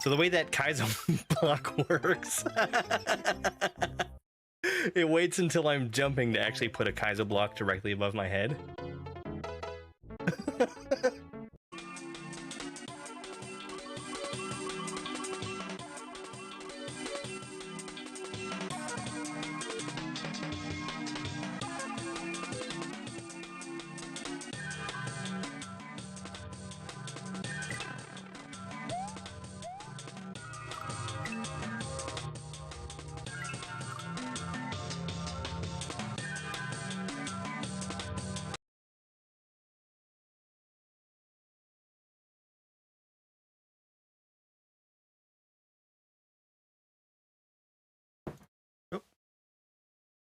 So the way that Kaizo block works, it waits until I'm jumping to actually put a Kaizo block directly above my head.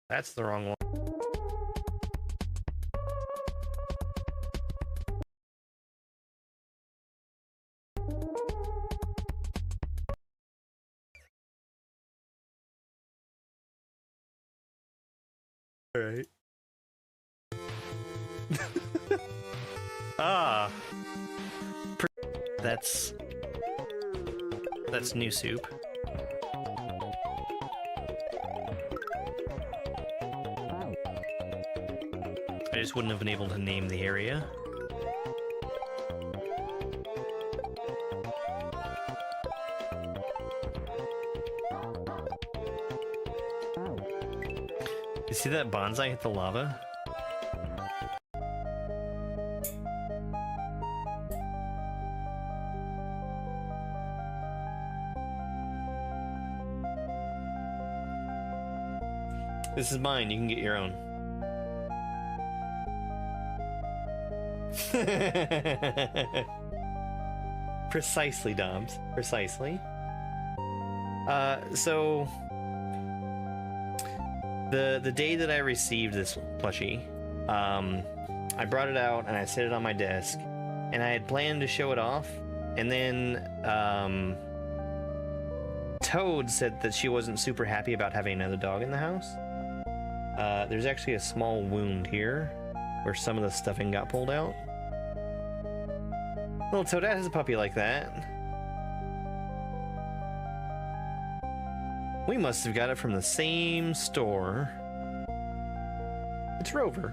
That's the wrong one. All right. Ah. That's new soup. I just wouldn't have been able to name the area. You see that bonsai hit the lava? This is mine, you can get your own. Precisely, Dobbs. Precisely. So the day that I received this plushie, I brought it out and I set it on my desk, and I had planned to show it off, and then Toad said that she wasn't super happy about having another dog in the house. There's actually a small wound here where some of the stuffing got pulled out. Little Toadette has a puppy like that. We must have got it from the same store. It's Rover.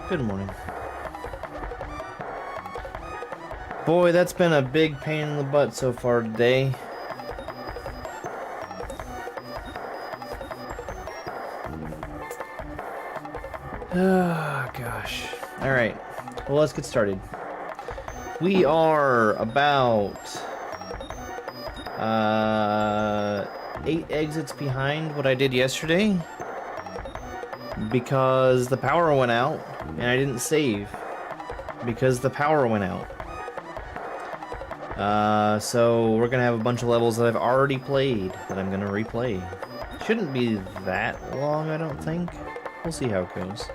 Good morning. Boy, that's been a big pain in the butt so far today. Oh, gosh. Alright, well, let's get started. We are about 8 exits behind what I did yesterday, because the power went out and I didn't save because the power went out. So we're gonna have a bunch of levels that I've already played that I'm gonna replay. Shouldn't be that long, I don't think. We'll see how it goes.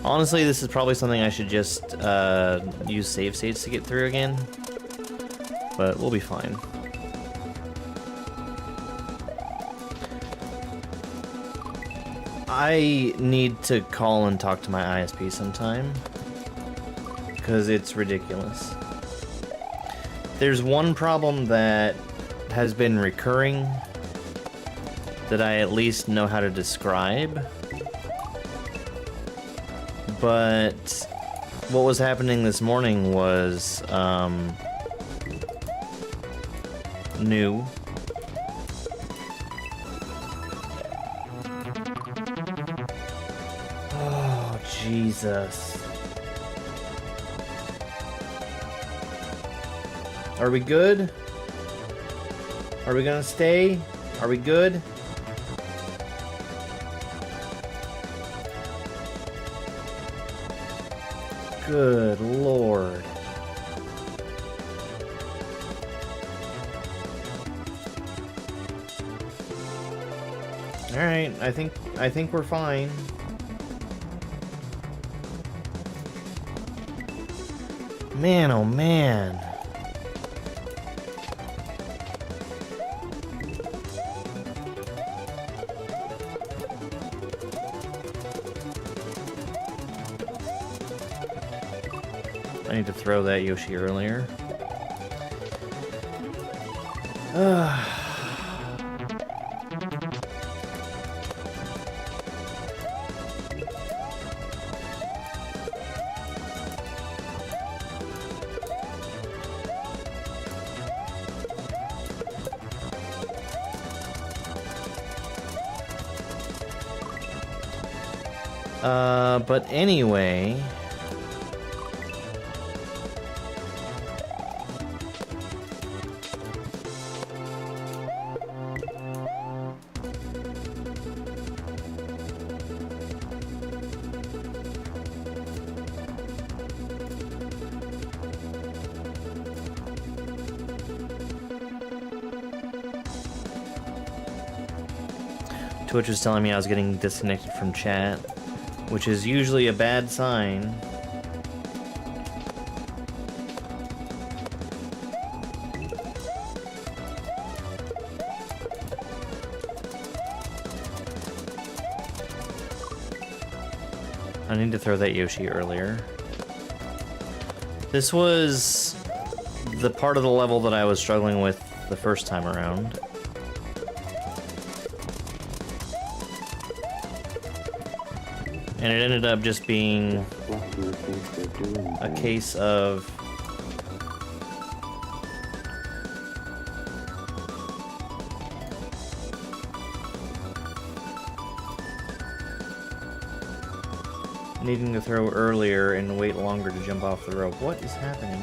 Honestly, this is probably something I should just use save states to get through again, but we'll be fine. I need to call and talk to my ISP sometime, because it's ridiculous. There's one problem that has been recurring that I at least know how to describe. But what was happening this morning was new. Oh, Jesus. Are we good? Are we gonna stay? Are we good? Good lord. Alright, I think we're fine. Man, oh man. I need to throw that Yoshi earlier. But anyway... Twitch was telling me I was getting disconnected from chat, which is usually a bad sign. I need to throw that Yoshi earlier. This was the part of the level that I was struggling with the first time around. And it ended up just being a case of needing to throw earlier and wait longer to jump off the rope. What is happening?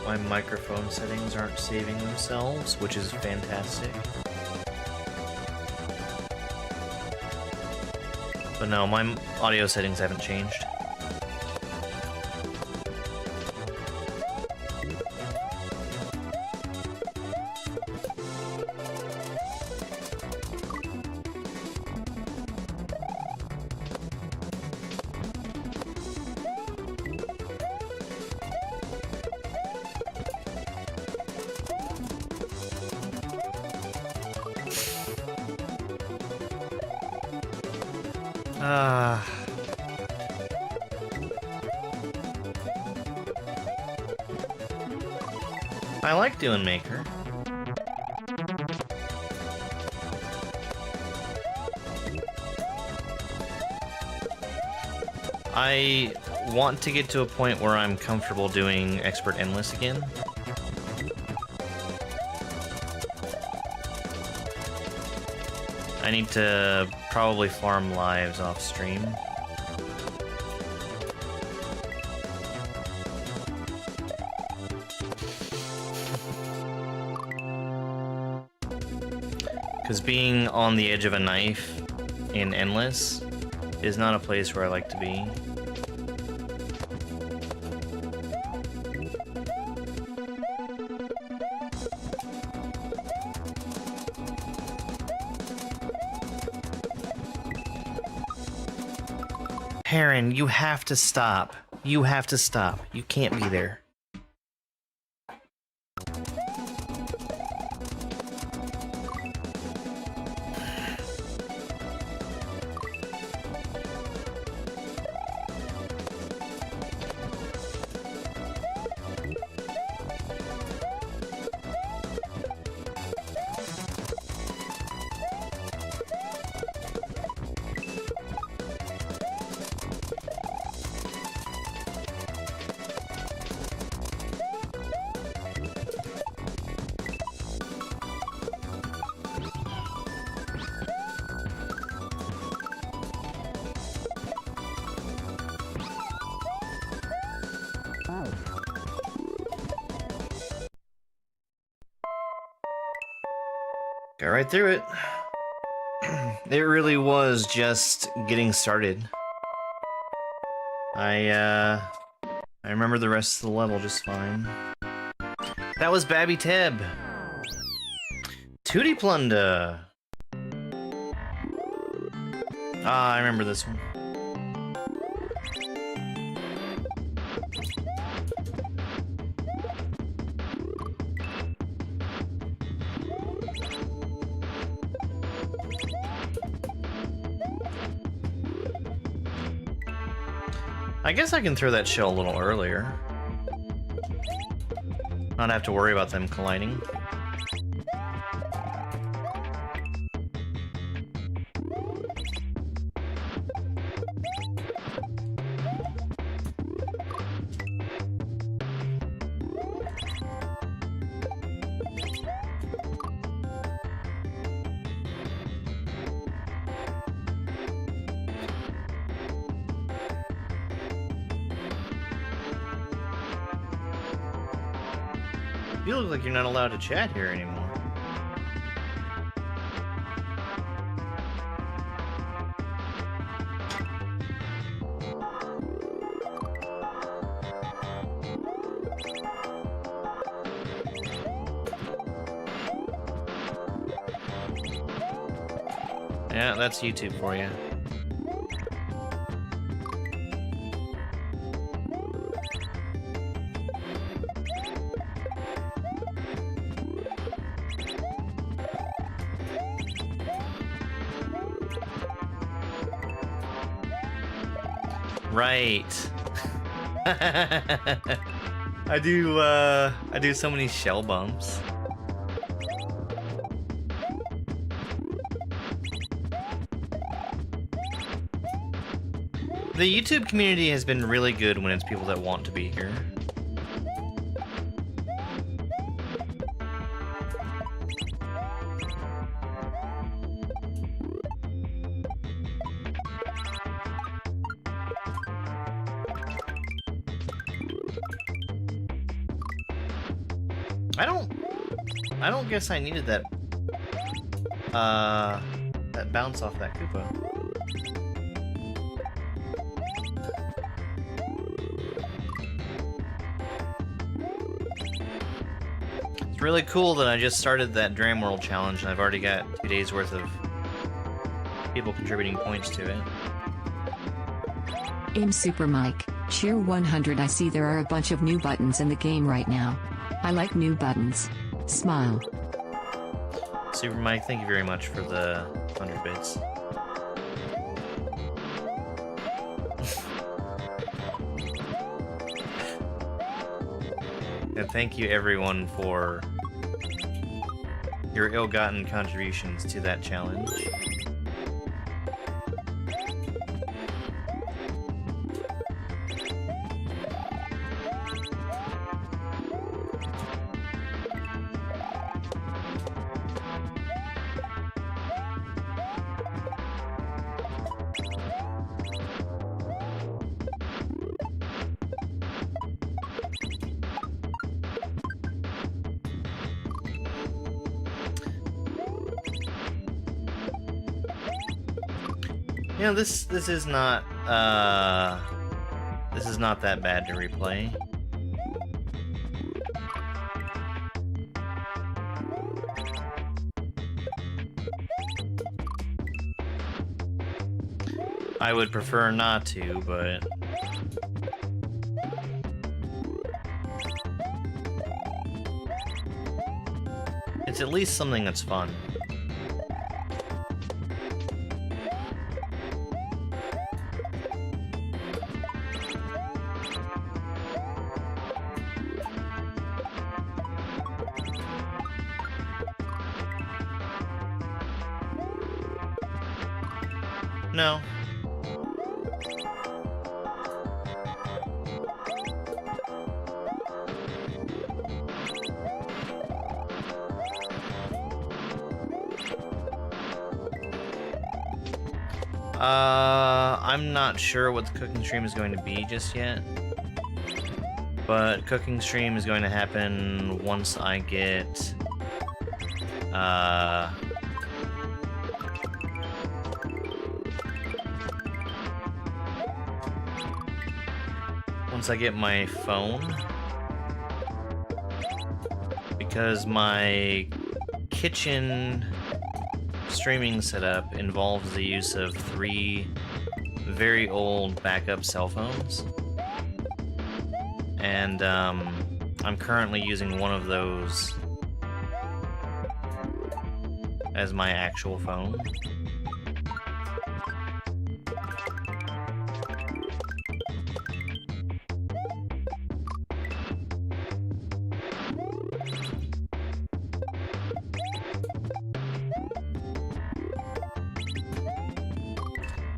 My microphone settings aren't saving themselves, which is fantastic. But no, my audio settings haven't changed. I like doing Maker. I want to get to a point where I'm comfortable doing Expert Endless again. I need to probably farm lives off stream. Because being on the edge of a knife in Endless is not a place where I like to be. Heron, you have to stop. You have to stop. You can't be there. Got right through it. It really was just getting started. I remember the rest of the level just fine. That was Babby Teb. Tootie Plunda. Ah, I remember this one. I guess I can throw that shell a little earlier. Not have to worry about them colliding. You look like you're not allowed to chat here anymore. Yeah, that's YouTube for you. Right. I do so many shell bumps. The YouTube community has been really good when it's people that want to be here. I don't guess I needed that that bounce off that Koopa. It's really cool that I just started that Dram World challenge and I've already got 2 days worth of people contributing points to it. Super Mike, cheer 100. I see there are a bunch of new buttons in the game right now. I like new buttons. Smile. Super Mike, thank you very much for the 100 bits. And thank you everyone for your ill-gotten contributions to that challenge. You know, this is not that bad to replay. I would prefer not to, but it's at least something that's fun. No. I'm not sure what the cooking stream is going to be just yet. But cooking stream is going to happen once I get once I get my phone, because my kitchen streaming setup involves the use of 3 very old backup cell phones, and I'm currently using one of those as my actual phone.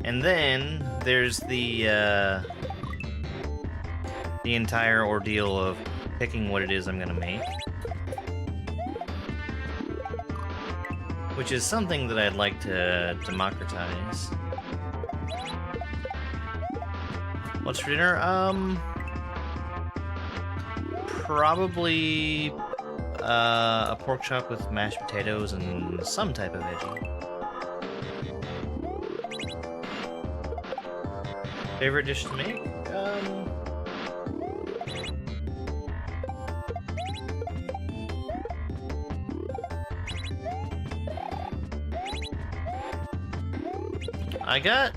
And then there's the entire ordeal of picking what it is I'm gonna make, which is something that I'd like to democratize. What's for dinner? Probably a pork chop with mashed potatoes and some type of veggie. Favorite dish to make? I got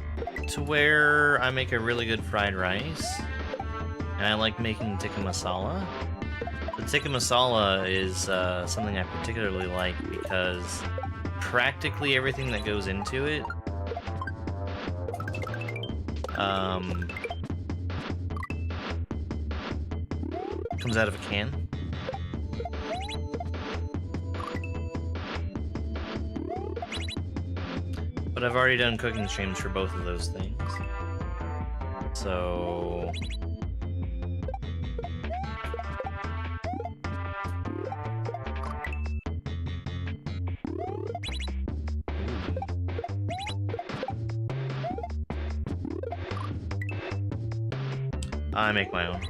to where I make a really good fried rice, and I like making tikka masala. The tikka masala is something I particularly like because practically everything that goes into it comes out of a can. But I've already done cooking streams for both of those things. So I make my own.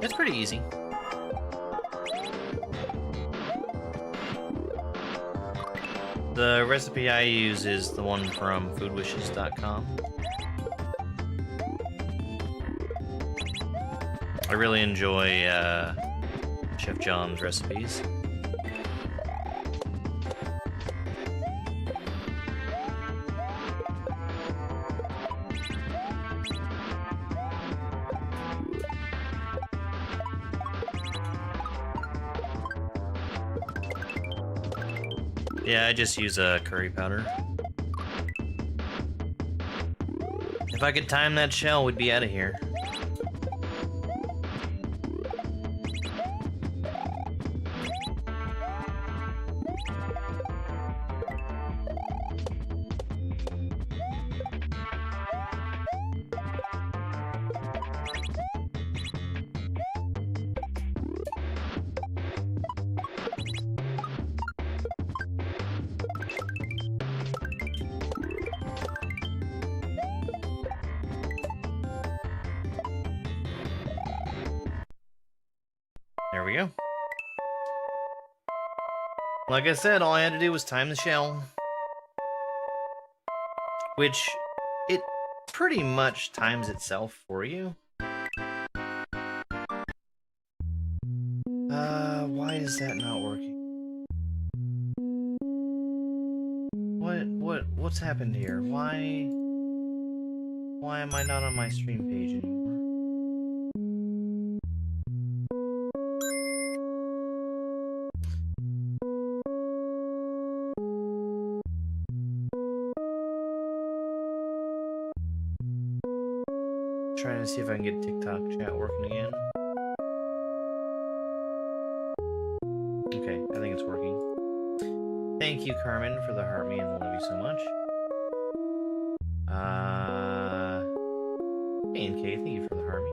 It's pretty easy. The recipe I use is the one from foodwishes.com. I really enjoy Chef John's recipes. Yeah, I just use a curry powder. If I could time that shell, we'd be out of here. There we go. Like I said, all I had to do was time the shell. Which, it pretty much times itself for you. Why is that not working? What's happened here? Why am I not on my stream page anymore? Trying to see if I can get TikTok chat working again. Okay, I think it's working. Thank you, Carmen, for the heart me and love you so much. A&K, thank you for the heart me.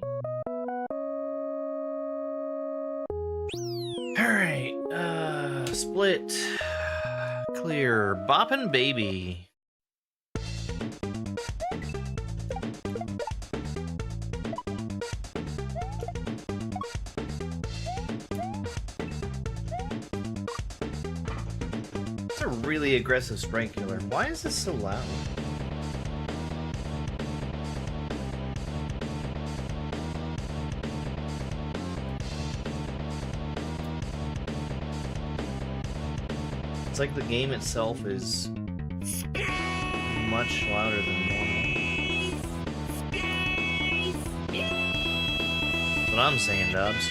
Alright, split. Clear. Boppin' baby. It's a really aggressive sprite killer. Why is this so loud? It's like the game itself is much louder than normal. That's what I'm saying, Dubs.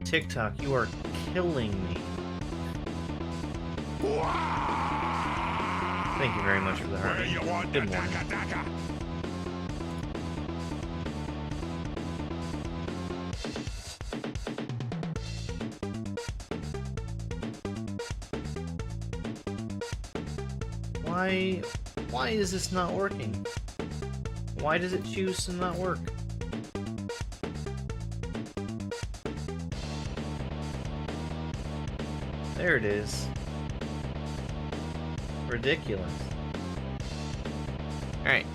TikTok, you are killing me. Thank you very much for the heart. Good morning. Why is this not working? Why does it choose to not work? There it is. Ridiculous. Alright.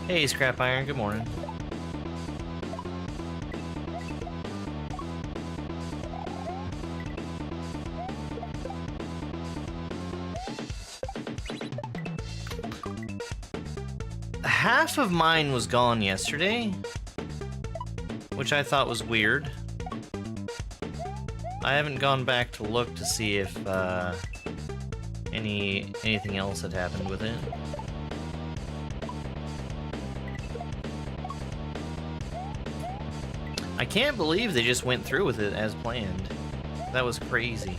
Hey, Scrap Iron, good morning. Half of mine was gone yesterday, which I thought was weird. I haven't gone back to look to see if anything else had happened with it. I can't believe they just went through with it as planned. That was crazy.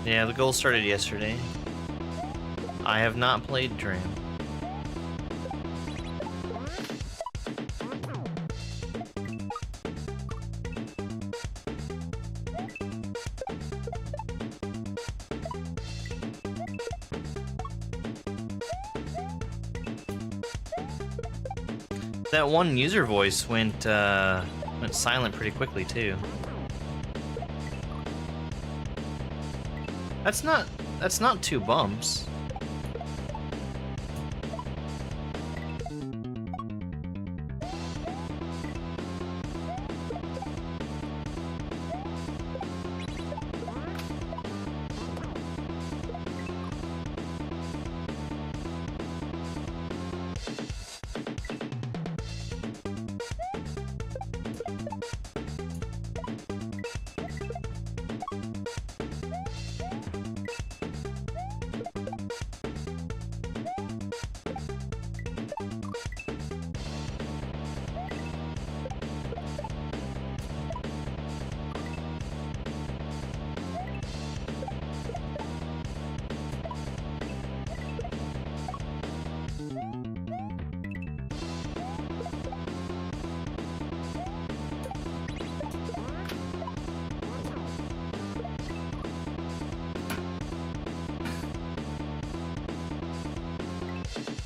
Yeah, the goal started yesterday. I have not played Dram. That one user voice went silent pretty quickly too. That's not 2 bumps.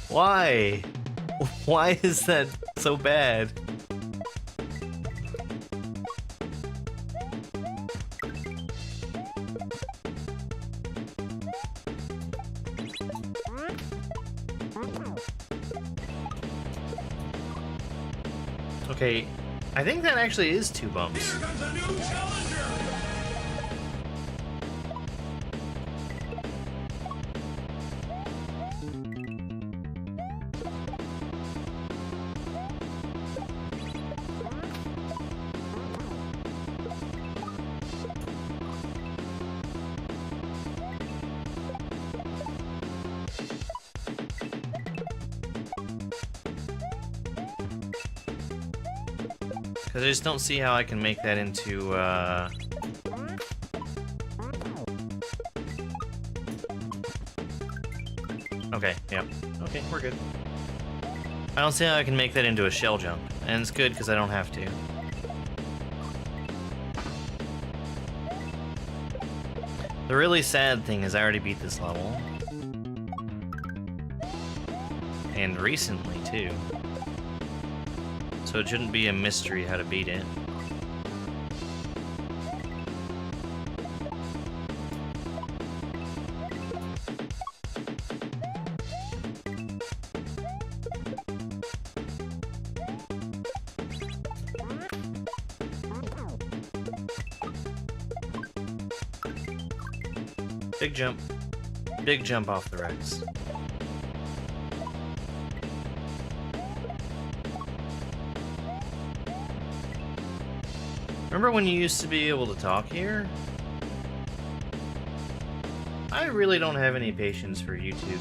Why? Why is that so bad? Okay, I think that actually is 2 bumps. Here comes a new challenger! Because I just don't see how I can make that into, Okay, yep. Okay, we're good. I don't see how I can make that into a shell jump. And it's good because I don't have to. The really sad thing is I already beat this level. And recently, too. So it shouldn't be a mystery how to beat it. Big jump. Big jump off the Rex. Remember when you used to be able to talk here? I really don't have any patience for YouTube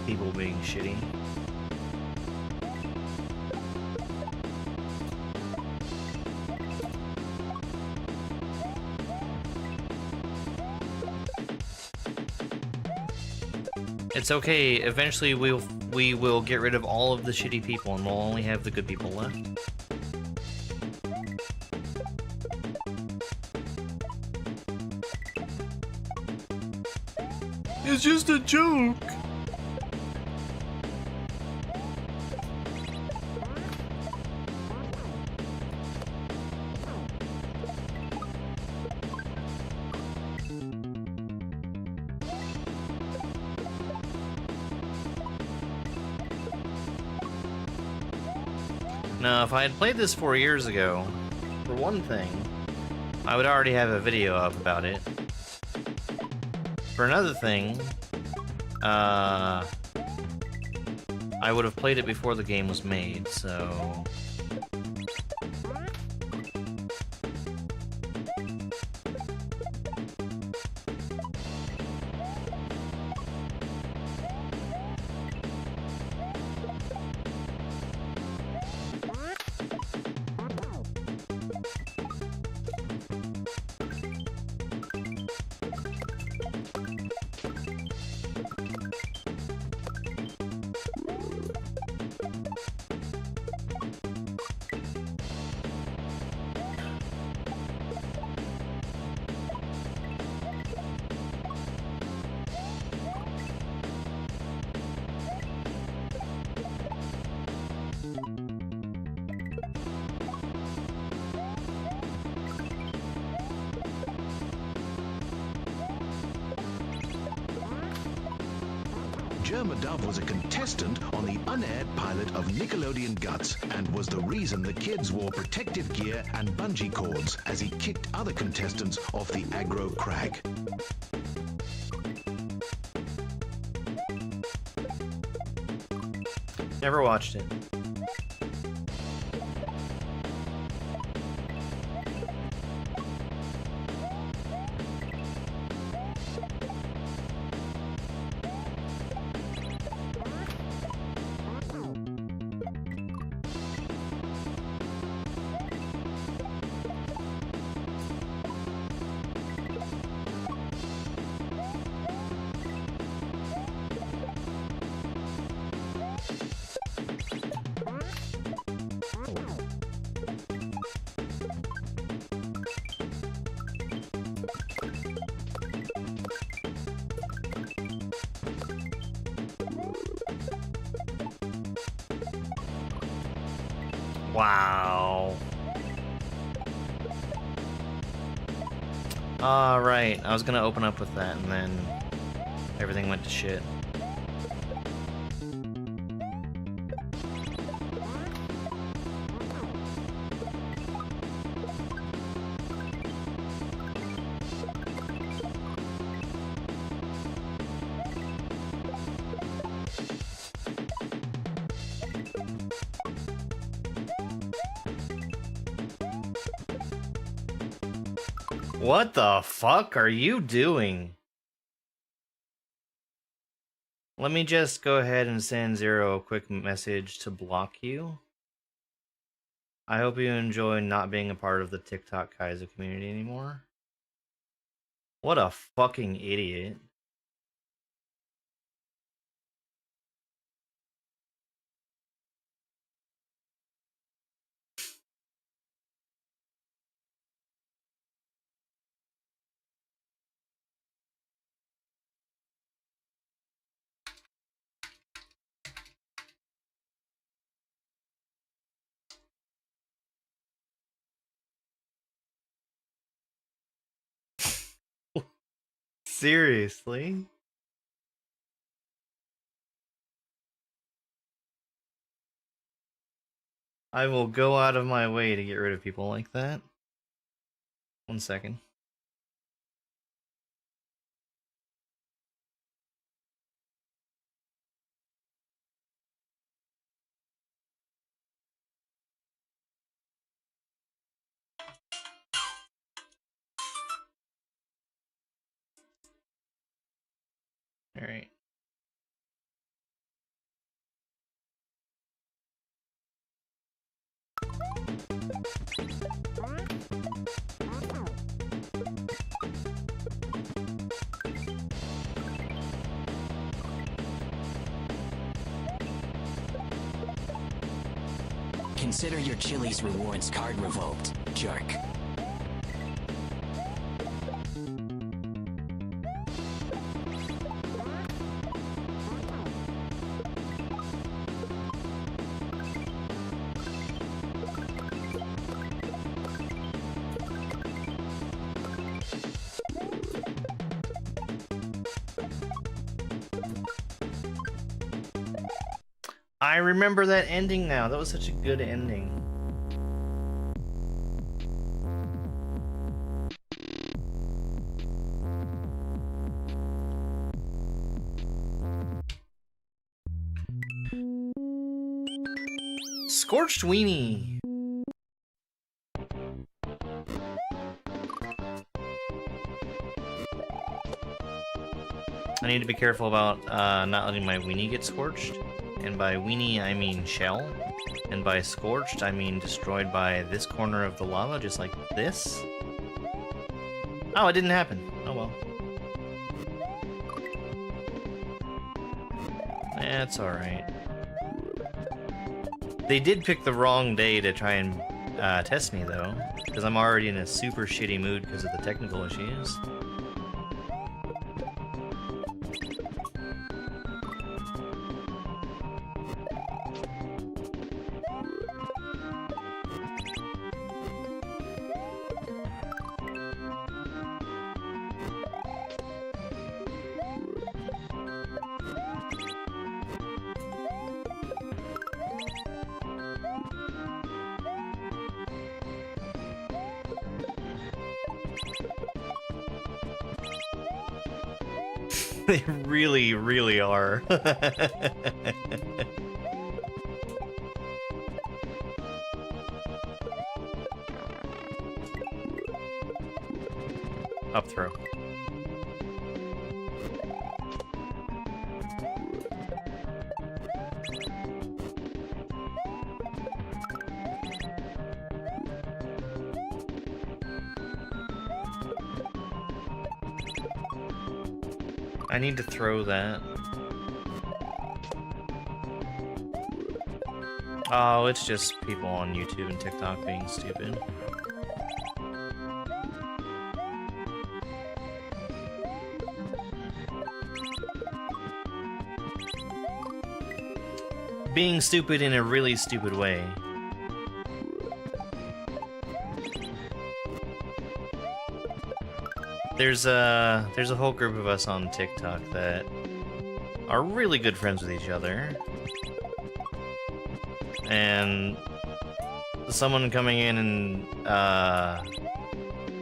people being shitty. It's okay, eventually we will get rid of all of the shitty people and we'll only have the good people left. It's just a joke! Now, if I had played this 4 years ago, for one thing, I would already have a video up about it. For another thing, I would have played it before the game was made, so... Dove was a contestant on the unaired pilot of Nickelodeon Guts and was the reason the kids wore protective gear and bungee cords as he kicked other contestants off the aggro crag. Never watched it. Wow. Alright, I was gonna open up with that and then everything went to shit. What the fuck are you doing? Let me just go ahead and send Zero a quick message to block you. I hope you enjoy not being a part of the TikTok Kaiser community anymore. What a fucking idiot. Seriously? I will go out of my way to get rid of people like that. 1 second. Alright. Consider your Chili's rewards card revoked, jerk. I remember that ending now. That was such a good ending. Scorched weenie. I need to be careful about not letting my weenie get scorched. And by weenie, I mean shell. And by scorched, I mean destroyed by this corner of the lava, just like this. Oh, it didn't happen. Oh well. That's alright. They did pick the wrong day to try and test me, though. Because I'm already in a super shitty mood because of the technical issues. They really, really are. Up throw. I need to throw that. Oh, it's just people on YouTube and TikTok being stupid. Being stupid in a really stupid way. There's a whole group of us on TikTok that are really good friends with each other. And someone coming in and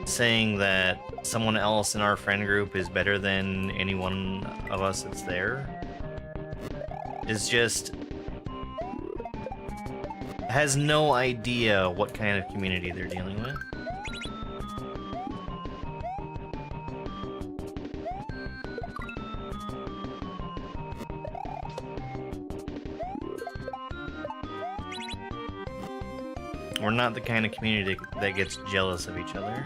saying that someone else in our friend group is better than any one of us that's there is just has no idea what kind of community they're dealing with. We're not the kind of community that gets jealous of each other.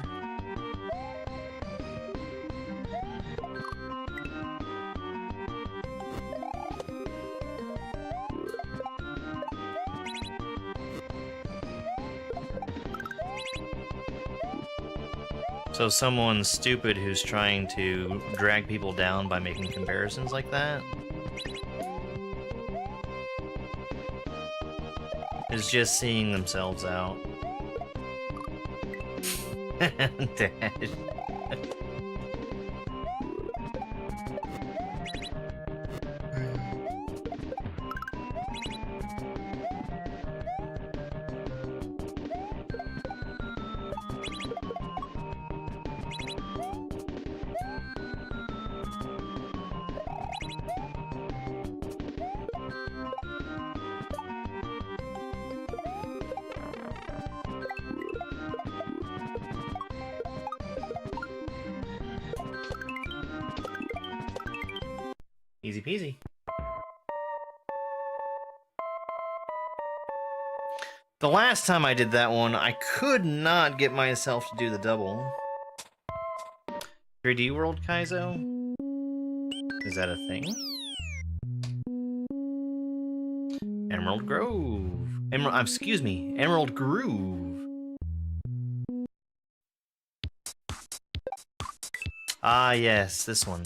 So someone stupid who's trying to drag people down by making comparisons like that is just seeing themselves out. Dad. Easy peasy. The last time I did that one, I could not get myself to do the double. 3D World Kaizo? Is that a thing? Emerald Grove. Excuse me, Emerald Groove. Ah, yes, this one.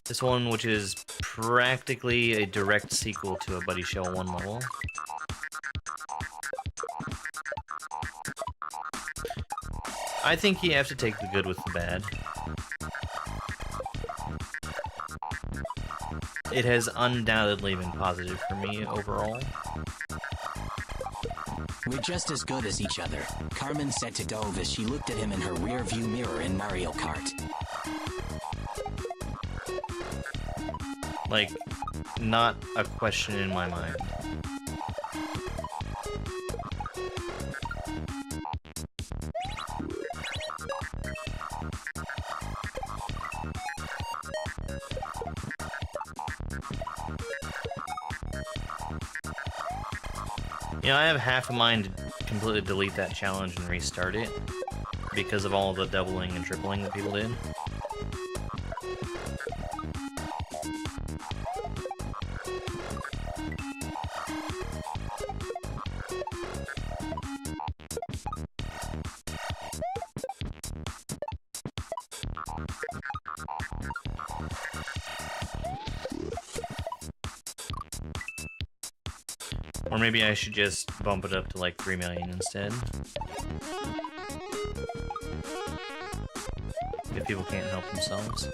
This one, which is practically a direct sequel to a Buddy Shell 1 level. I think you have to take the good with the bad. It has undoubtedly been positive for me overall. We're just as good as each other, Carmen said to Dove as she looked at him in her rear-view mirror in Mario Kart. Like, not a question in my mind. You know, I have half a mind to completely delete that challenge and restart it because of all the doubling and tripling that people did. Or maybe I should just bump it up to like 3 million instead. If people can't help themselves.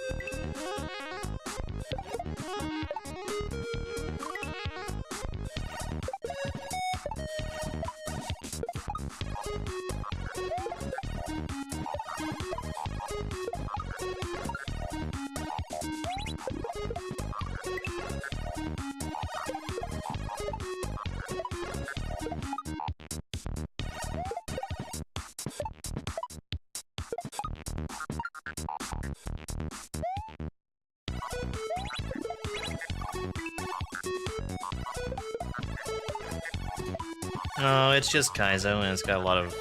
No, it's just Kaizo, and it's got a lot of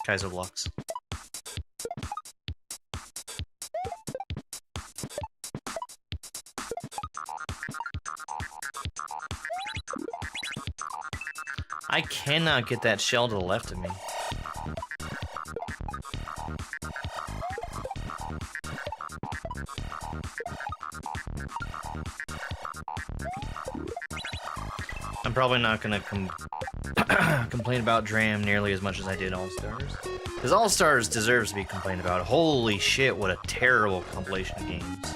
Kaizo blocks. I cannot get that shell to the left of me. I'm probably not gonna complain about Dram nearly as much as I did All-Stars. Because All-Stars deserves to be complained about. Holy shit, what a terrible compilation of games.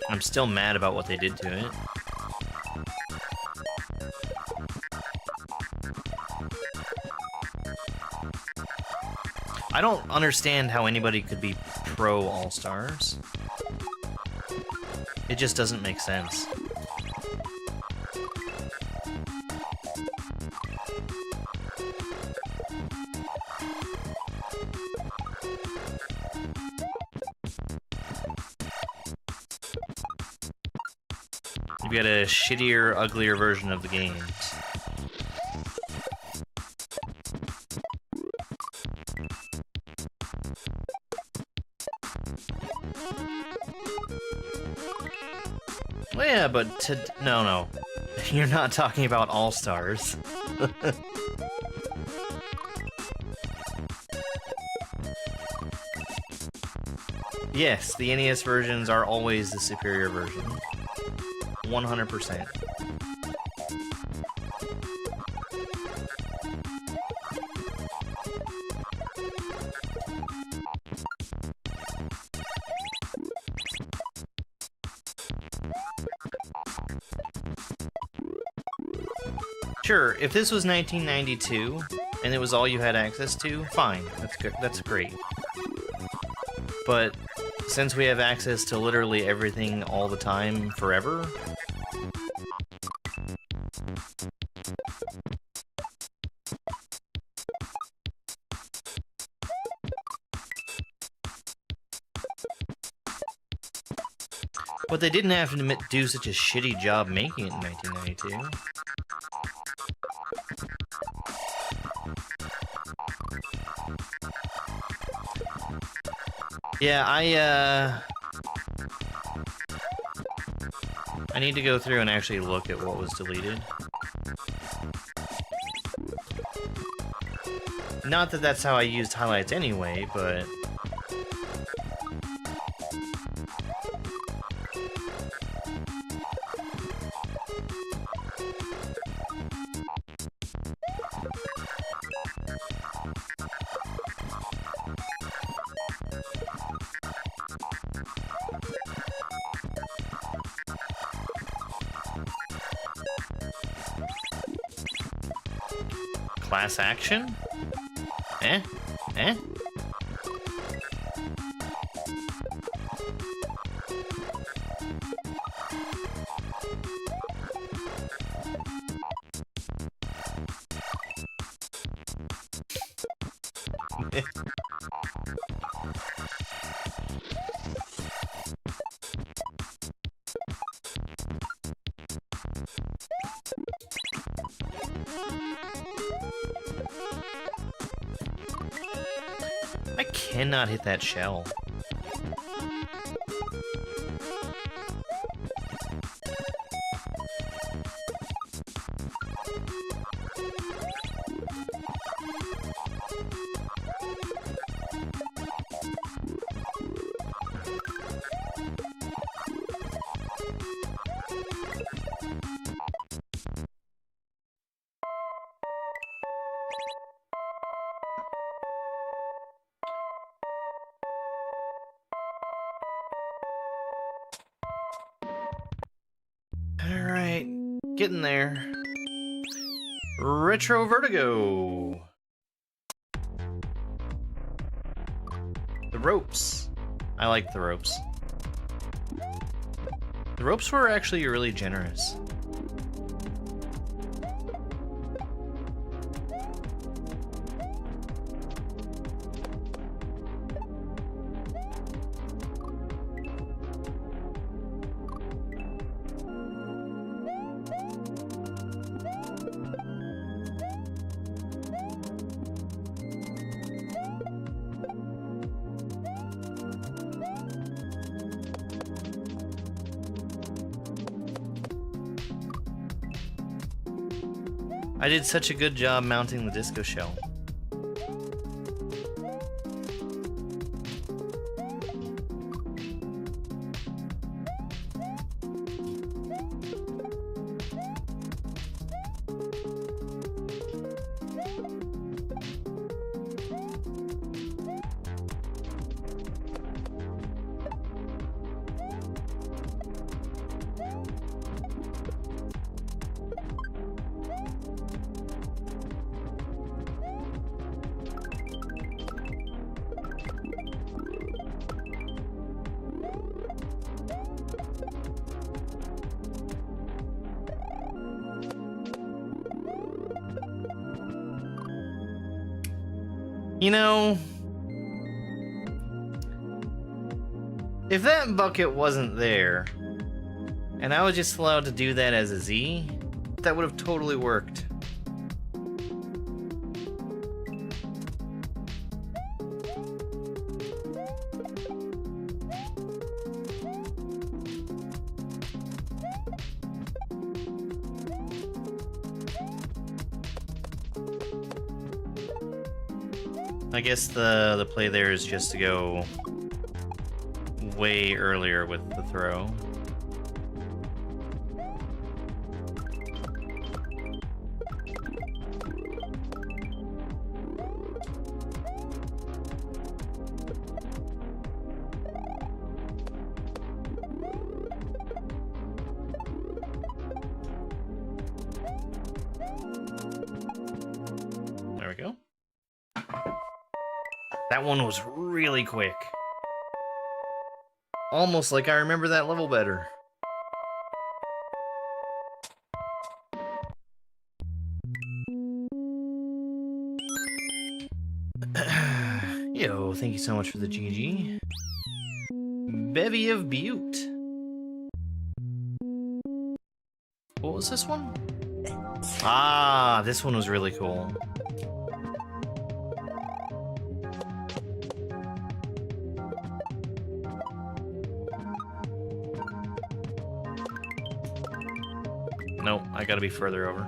I'm still mad about what they did to it. I don't understand how anybody could be pro All-Stars. It just doesn't make sense. You get a shittier, uglier version of the games. Well, yeah, but no. You're not talking about All-Stars. Yes, the NES versions are always the superior version. 100%. Sure, if this was 1992 and it was all you had access to, fine. That's good. That's great. But since we have access to literally everything all the time, forever, but they didn't have to do such a shitty job making it in 1992. Yeah, I need to go through and actually look at what was deleted. Not that that's how I used highlights anyway, but... Class action? Eh? Eh? I cannot hit that shell. Alright, getting there. Retro Vertigo. The ropes. I like the ropes. The ropes were actually really generous. I did such a good job mounting the disco shell. You know, if that bucket wasn't there, And I was just allowed to do that as a Z? That would have totally worked. I guess the play there is just to go way earlier with the throw. There we go. That one was really quick. Almost like I remember that level better. Yo, thank you so much for the GG. Bevy of Butte. What was this one? Ah, this one was really cool. Nope, I gotta be further over.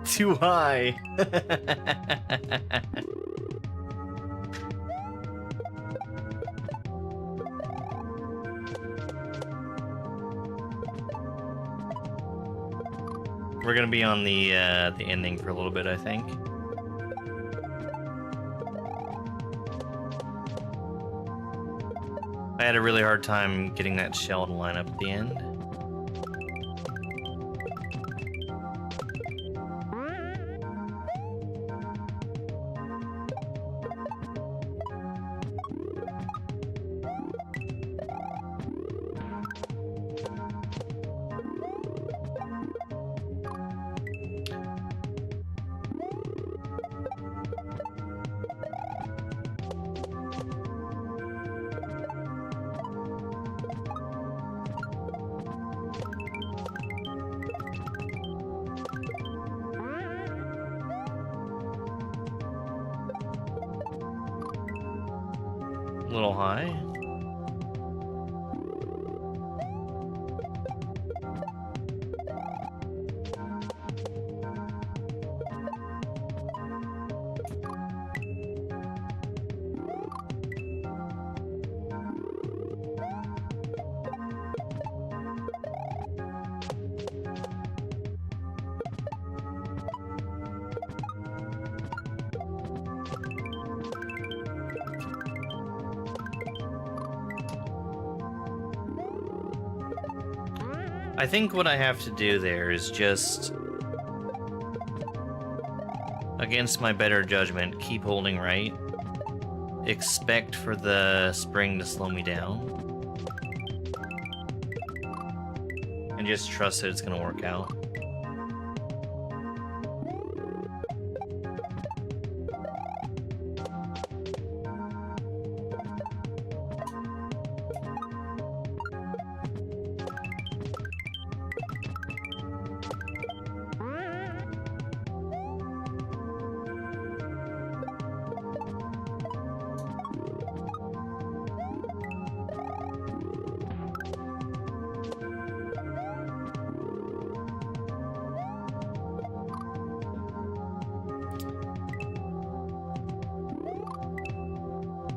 Too high. We're gonna be on the ending for a little bit, I think. I had a really hard time getting that shell to line up at the end. A little high. I think what I have to do there is just, against my better judgment, keep holding right. Expect for the spring to slow me down. And just trust that it's gonna work out.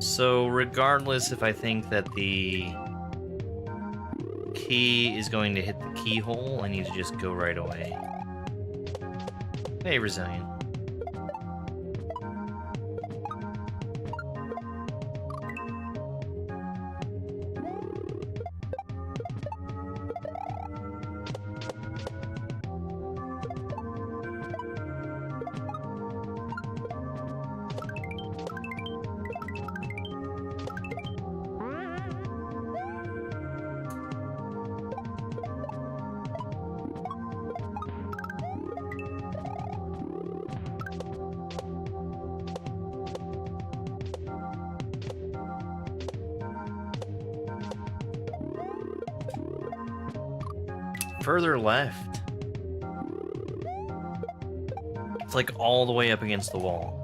So regardless if I think that the key is going to hit the keyhole, I need to just go right away. Hey, Resilient. further left. It's like all the way up against the wall.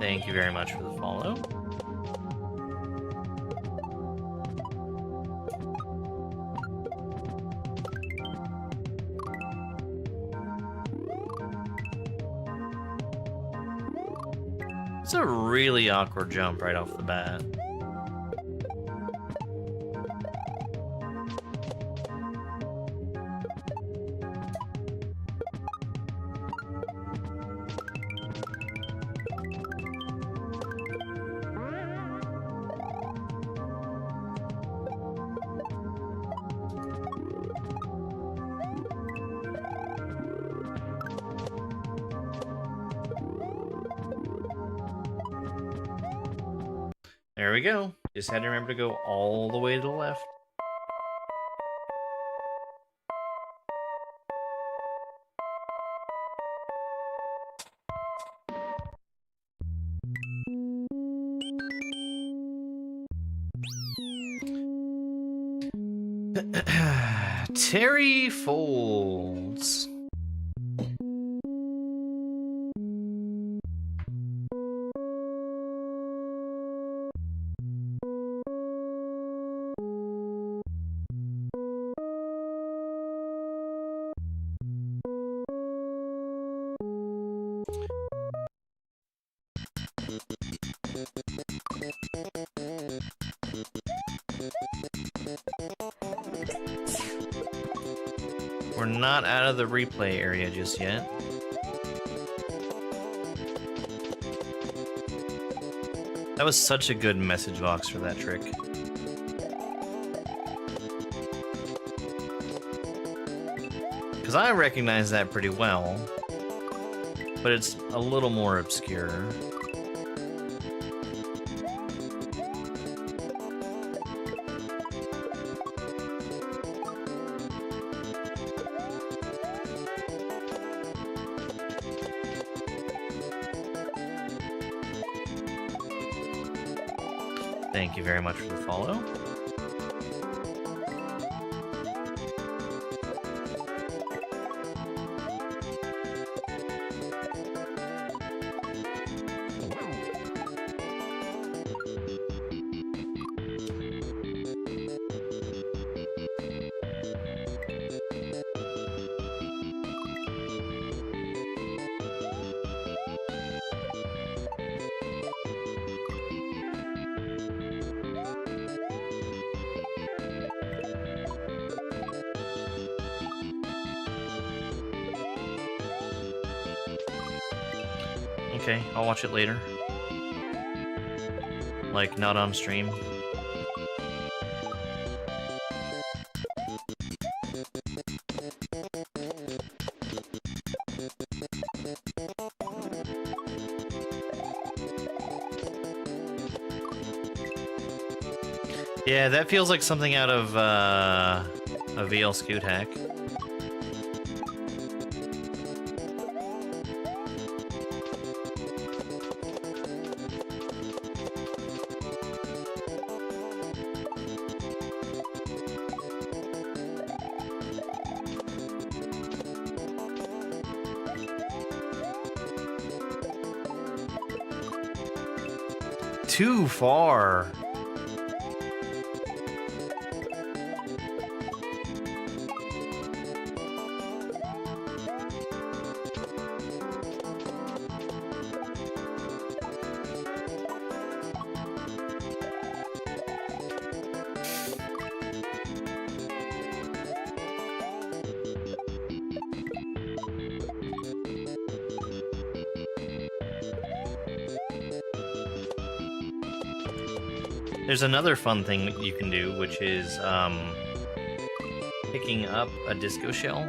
Thank you very much for the follow. It's a really awkward jump right off the bat. There we go. Just had to remember to go all the way to the left. Terry Folds. We're not out of the replay area just yet. That was such a good message box for that trick. Because I recognize that pretty well, but it's a little more obscure. Thank you very much for the follow. Okay, I'll watch it later. Like, not on stream. Yeah, that feels like something out of a VL Scoot hack. Too far. There's another fun thing that you can do, which is picking up a disco shell.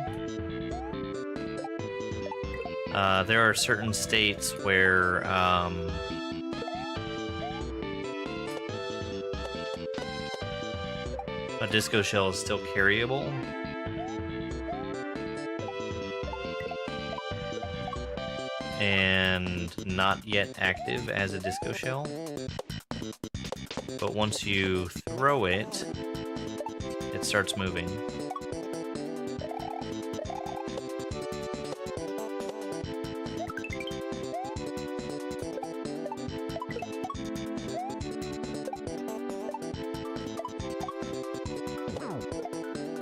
There are certain states where disco shell is still carryable. And not yet active as a disco shell. But once you throw it, it starts moving.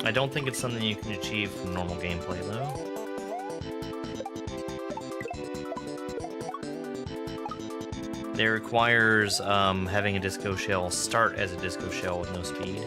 I don't think it's something you can achieve from normal gameplay, though. It requires having a disco shell start as a disco shell with no speed.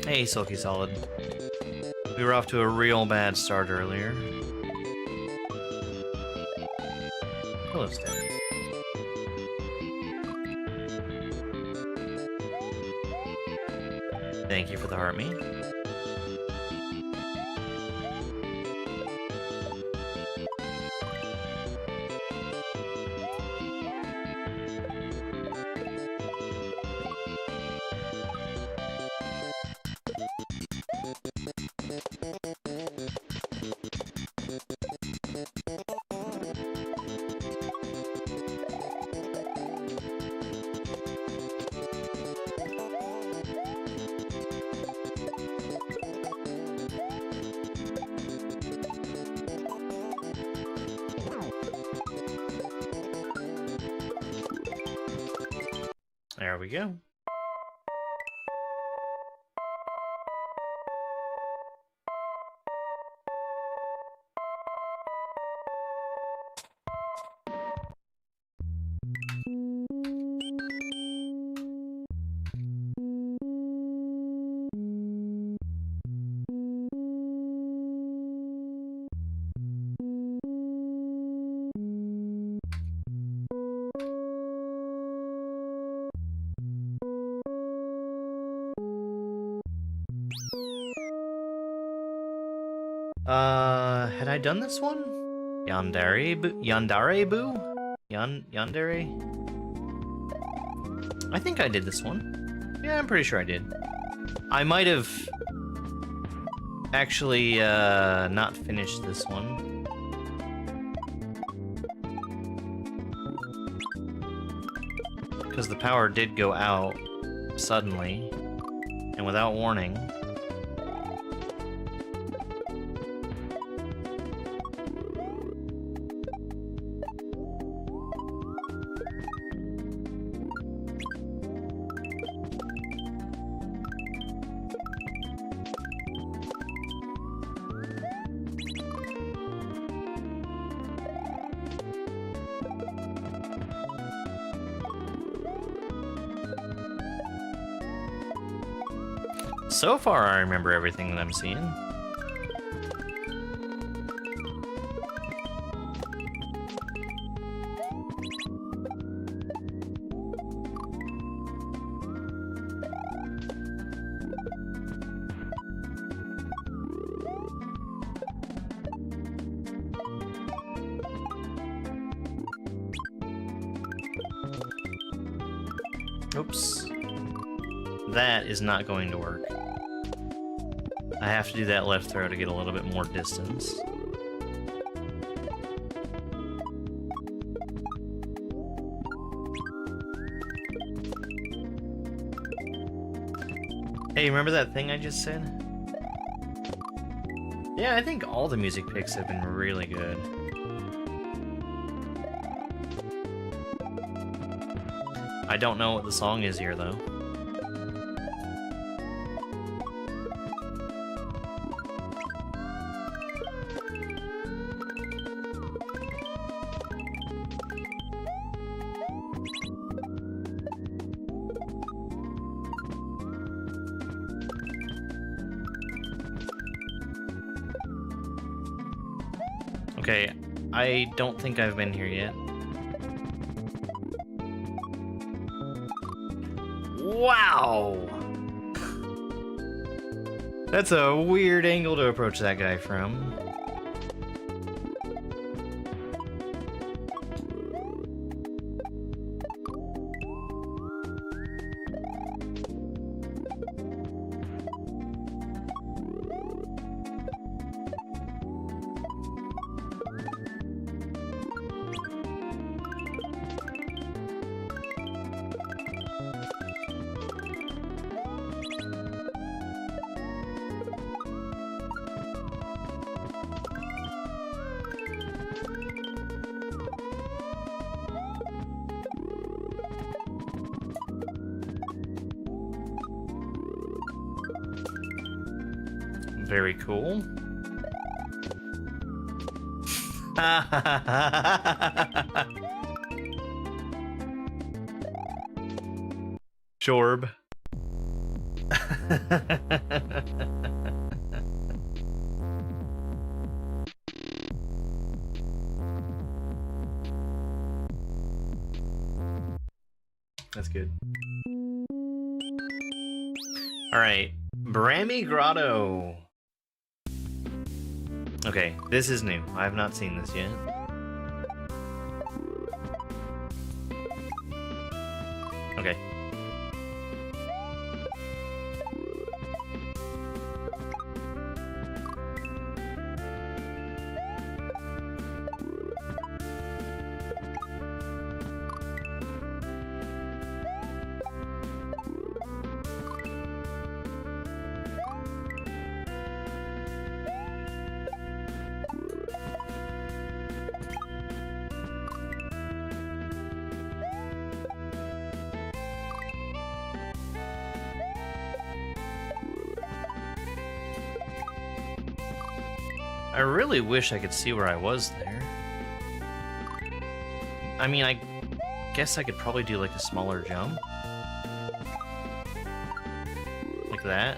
Hey, Silky Solid. We were off to a real bad start earlier. Hello, Stan. Thank you for the heart me. There we go. Had I done this one? Yandere Boo? Yandere? I think I did this one. Yeah, I'm pretty sure I did. I might have actually not finished this one. Because the power did go out suddenly and without warning. So far, I remember everything that I'm seeing. Oops. That is not going to work. I have to do that left throw to get a little bit more distance. Hey, remember that thing I just said? Yeah, I think all the music picks have been really good. I don't know what the song is here, though. Okay, I don't think I've been here yet. Wow! That's a weird angle to approach that guy from. Very cool. Shorb. That's good. Alright, Brammy Grotto. Okay, this is new. I have not seen this yet. Okay. I really wish I could see where I was there. I mean, I guess I could probably do like a smaller jump. Like that.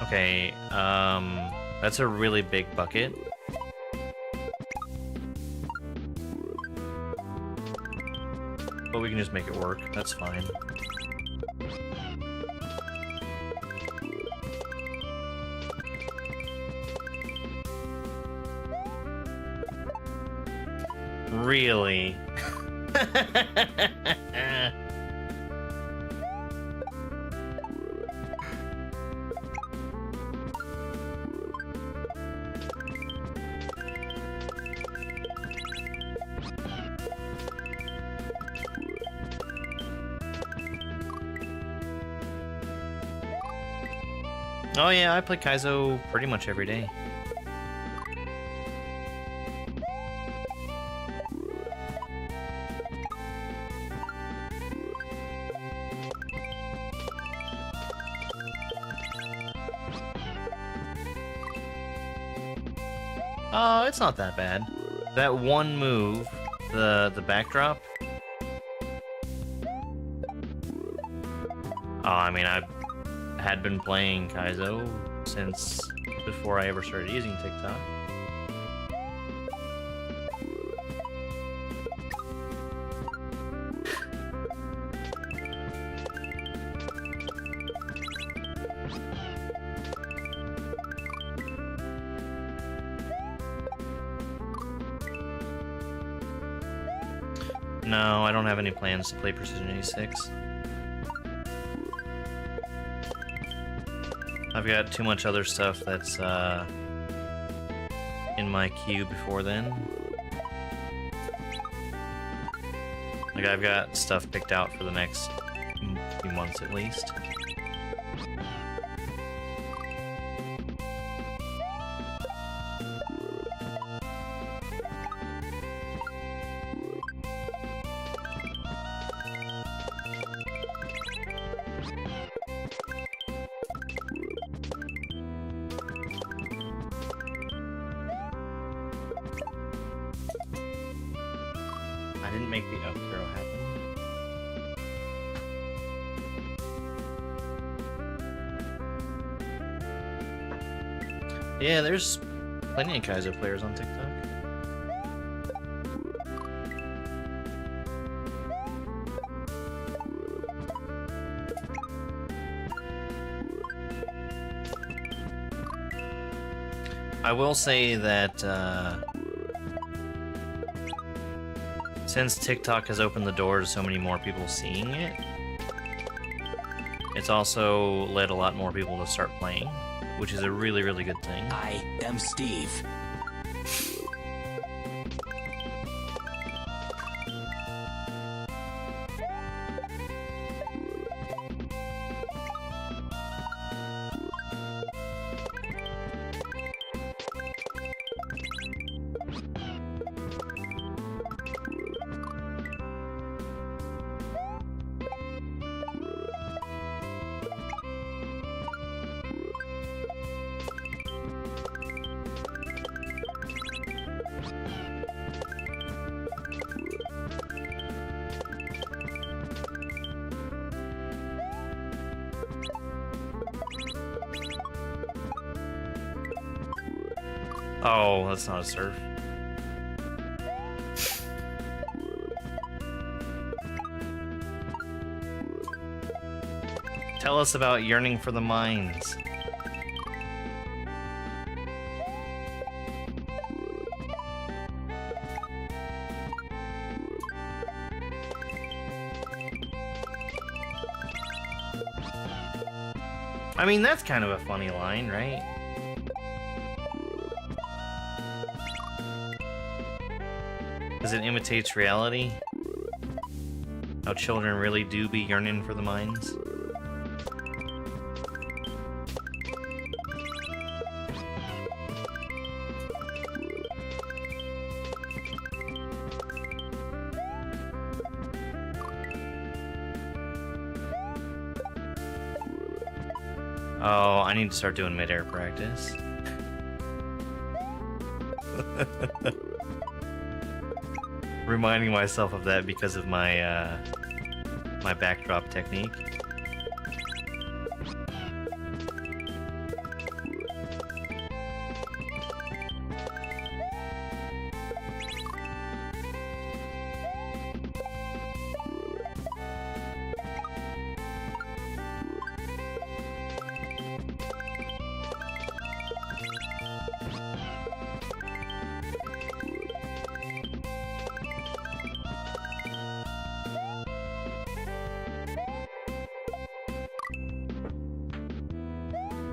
Okay, that's a really big bucket. But we can just make it work, that's fine. Really? Oh yeah, I play Kaizo pretty much every day. Oh, it's not that bad. That one move, the backdrop. Oh, I mean, I had been playing Kaizo since before I ever started using TikTok. No, I don't have any plans to play Precision 86. I've got too much other stuff that's in my queue before then. Like, I've got stuff picked out for the next few months at least. I didn't make the up throw happen. Yeah, there's Plenty of Kaizo players on TikTok. I will say that since TikTok has opened the door to so many more people seeing it, it's also led a lot more people to start playing, which is a really, really good thing. I am Steve. Oh, that's not a surf. Tell us about Yearning for the Mines. I mean, that's kind of a funny line, right? Because it imitates reality. How children really do be yearning for the mines. Oh, I need to start doing mid-air practice. Reminding myself of that because of my my backdrop technique.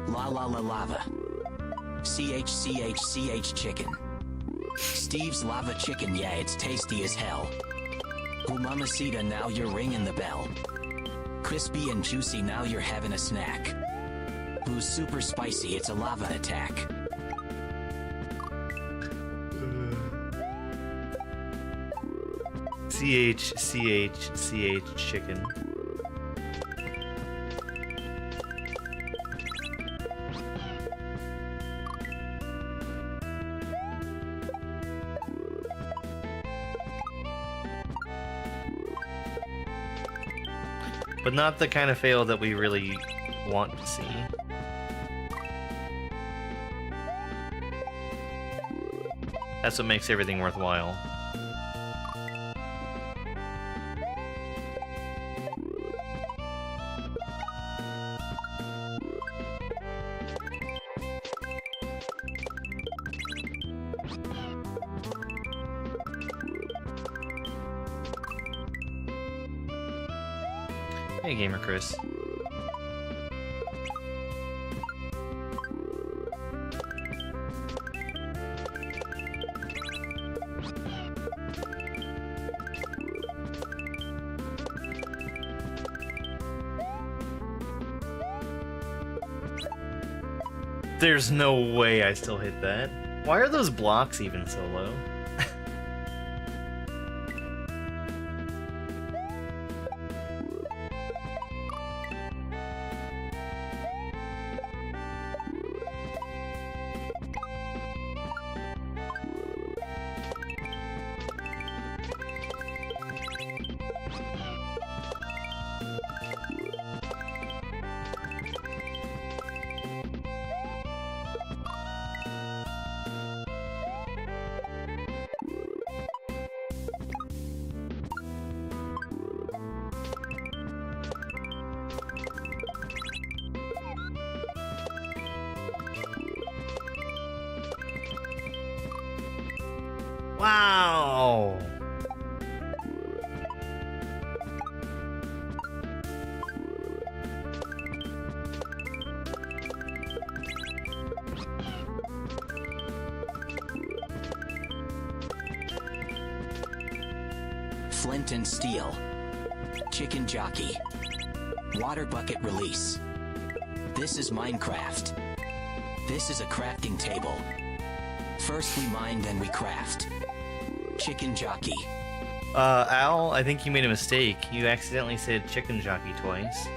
La la la lava. CH chicken. Steve's lava chicken, yeah, it's tasty as hell. Oh mamacita, now you're ringing the bell. Crispy and juicy, now you're having a snack. Ooh, super spicy, it's a lava attack. CH chicken. But not the kind of fail that we really want to see. That's what makes everything worthwhile. Hey, Gamer Chris. There's no way I still hit that. Why are those blocks even so low? Wow! Flint and steel. Chicken jockey. Water bucket release. This is Minecraft. This is a crafting table. First we mine, then we craft. Chicken jockey. Al, I think you made a mistake. You accidentally said chicken jockey twice.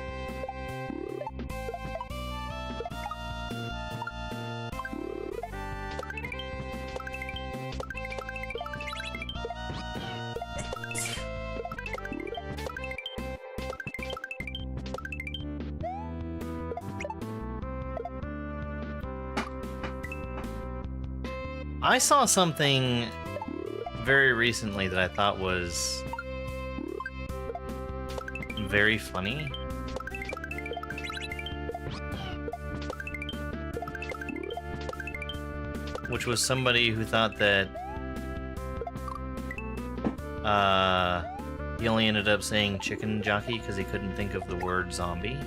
I saw something very recently that I thought was very funny. Which was somebody who thought that he only ended up saying chicken jockey because he couldn't think of the word zombie.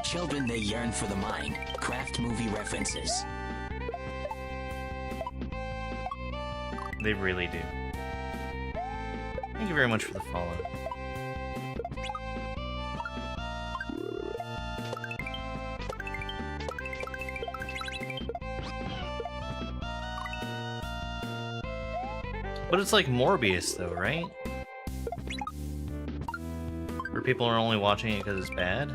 Children, they yearn for the mine. Craft movie references. They really do. Thank you very much for the follow. But it's like Morbius, though, right? Where people are only watching it because it's bad?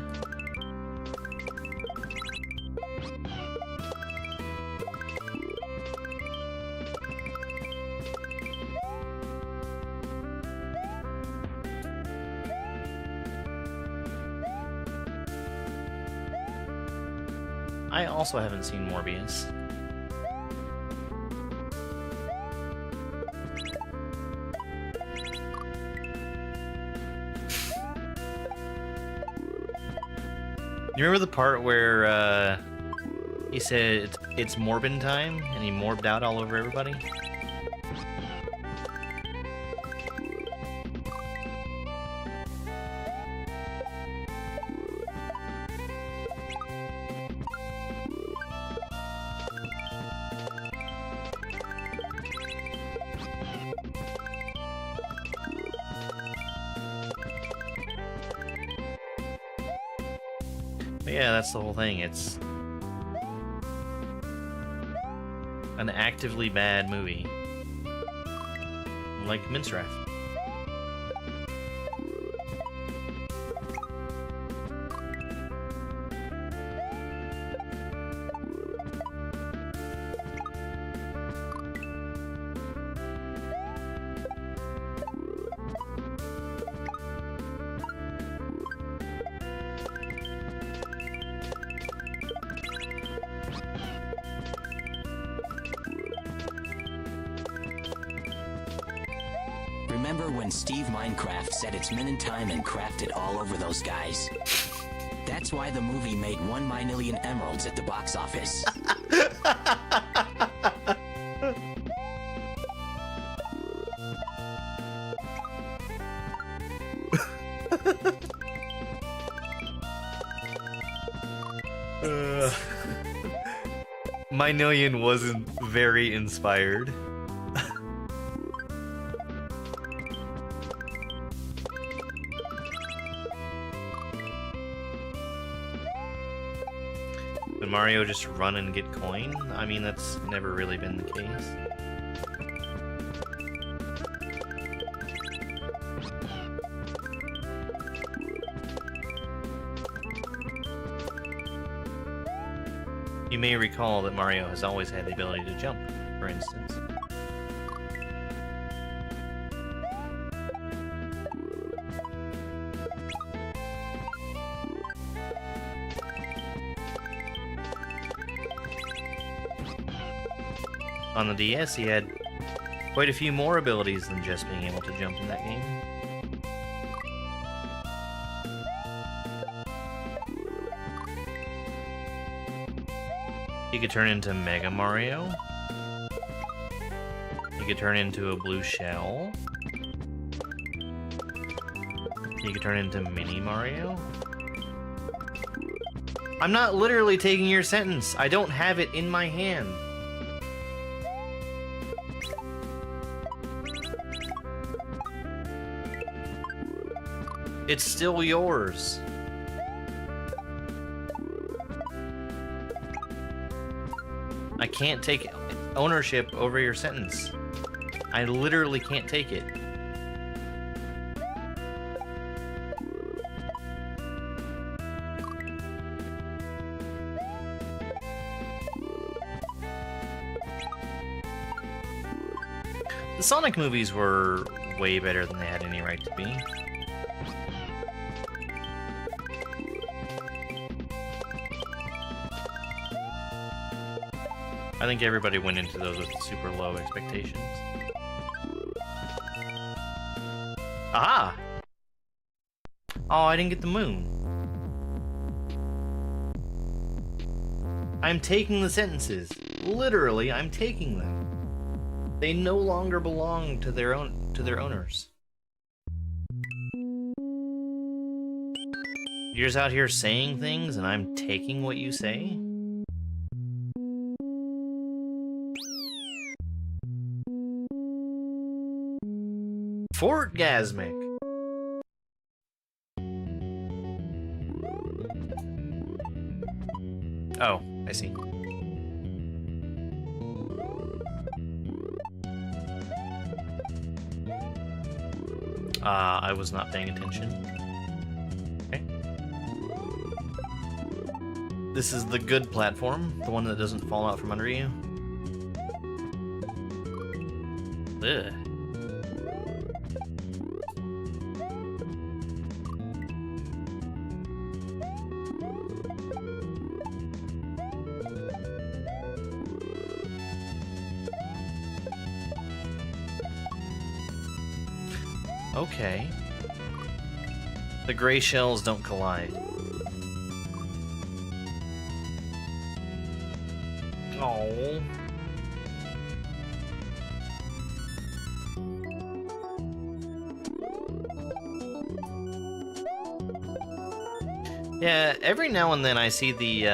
I also haven't seen Morbius. You remember the part where he said it's Morbin time and he morbed out all over everybody? But yeah, that's the whole thing. It's an actively bad movie. Like Minstraft. Remember when Steve Minecraft said it's min in time and crafted all over those guys? That's why the movie made 1 million emeralds at the box office. My million wasn't very inspired. Did Mario just run and get coin? I mean, that's never really been the case. You may recall that Mario has always had the ability to jump, for instance. On the DS, he had quite a few more abilities than just being able to jump in that game. He could turn into Mega Mario. He could turn into a blue shell. He could turn into Mini Mario. I'm not literally taking your sentence. I don't have it in my hand. It's still yours. I can't take ownership over your sentence. I literally can't take it. The Sonic movies were way better than they had any right to be. I think everybody went into those with super low expectations. Aha! Oh, I didn't get the moon. I'm taking the sentences. Literally, I'm taking them. They no longer belong to their owners. You're just out here saying things and I'm taking what you say? Fortgasmic. Oh, I see. I was not paying attention. Okay. This is the good platform, the one that doesn't fall out from under you. Ugh. Okay. The gray shells don't collide. Oh. Yeah, every now and then I see the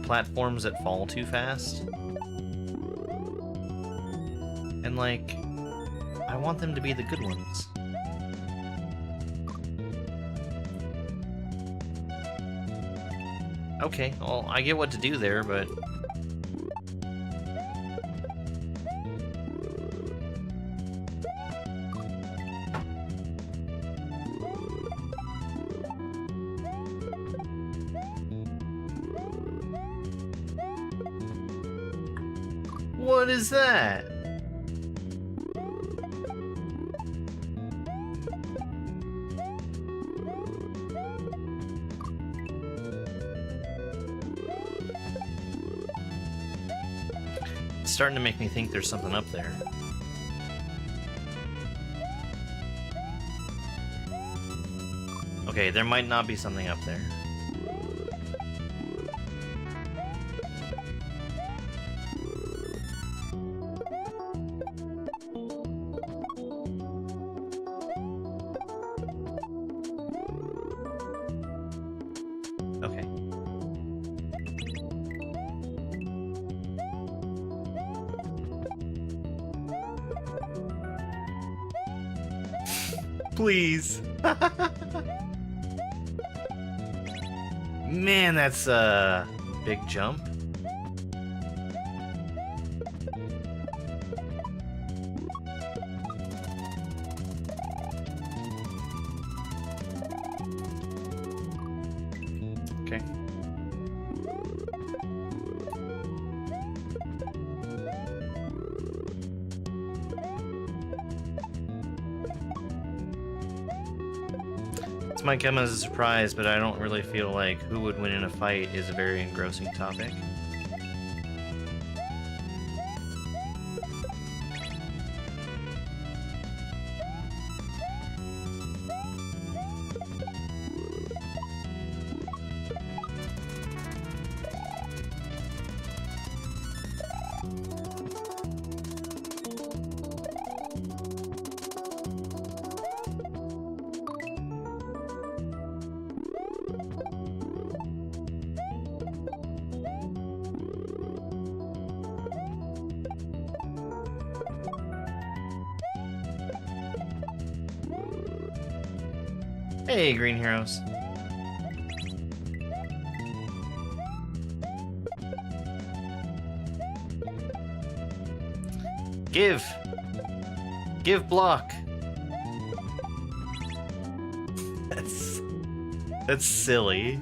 platforms that fall too fast. And like, I want them to be the good ones. Okay, well, I get what to do there, but... What is that? It's starting to make me think there's something up there. Okay, there might not be something up there. Okay. Please. Man, that's a big jump. Okay. This might come as a surprise, but I don't really feel like who would win in a fight is a very engrossing topic. Hey, Green Heroes. Give! Give block! That's silly.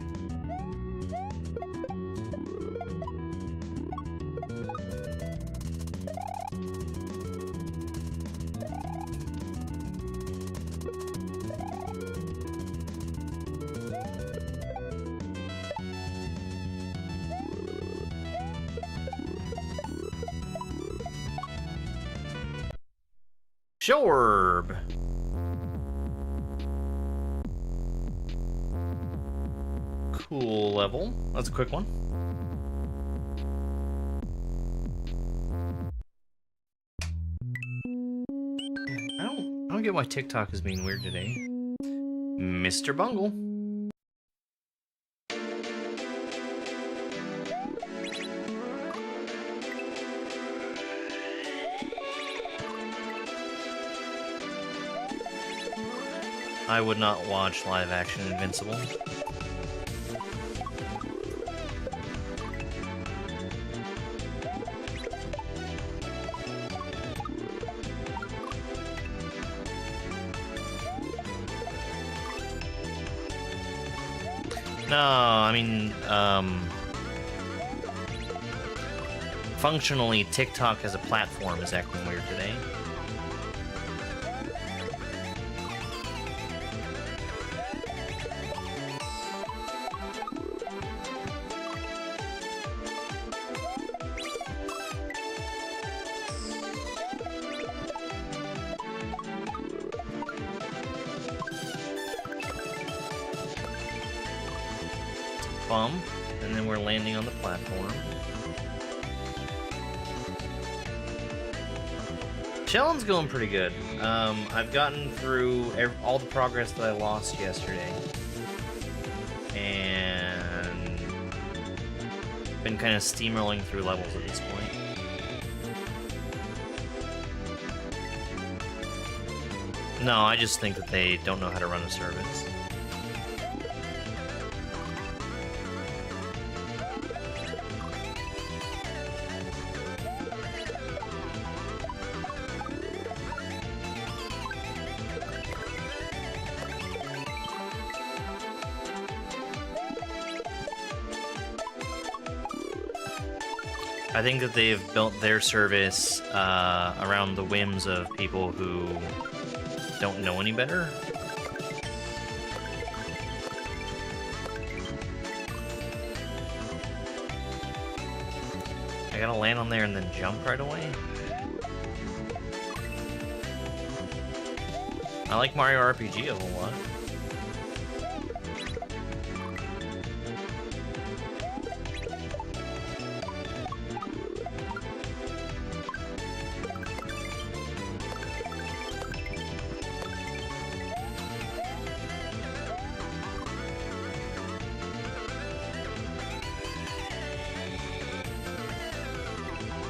Shorb! Cool level. That's a quick one. I don't get why TikTok is being weird today. Mr. Bungle. I would not watch live action Invincible. No, I mean, functionally, TikTok as a platform is acting weird today. Bump, and then we're landing on the platform. Shelling's going pretty good. I've gotten through all the progress that I lost yesterday, and been kind of steamrolling through levels at this point. No, I just think that they don't know how to run a service. I think that they've built their service around the whims of people who don't know any better. I gotta land on there and then jump right away. I like Mario RPG a whole lot.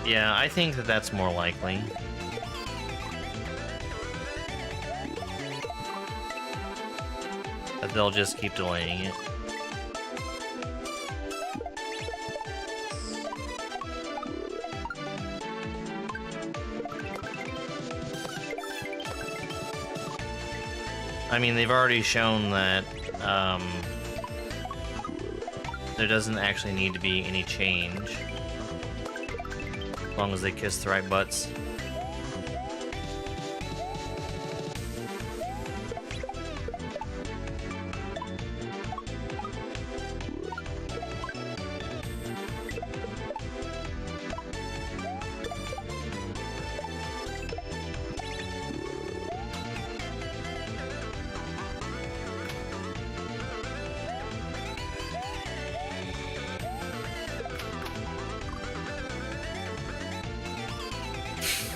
Yeah, I think that that's more likely. That they'll just keep delaying it. I mean, they've already shown that there doesn't actually need to be any change. As long as they kiss the right butts.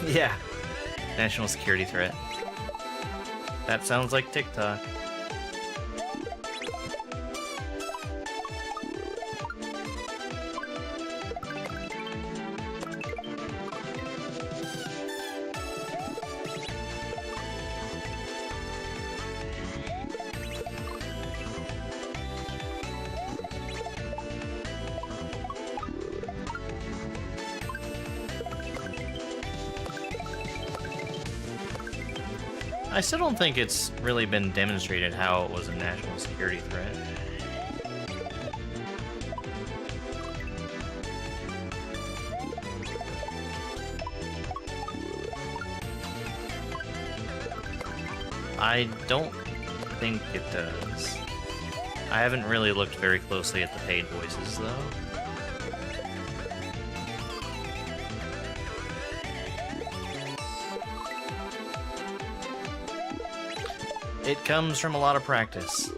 Yeah. National security threat. That sounds like TikTok. I still don't think it's really been demonstrated how it was a national security threat. I don't think it does. I haven't really looked very closely at the paid voices, though. It comes from a lot of practice.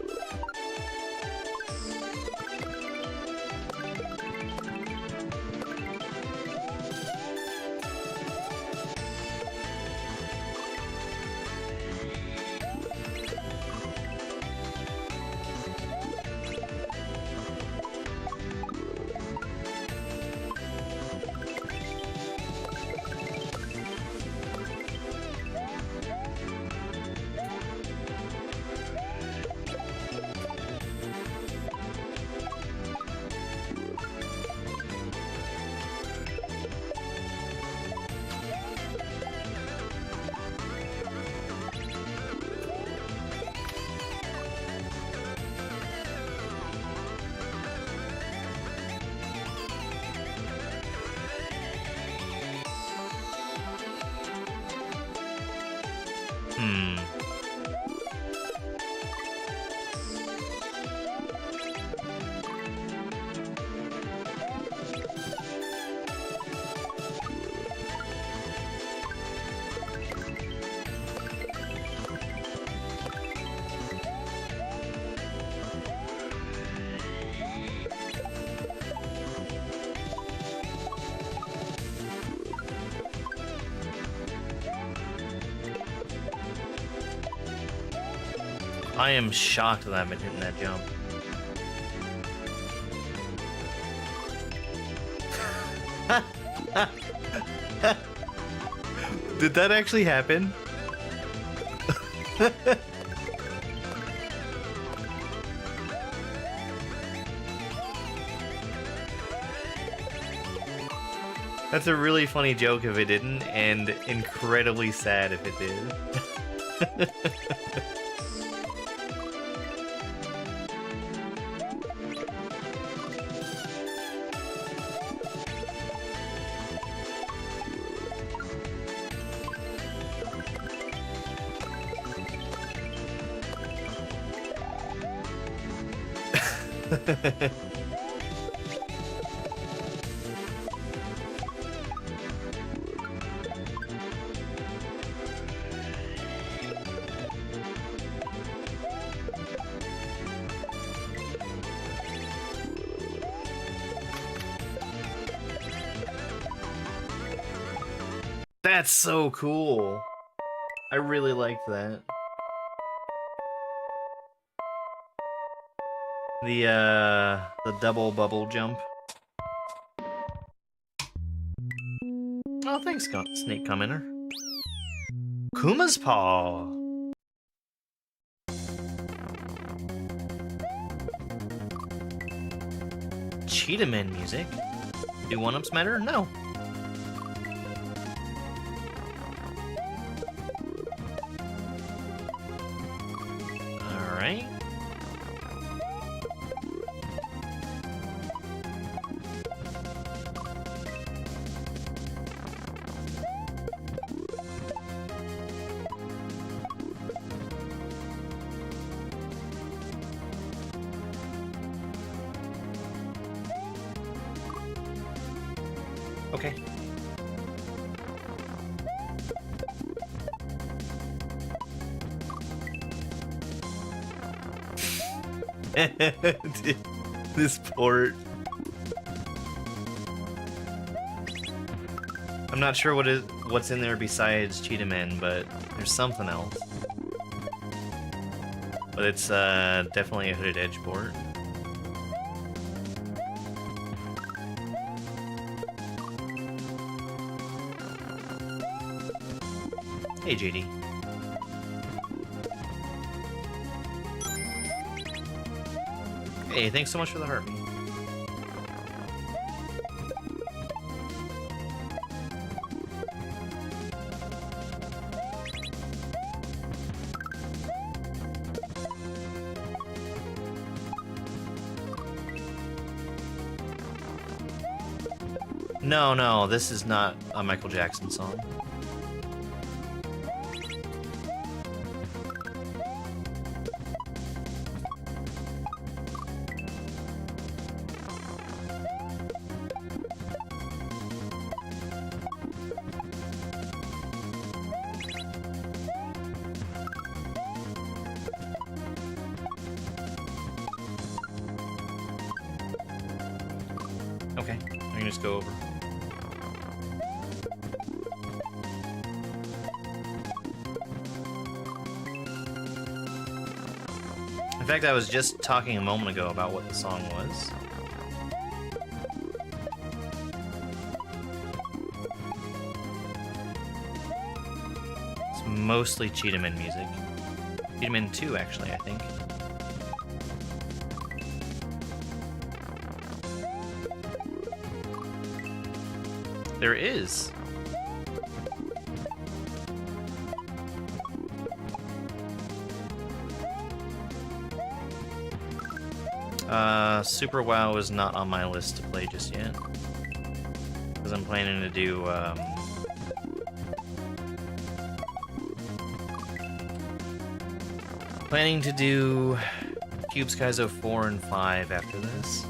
I am shocked that I've been hitting that jump. Did that actually happen? That's a really funny joke if it didn't, and incredibly sad if it did. That's so cool. I really liked that. The double bubble jump. Oh, thanks, Snake Commenter. Kuma's Paw. Cheetah-Man music. Do one-ups matter? No. Alright. Okay. This port. I'm not sure what's in there besides Cheetah Man, but there's something else. But it's definitely a hooded edge port. Hey, JD. Hey, thanks so much for the heartbeat. No, this is not a Michael Jackson song. Okay, I can just go over. In fact, I was just talking a moment ago about what the song was. It's mostly Cheetahman music. Cheetahman 2, actually, I think. There is. Super WoW is not on my list to play just yet. Because I'm planning to do, Cube Skies 04 and 5 after this.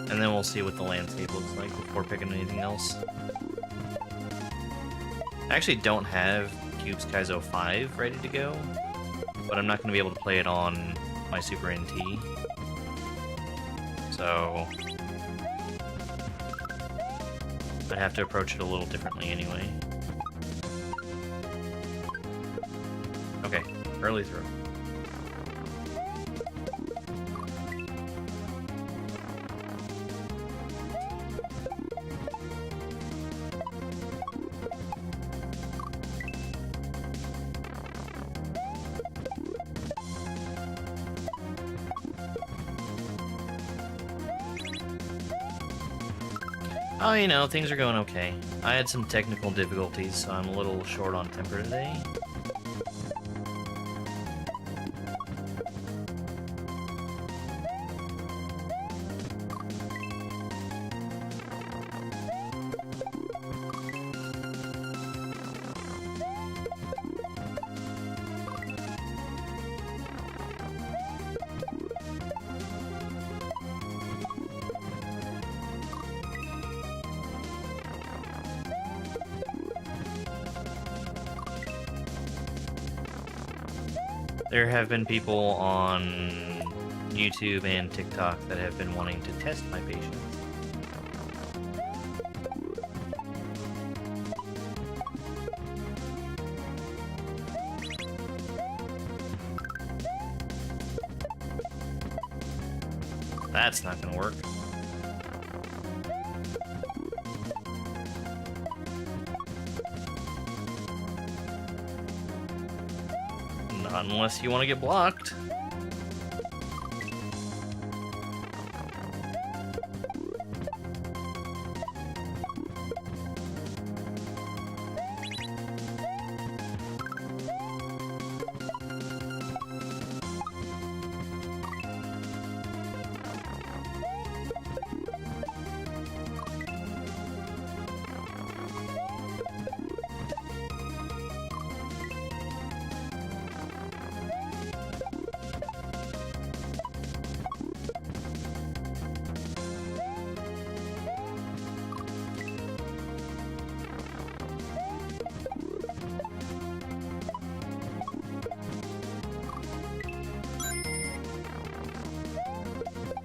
And then we'll see what the landscape looks like before picking anything else. I actually don't have Cube Skies 05 ready to go, but I'm not going to be able to play it on my Super NT. So I'd have to approach it a little differently anyway. Okay, early throw. Oh, you know, things are going okay. I had some technical difficulties, so I'm a little short on temper today. There have been people on YouTube and TikTok that have been wanting to test my patience. That's not gonna work. Not unless you want to get blocked.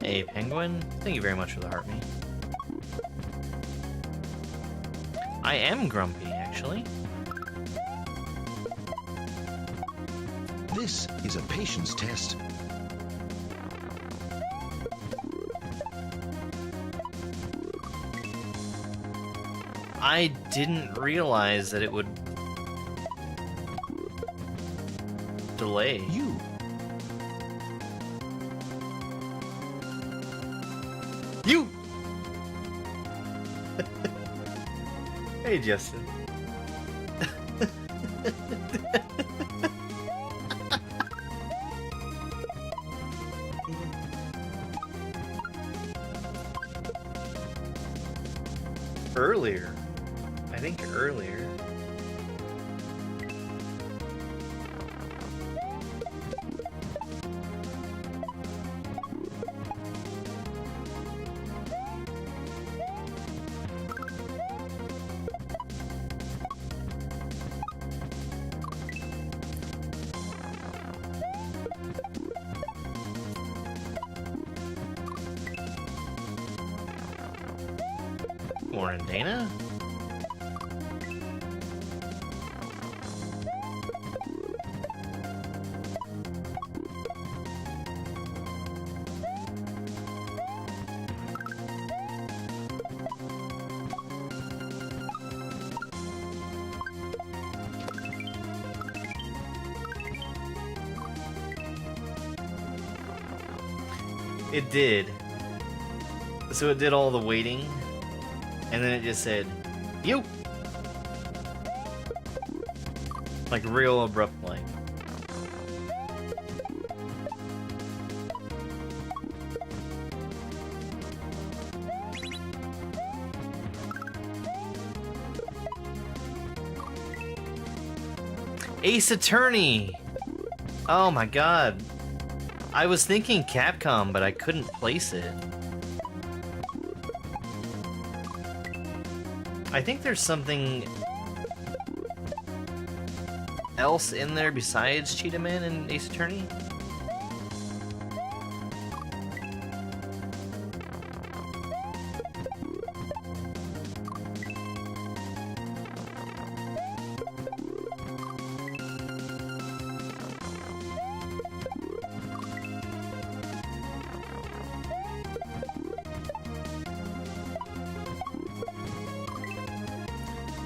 Hey, Penguin. Thank you very much for the heart me. I am grumpy, actually. This is a patience test. I didn't realize that it would delay. You! Hey, Justin. Earlier. I think earlier. Morning, Dana. It did. So it did all the waiting, and then it just said, "You." Like real abrupt, like. Ace Attorney! Oh my god. I was thinking Capcom, but I couldn't place it. I think there's something else in there besides Cheetah Man and Ace Attorney.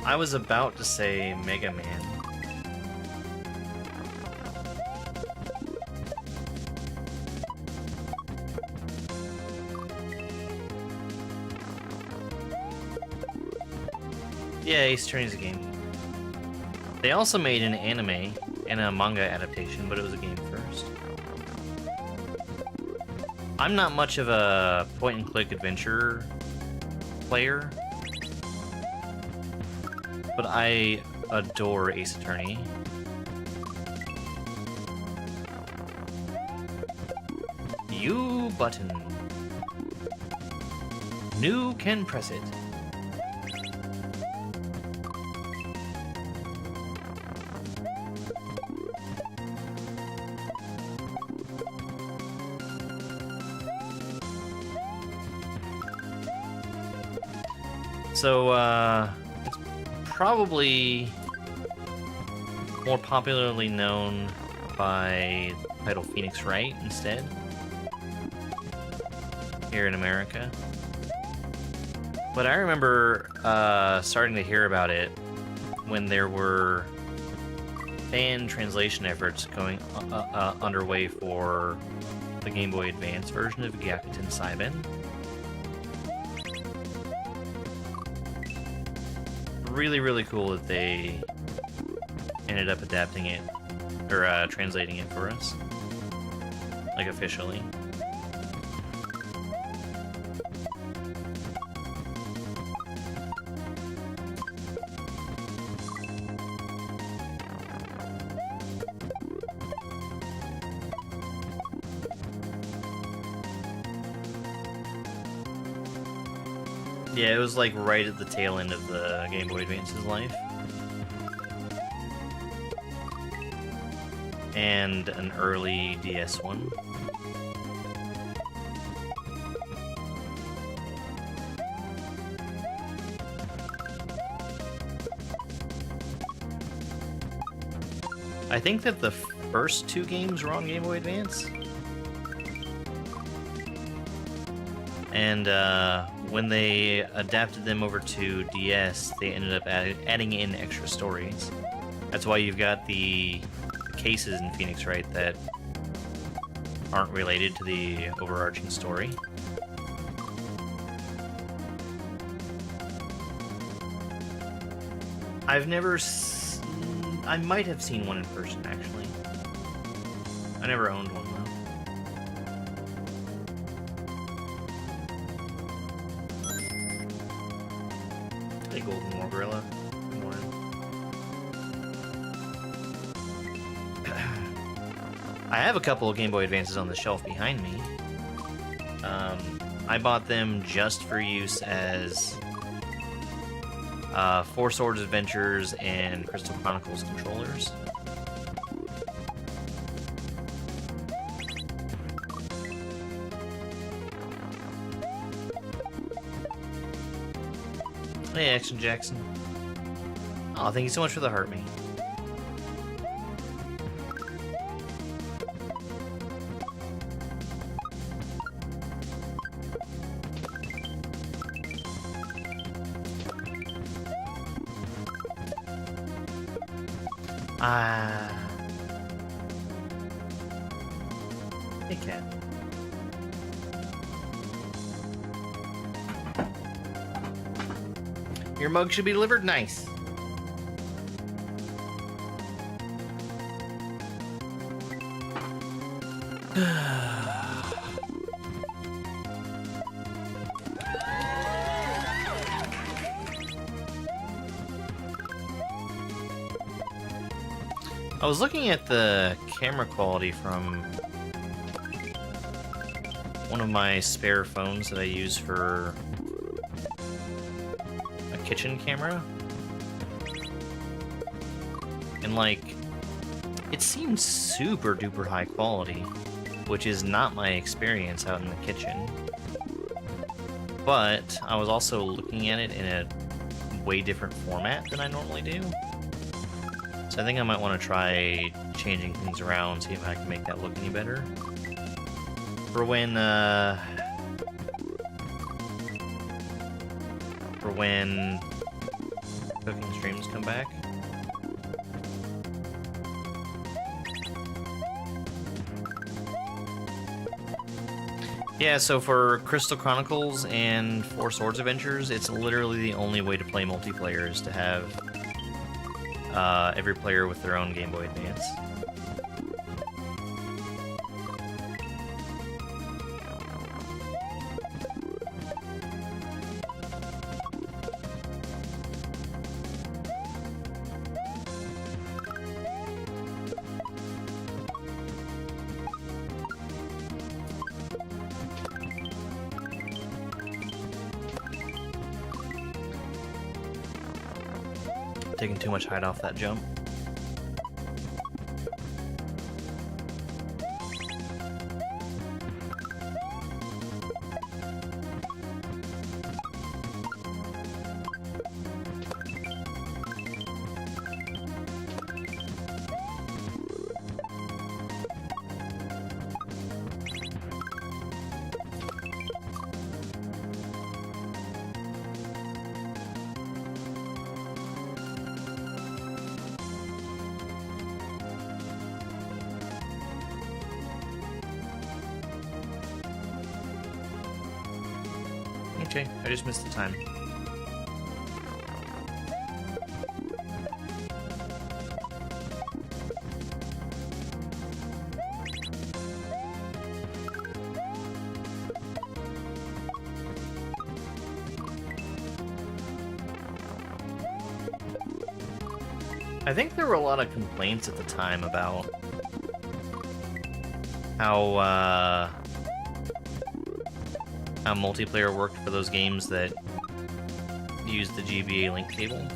I was about to say Mega Man. Yeah, Ace Attorney's a game. They also made an anime and a manga adaptation, but it was a game first. I'm not much of a point-and-click adventure player, but I adore Ace Attorney. U button. New can press it. So, it's probably more popularly known by the title Phoenix Wright instead, here in America. But I remember starting to hear about it when there were fan translation efforts going underway for the Game Boy Advance version of Gyakuten Saiben. Really, really cool that they ended up adapting it, or translating it for us, like officially. Yeah, it was like right at the tail end of the Game Boy Advance's life. And an early DS one. I think that the first two games were on Game Boy Advance. And when they adapted them over to DS, they ended up adding in extra stories. That's why you've got the cases in Phoenix Wright that aren't related to the overarching story. I've never I might have seen one in person, actually. I never owned one, though. Hey, Golden War Gorilla. Good morning. I have a couple of Game Boy Advances on the shelf behind me. I bought them just for use as Four Swords Adventures and Crystal Chronicles controllers. Hey, Action Jackson. Oh, thank you so much for the heart, mate. Hey, cat. Your mug should be delivered nice. I was looking at the camera quality from one of my spare phones that I use for a kitchen camera. And like, it seems super duper high quality, which is not my experience out in the kitchen. But I was also looking at it in a way different format than I normally do. So I think I might want to try changing things around, see if I can make that look any better. For when cooking streams come back. Yeah, so for Crystal Chronicles and Four Swords Adventures, it's literally the only way to play multiplayer is to have every player with their own Game Boy Advance. Taking too much height off that jump. Okay, I just missed the time. I think there were a lot of complaints at the time about how multiplayer worked for those games that used the GBA link cable.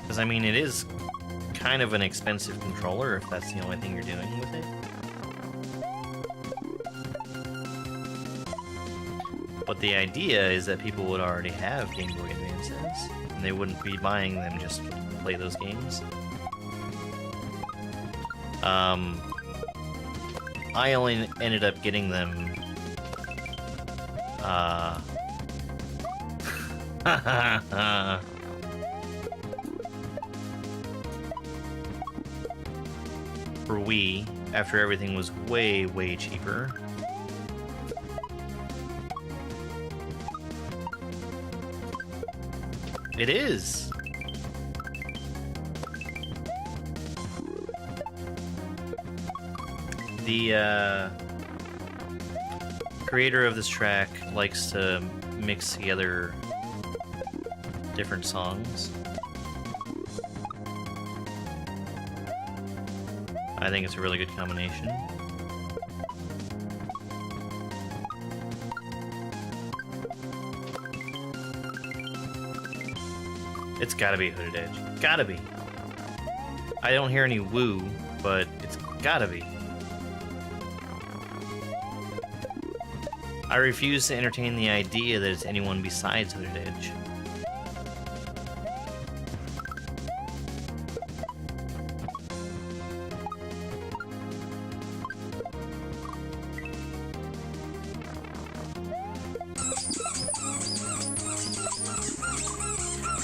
Because, I mean, it is kind of an expensive controller if that's the only thing you're doing with it. But the idea is that people would already have Game Boy Advances, and they wouldn't be buying them just to play those games. I only ended up getting them for Wii after everything was way, way cheaper. It is! The creator of this track likes to mix together different songs. I think it's a really good combination. It's gotta be Hooded Edge. Gotta be. I don't hear any woo, but it's gotta be. I refuse to entertain the idea that it's anyone besides Hooded Edge.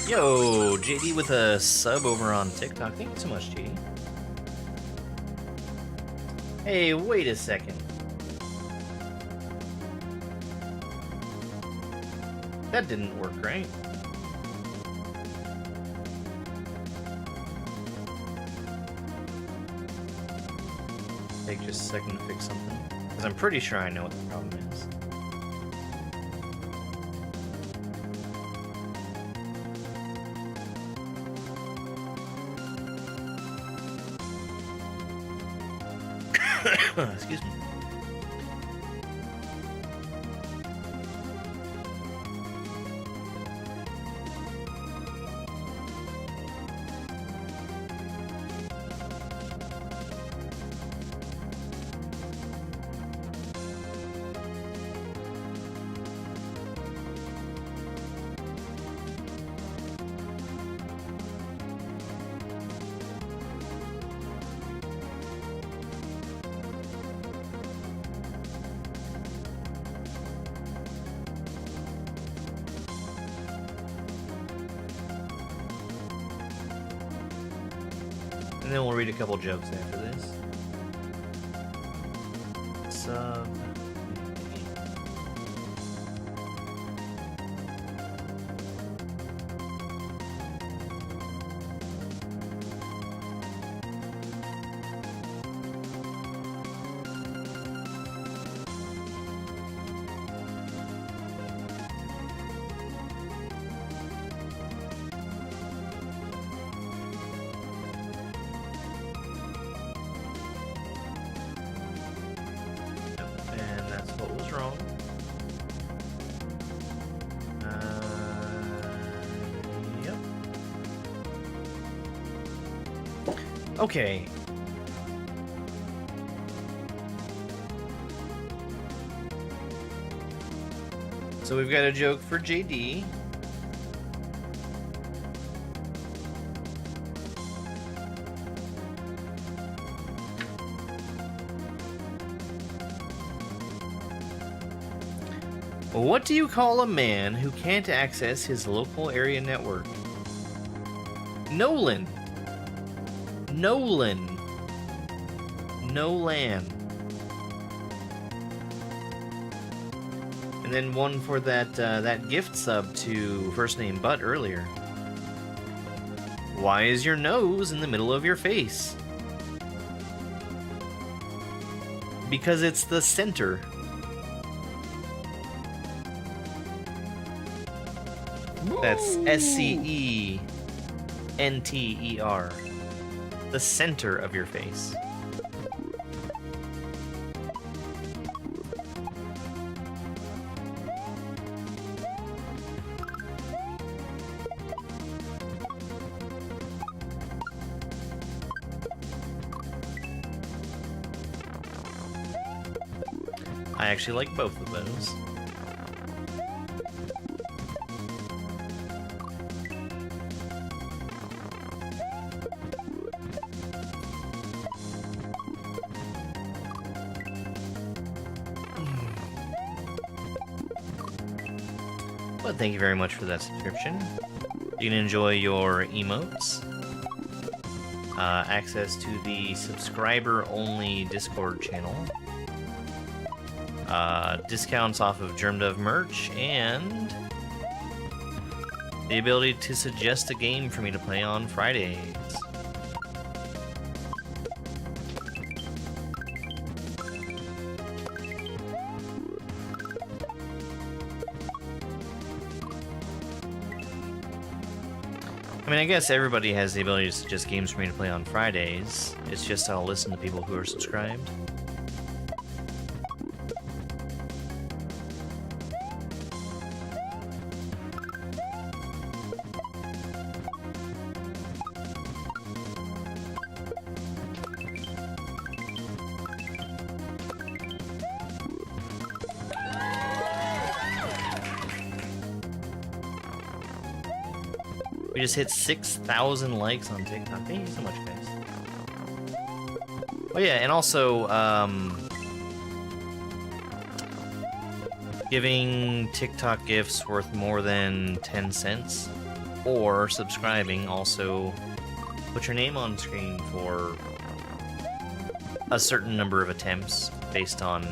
Yo, JD with a sub over on TikTok. Thank you so much, JD. Hey, wait a second. That didn't work right. Take just a second to fix something. Because I'm pretty sure I know what the problem is. Excuse me. And then we'll read a couple jokes after this. Sub. Wrong. Yep. Okay. So we've got a joke for JD. What do you call a man who can't access his local area network? Nolan. Nolan. Nolan. And then one for that gift sub to FirstNameButt earlier. Why is your nose in the middle of your face? Because it's the center. That's SCENTER. The center of your face. I actually like both of those. But thank you very much for that subscription. You can enjoy your emotes. access to the subscriber-only Discord channel, discounts off of GermDov merch, and the ability to suggest a game for me to play on Fridays. I mean, I guess everybody has the ability to suggest games for me to play on Fridays. It's just I'll listen to people who are subscribed. We just hit 6,000 likes on TikTok. Thank you so much, guys. Oh yeah, and also, giving TikTok gifts worth more than 10 cents, or subscribing also put your name on screen for a certain number of attempts based on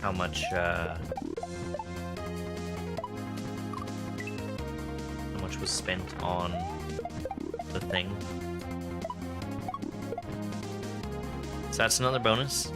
how much, was spent on the thing. So that's another bonus.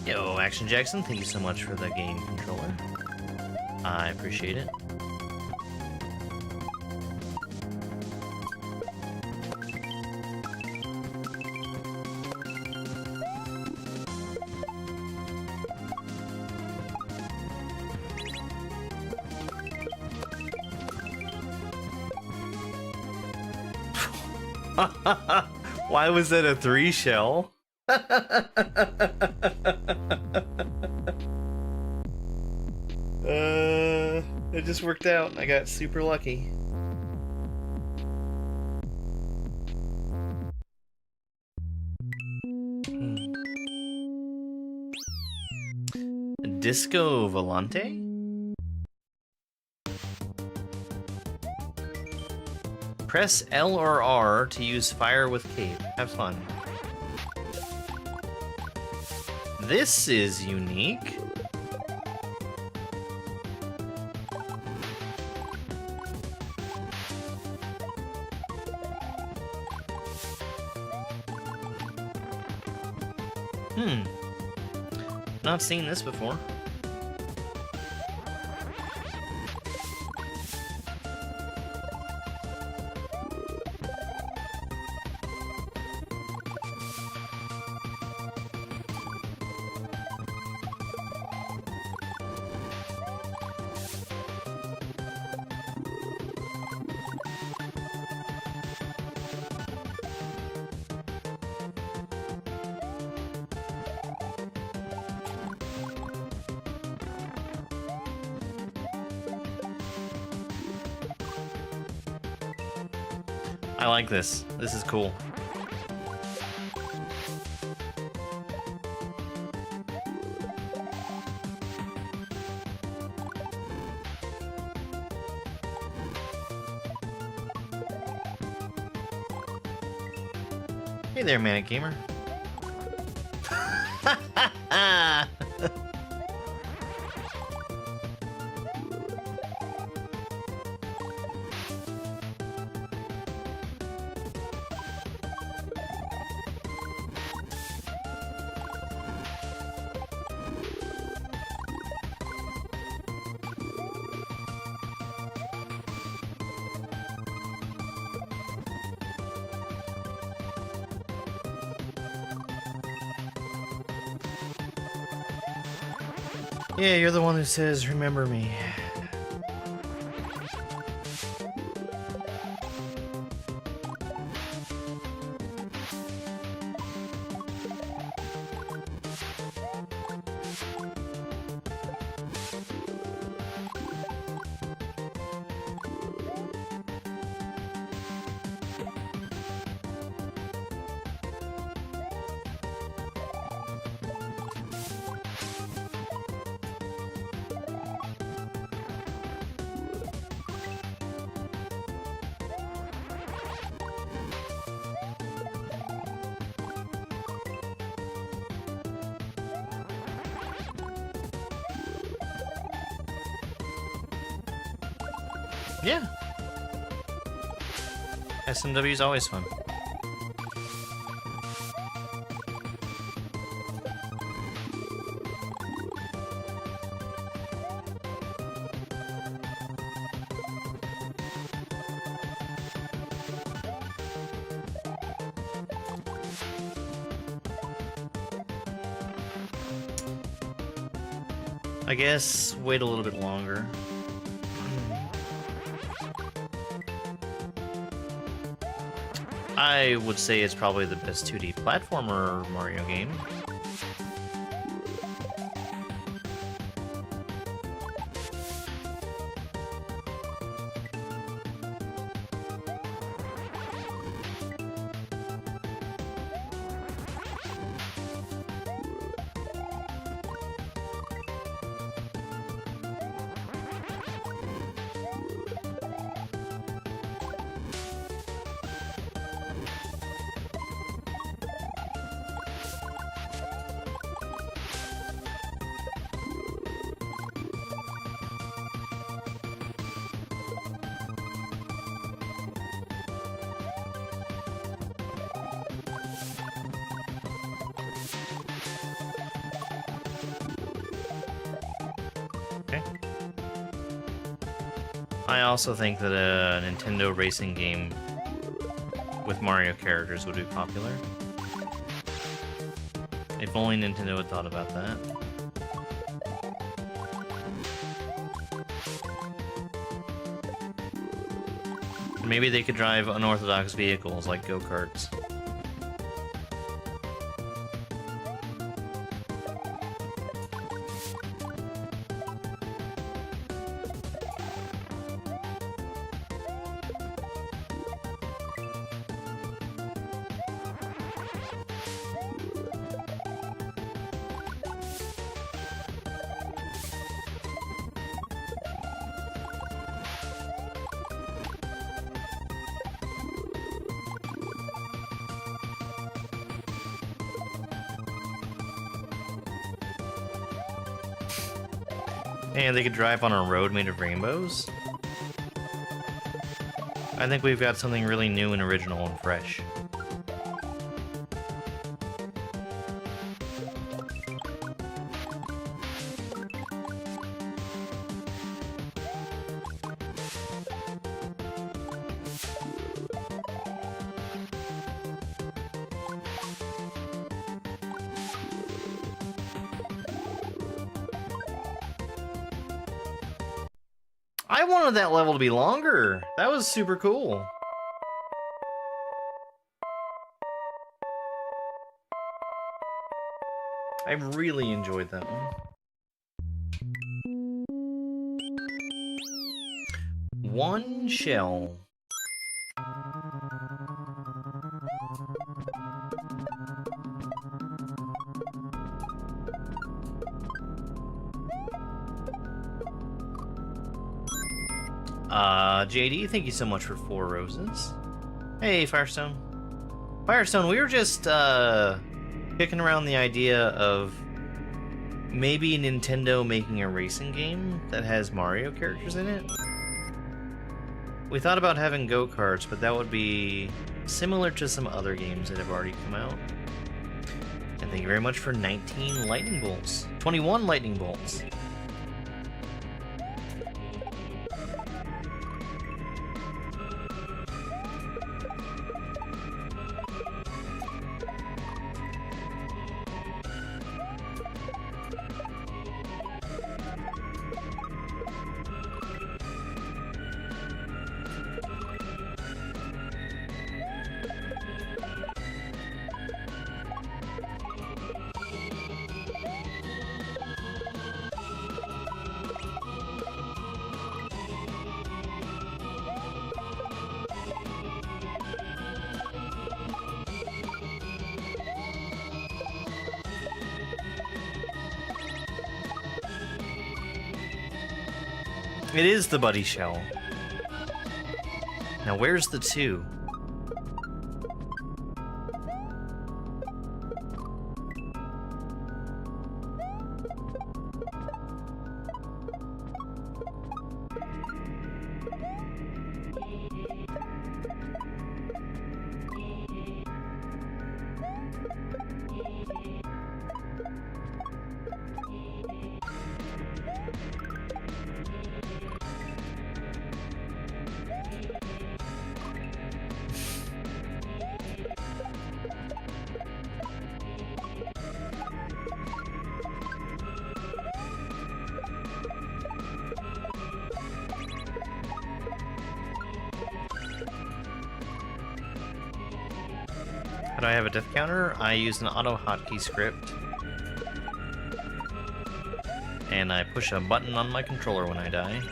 Yo, Action Jackson, thank you so much for the game controller. I appreciate it. Why was that a 3 shell? It just worked out. I got super lucky. Disco Volante? Press L or R to use fire with cape. Have fun. This is unique. Not seen this before. I like this. This is cool. Hey there, Manic Gamer. Yeah, you're the one who says, remember me. Yeah. SMW is always fun. I guess wait a little bit longer. I would say it's probably the best 2D platformer Mario game. I also think that a Nintendo racing game with Mario characters would be popular. If only Nintendo had thought about that. Maybe they could drive unorthodox vehicles like go-karts. And they could drive on a road made of rainbows. I think we've got something really new and original and fresh. I wanted that level to be longer. That was super cool. I really enjoyed that one. One shell. JD, thank you so much for 4 roses. Hey, Firestone. Firestone, we were just, kicking around the idea of maybe Nintendo making a racing game that has Mario characters in it. We thought about having go-karts, but that would be similar to some other games that have already come out. And thank you very much for 19 lightning bolts. 21 lightning bolts. It is the buddy shell. Now where's the 2? do I have a death counter? I use an auto hotkey script. And I push a button on my controller when I die.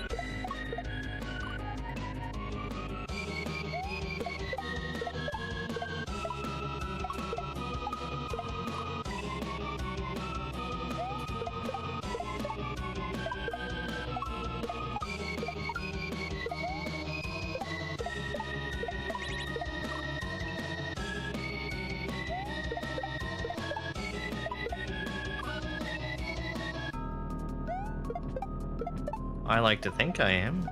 I like to think I am.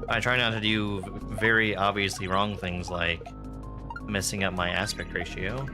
I try not to do very obviously wrong things like messing up my aspect ratio.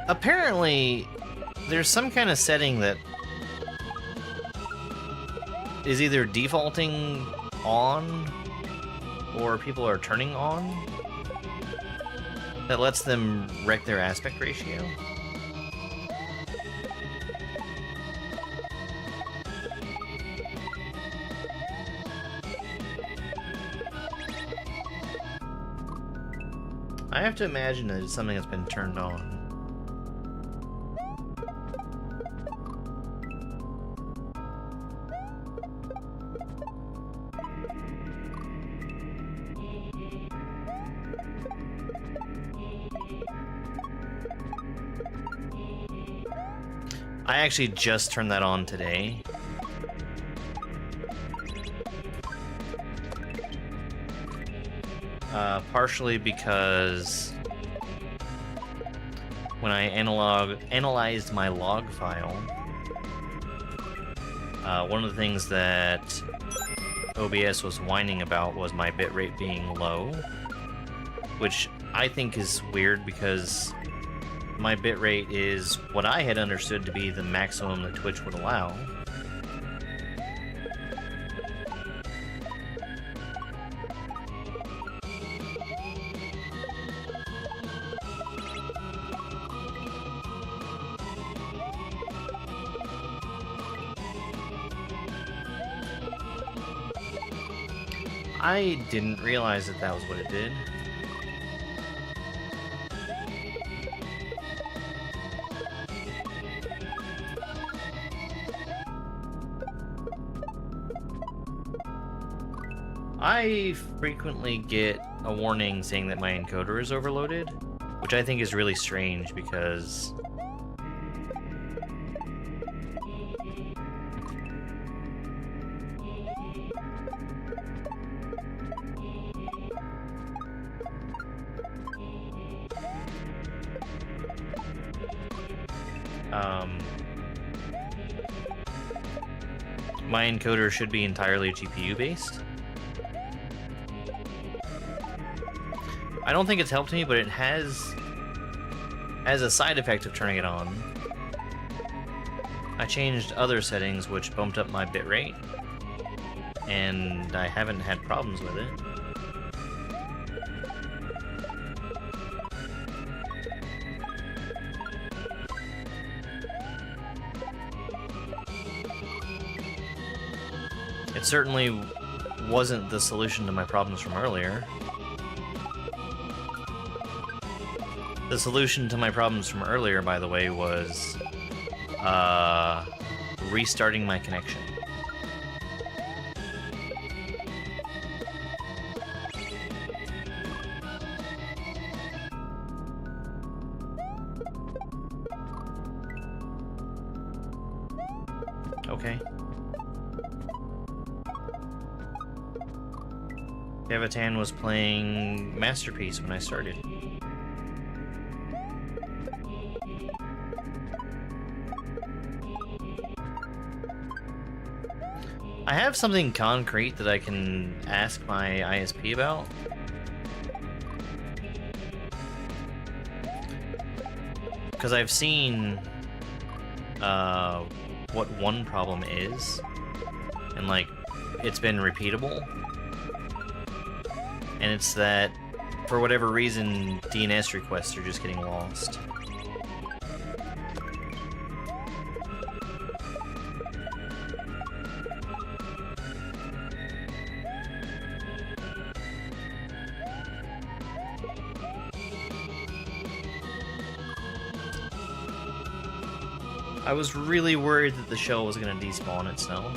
Apparently, there's some kind of setting that is either defaulting on or people are turning on that lets them wreck their aspect ratio. I have to imagine that it's something that's been turned on. I actually just turned that on today. Partially because when I analyzed my log file, one of the things that OBS was whining about was my bitrate being low, which I think is weird because my bitrate is what I had understood to be the maximum that Twitch would allow. I didn't realize that that was what it did. I frequently get a warning saying that my encoder is overloaded, which I think is really strange because my encoder should be entirely GPU based. I don't think it's helped me, but it has, as a side effect of turning it on, I changed other settings which bumped up my bitrate, and I haven't had problems with it. It certainly wasn't the solution to my problems from earlier. The solution to my problems from earlier, by the way, was restarting my connection. Okay. Devatan was playing Masterpiece when I started. I have something concrete that I can ask my ISP about. Because I've seen what one problem is, and like it's been repeatable, and it's that for whatever reason DNS requests are just getting lost. I was really worried that the shell was going to despawn itself.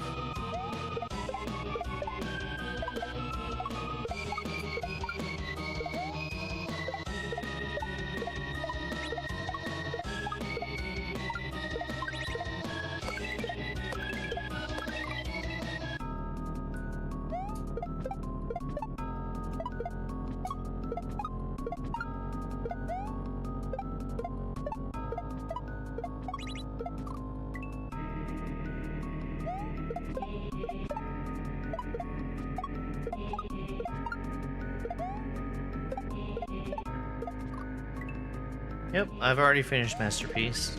Yep, I've already finished Masterpiece.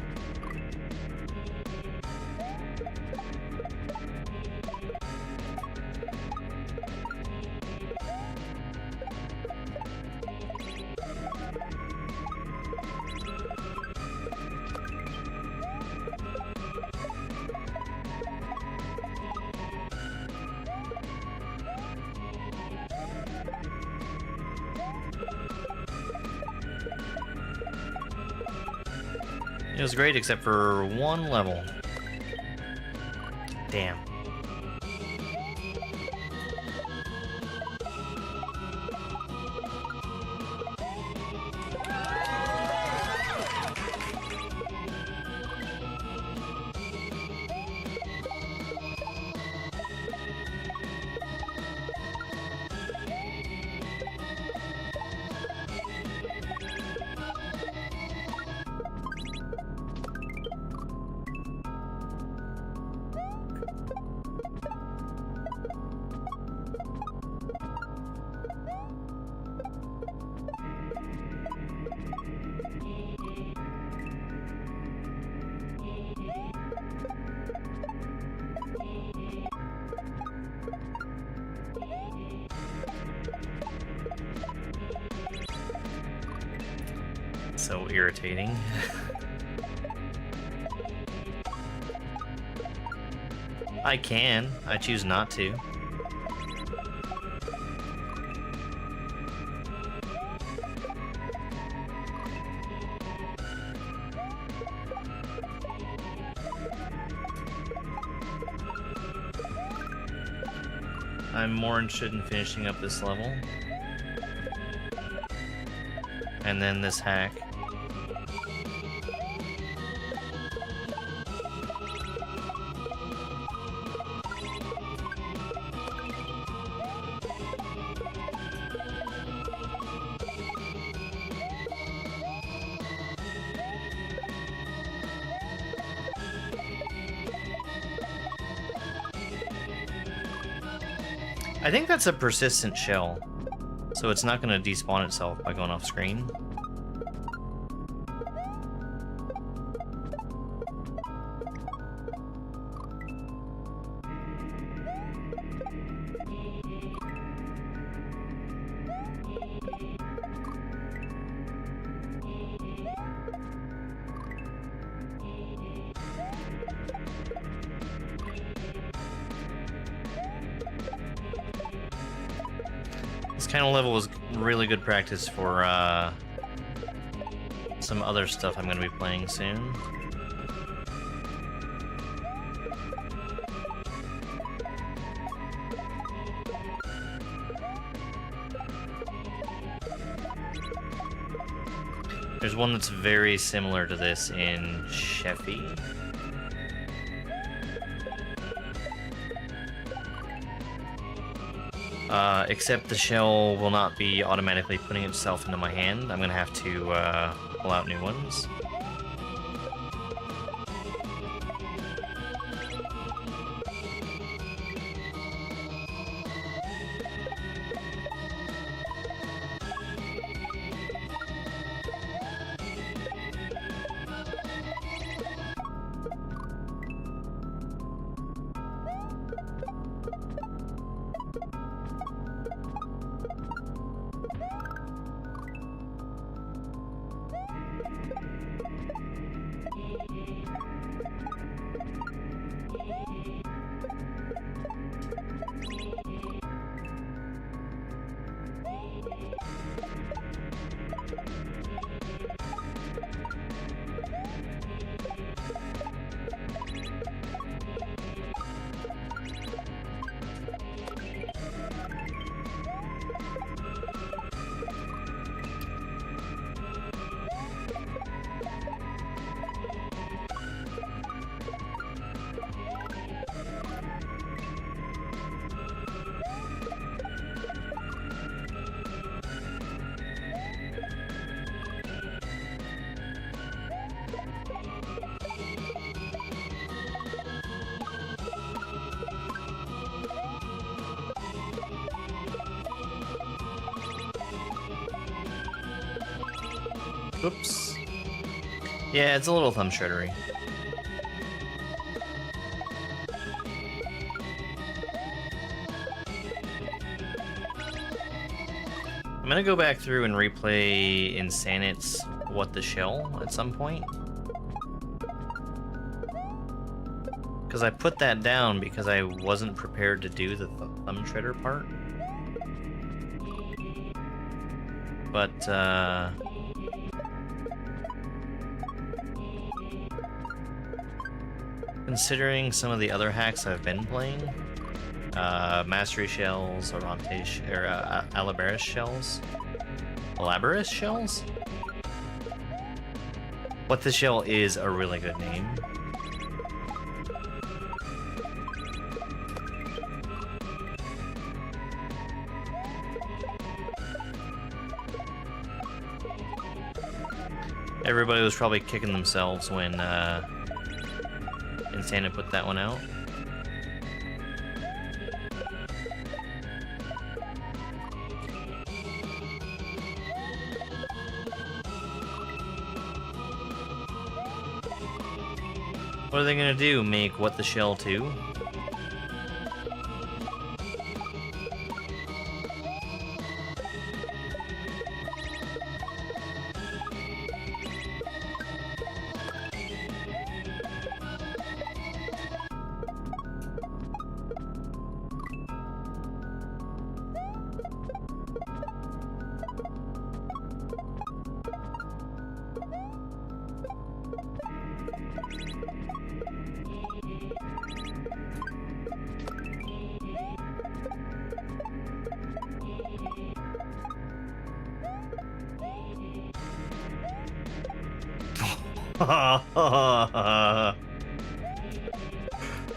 It was great except for one level. Damn. So irritating. I can. I choose not to. I'm more interested in finishing up this level. And then this hack. I think that's a persistent shell, so it's not going to despawn itself by going off screen. This kind of level is really good practice for some other stuff I'm going to be playing soon. There's one that's very similar to this in Sheffy. Except the shell will not be automatically putting itself into my hand. I'm gonna have to pull out new ones. Oops. Yeah, it's a little thumb shreddery. I'm gonna go back through and replay Insanit's What the Shell at some point. Because I put that down because I wasn't prepared to do the thumb shredder part. But, considering some of the other hacks I've been playing, Mastery Shells, Orante Alabaris Shells? Alabaris Shells? What the Shell is a really good name. Everybody was probably kicking themselves when Insanit put that one out. What are they gonna do? Make What the Shell 2?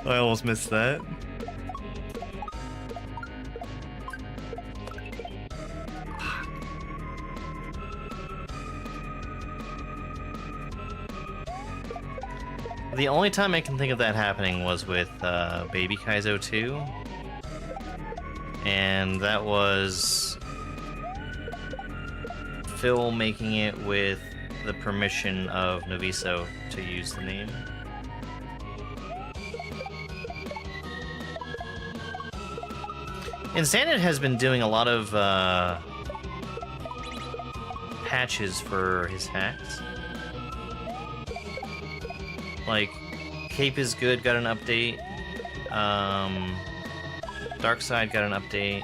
I almost missed that. The only time I can think of that happening was with Baby Kaizo 2. And that was Phil making it with the permission of Noviso to use the name. Insanit has been doing a lot of patches for his hacks. Like, Cape is Good got an update. Dark Side got an update.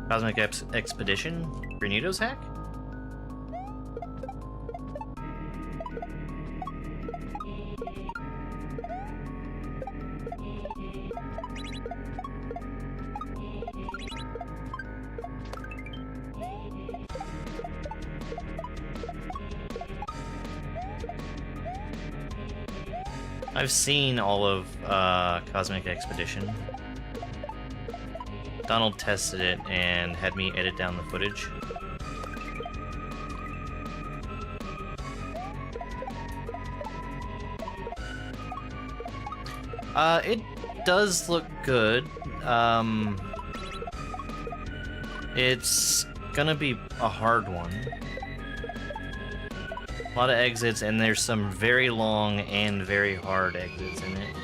Cosmic Expedition? Granito's hack? I've seen all of Cosmic Expedition. Donald tested it and had me edit down the footage. It does look good. It's gonna be a hard one. A lot of exits, and there's some very long and very hard exits in it.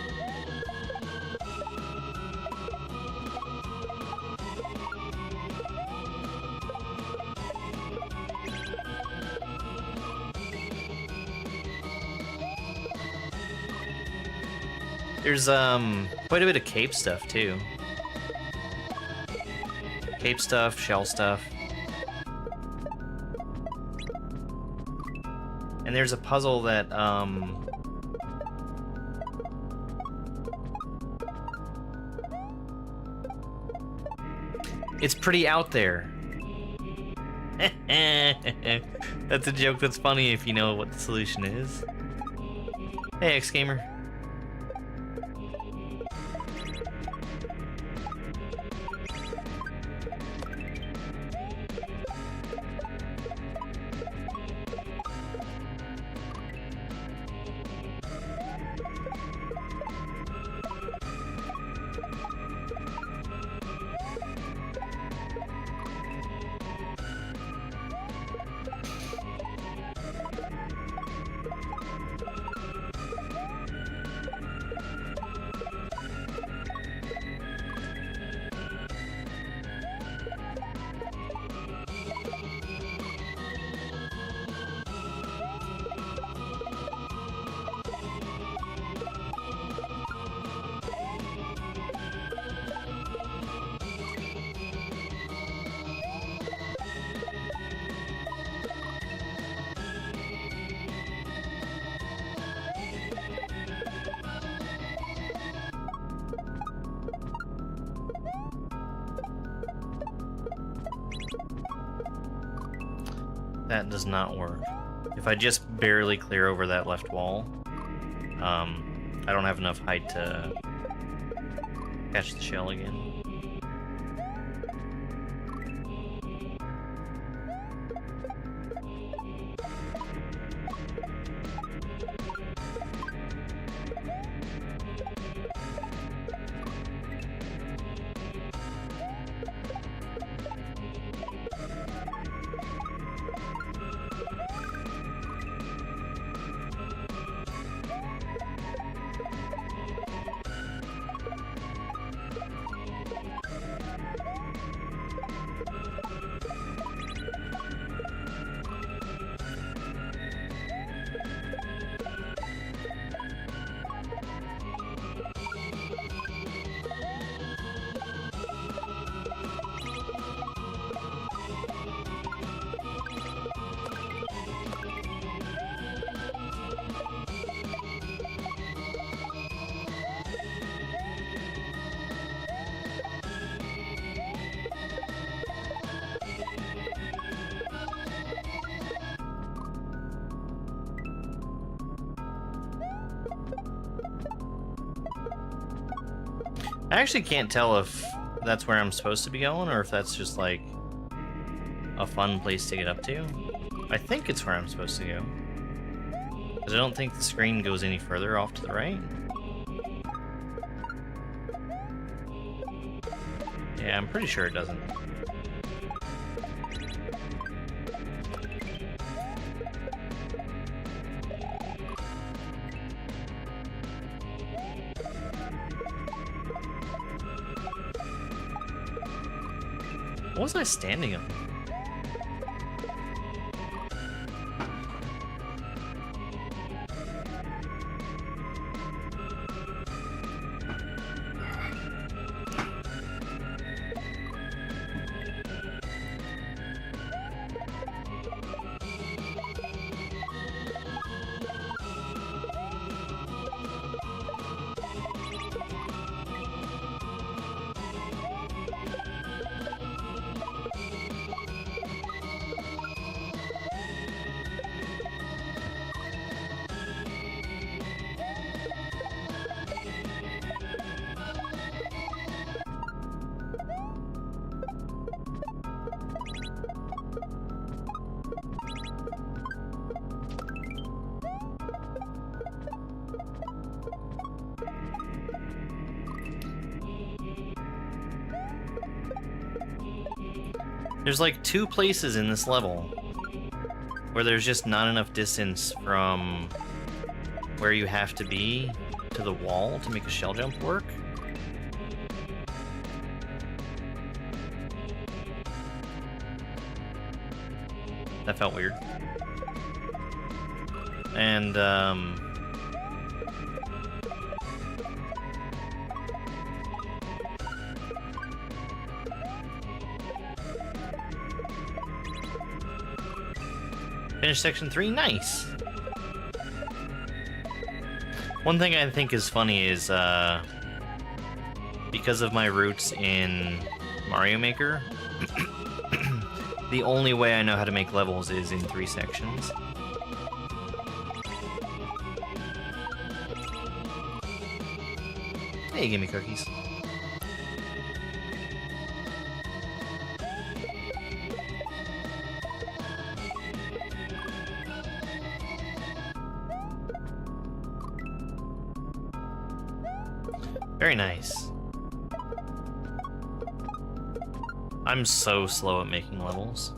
There's quite a bit of cape stuff too. Cape stuff, shell stuff. And there's a puzzle that it's pretty out there. That's a joke that's funny if you know what the solution is. Hey, X-Gamer. That does not work. If I just barely clear over that left wall, I don't have enough height to catch the shell again. I actually can't tell if that's where I'm supposed to be going or if that's just like a fun place to get up to. I think it's where I'm supposed to go, because I don't think the screen goes any further off to the right. Yeah, I'm pretty sure it doesn't. What was I standing on? There's like 2 places in this level where there's just not enough distance from where you have to be to the wall to make a shell jump work. That felt weird. And, finish section 3, nice! One thing I think is funny is, because of my roots in Mario Maker, the only way I know how to make levels is in 3 sections. Hey, give me cookies. Very nice. I'm so slow at making levels.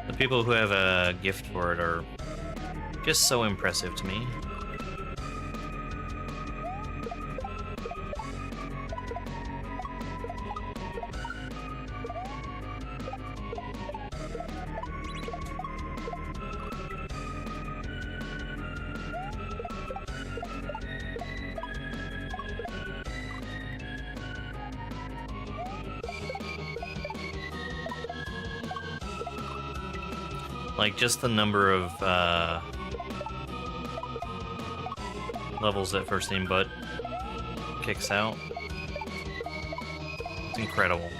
The people who have a gift for it are just so impressive to me. Like, just the number of levels that FirstNameButt kicks out. It's incredible.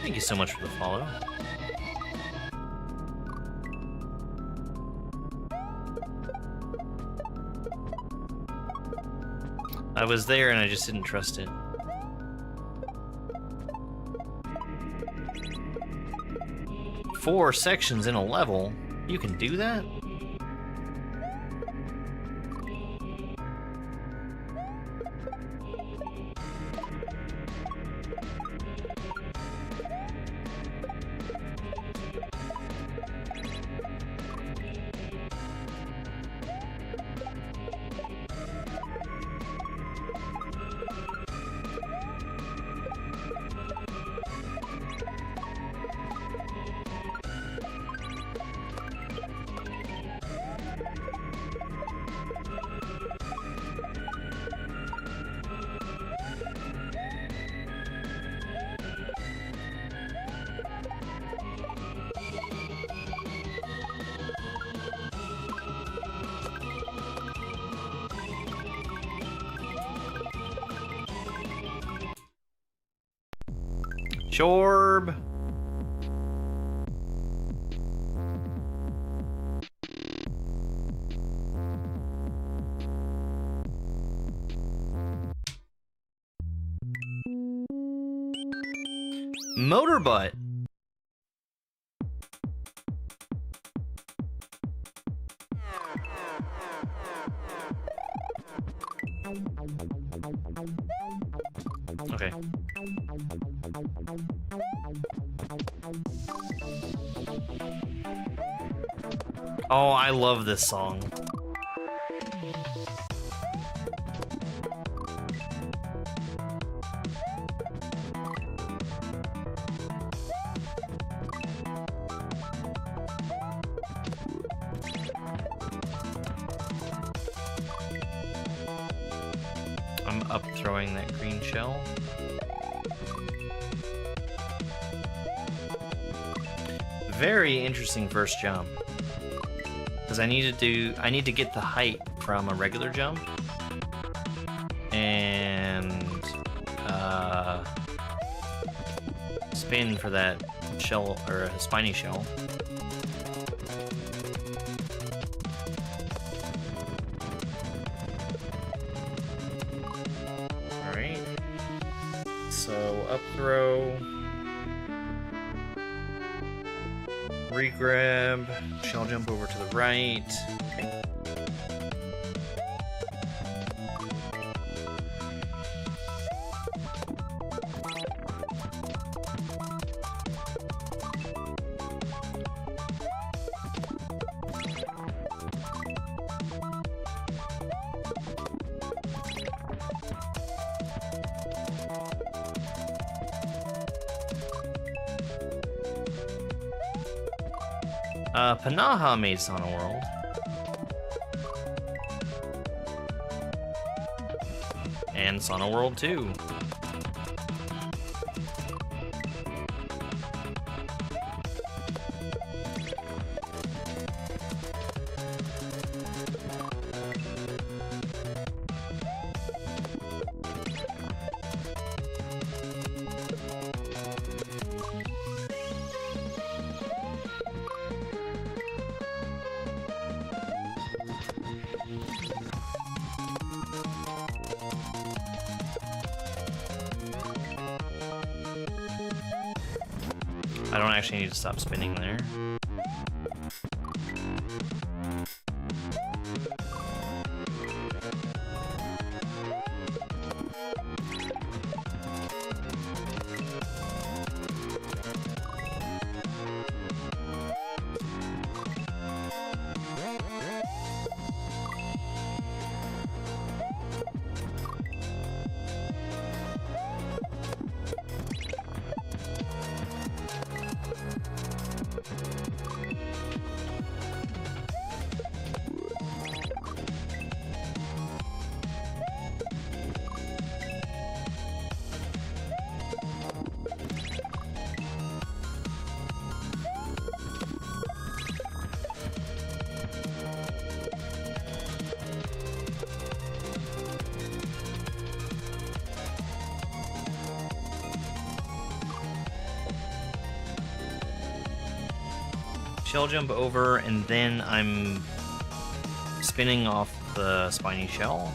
Thank you so much for the follow. I was there and I just didn't trust it. Four sections in a level? You can do that? Shorb. Motorbutt. Okay. Oh, I love this song. I'm up throwing that green shell. Very interesting first jump. Because I need to get the height from a regular jump. And spin for that shell, or a spiny shell. throw. Regrab. Shell jump over to the right. Panaha made Sauna World. And Sauna World 2. I don't actually need to stop spinning there. Shell jump over, and then I'm spinning off the spiny shell.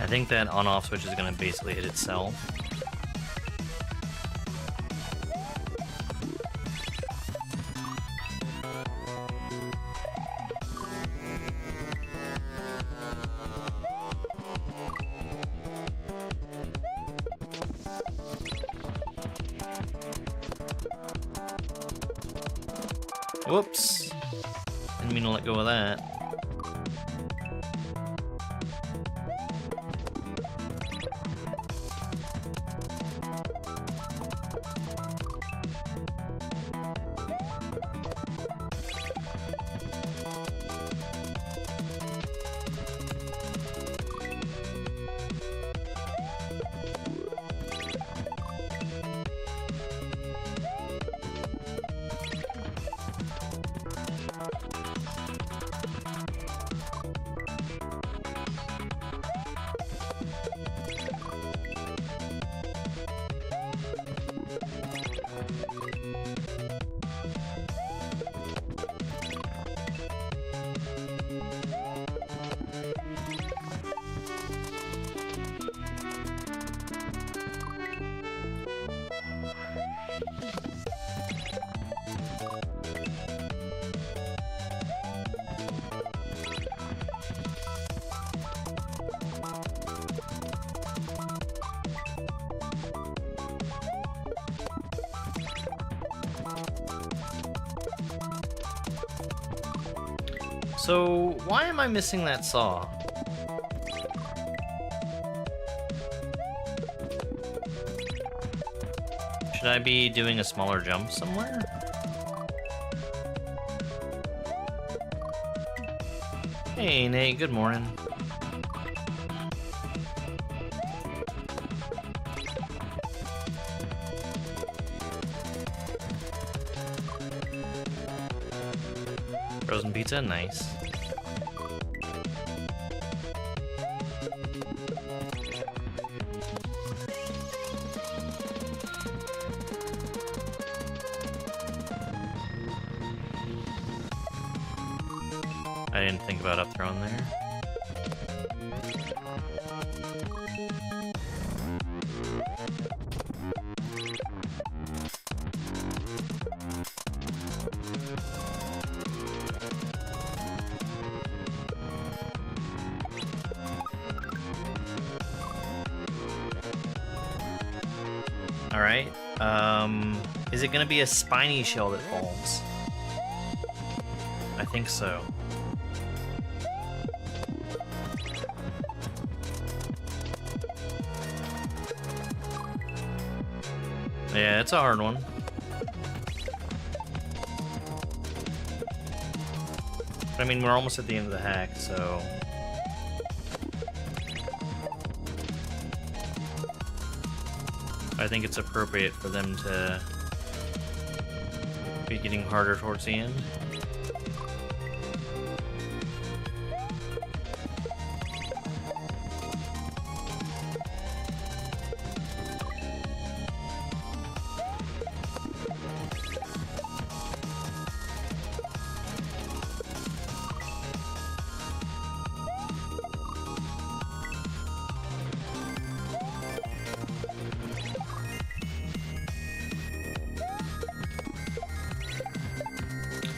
I think that on-off switch is going to basically hit itself. Whoops! Didn't mean to let go of that. So, why am I missing that saw? Should I be doing a smaller jump somewhere? Hey, Nate, good morning. Frozen pizza, nice. I didn't think about up throwing there. Alright, is it gonna be a spiny shell that falls? I think so. Yeah, it's a hard one. I mean, we're almost at the end of the hack, so... I think it's appropriate for them to be getting harder towards the end.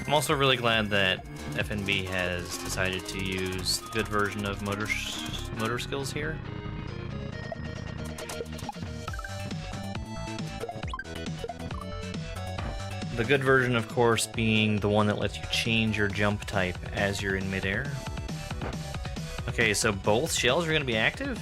I'm also really glad that FNB has decided to use the good version of motor skills here. The good version, of course, being the one that lets you change your jump type as you're in midair. Okay, so both shells are going to be active?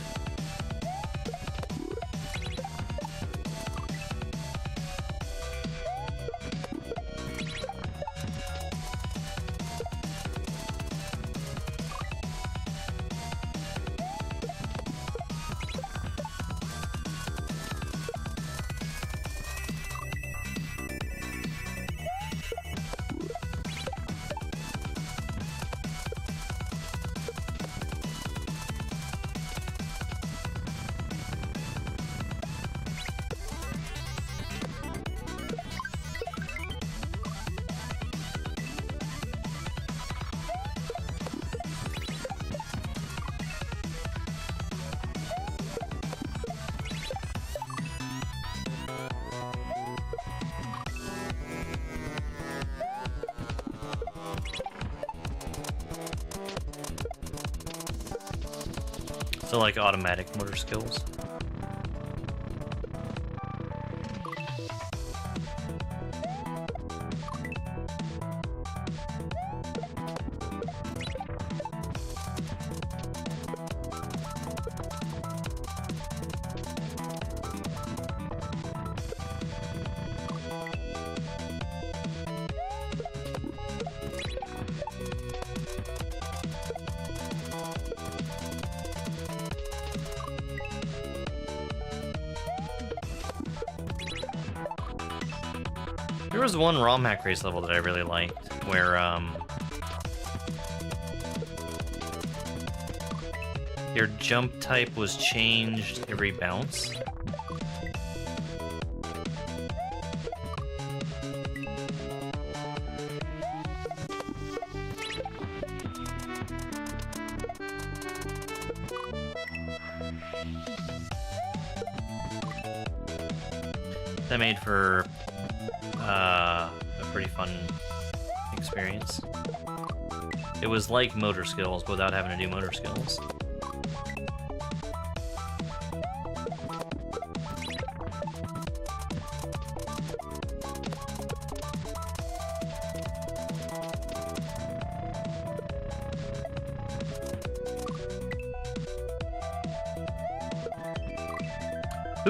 So like automatic motor skills. There was one ROM hack race level that I really liked, where your jump type was changed every bounce. That made for a pretty fun experience. It was like motor skills without having to do motor skills.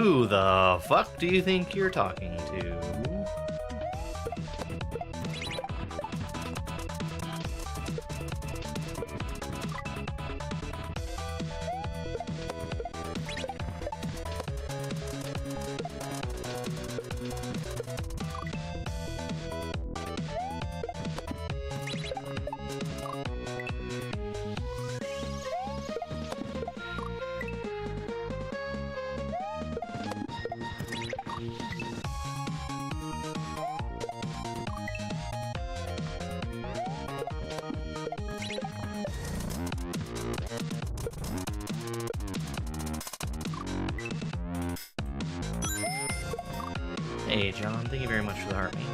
Who the fuck do you think you're talking to? Hey, John, thank you very much for the heart, man.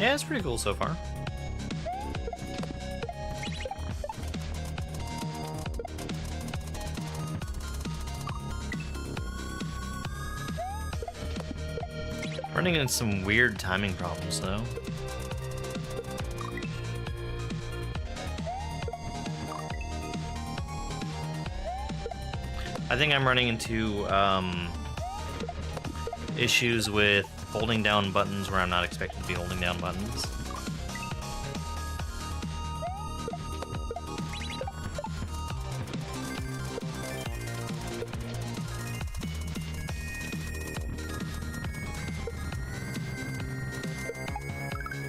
Yeah, it's pretty cool so far. Running into some weird timing problems, though. I think I'm running into issues with holding down buttons where I'm not expected to be holding down buttons.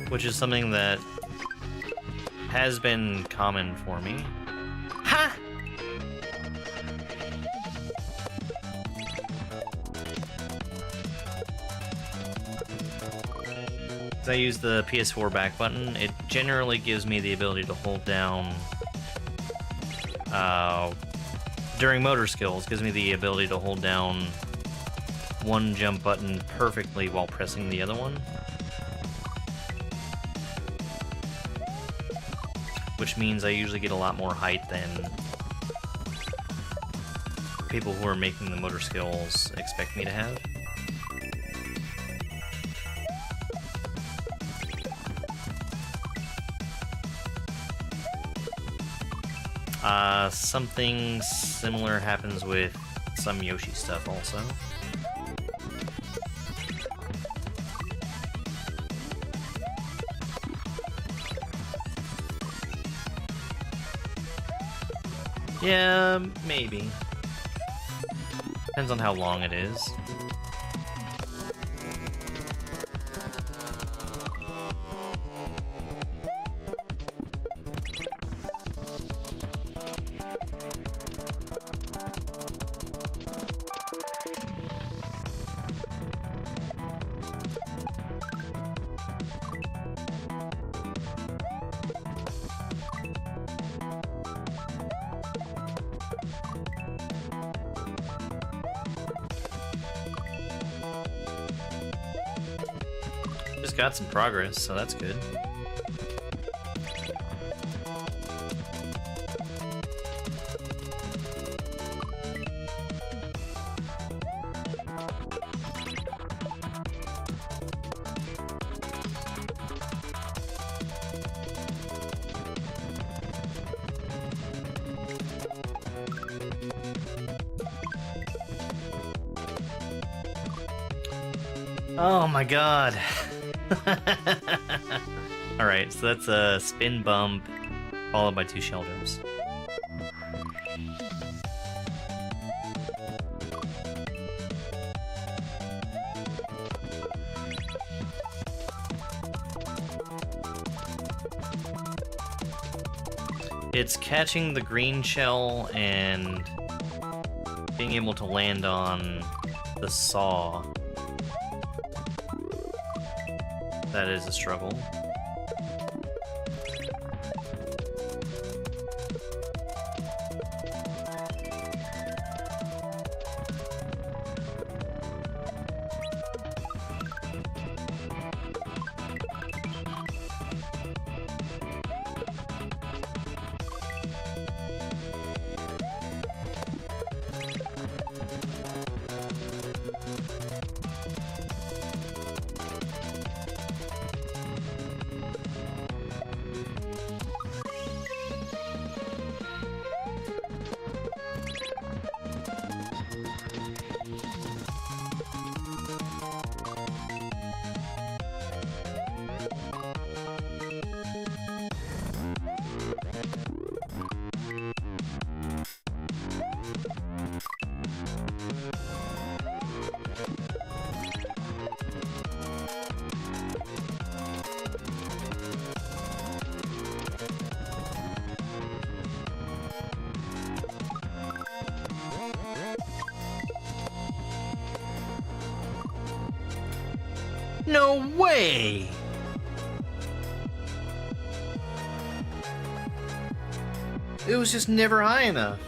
Which is something that has been common for me. Ha! I use the PS4 back button. It generally gives me the ability to hold down during motor skills, gives me the ability to hold down one jump button perfectly while pressing the other one. Which means I usually get a lot more height than people who are making the motor skills expect me to have. Something similar happens with some Yoshi stuff also. Yeah, maybe. Depends on how long it is. Just got some progress, so that's good. Oh my god. Alright, so that's a spin bump, followed by 2 shell jumps. It's catching the green shell and being able to land on the saw. That is a struggle. No way! It was just never high enough.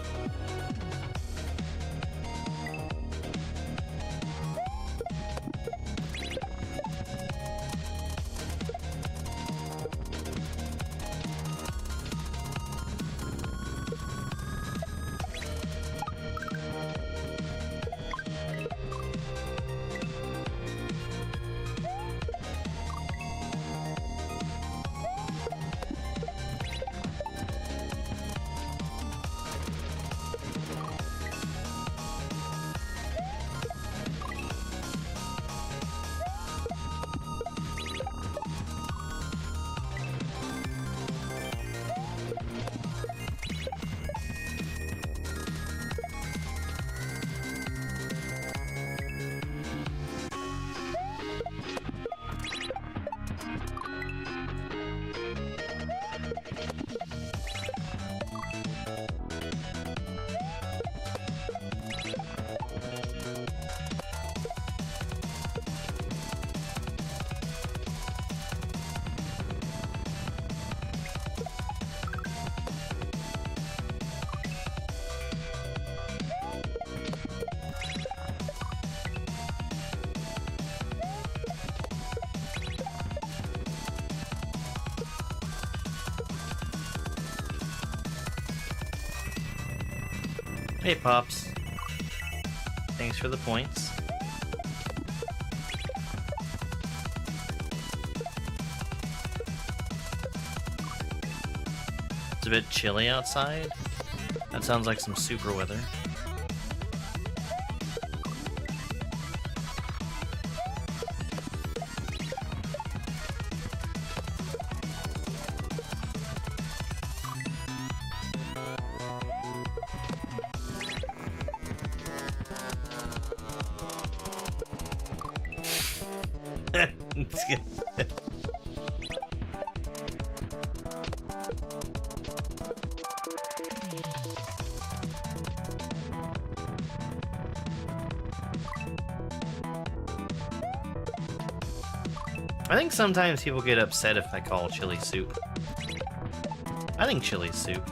Hey, Pops. Thanks for the points. It's a bit chilly outside. That sounds like some super weather. I think sometimes people get upset if I call chili soup. I think chili's soup.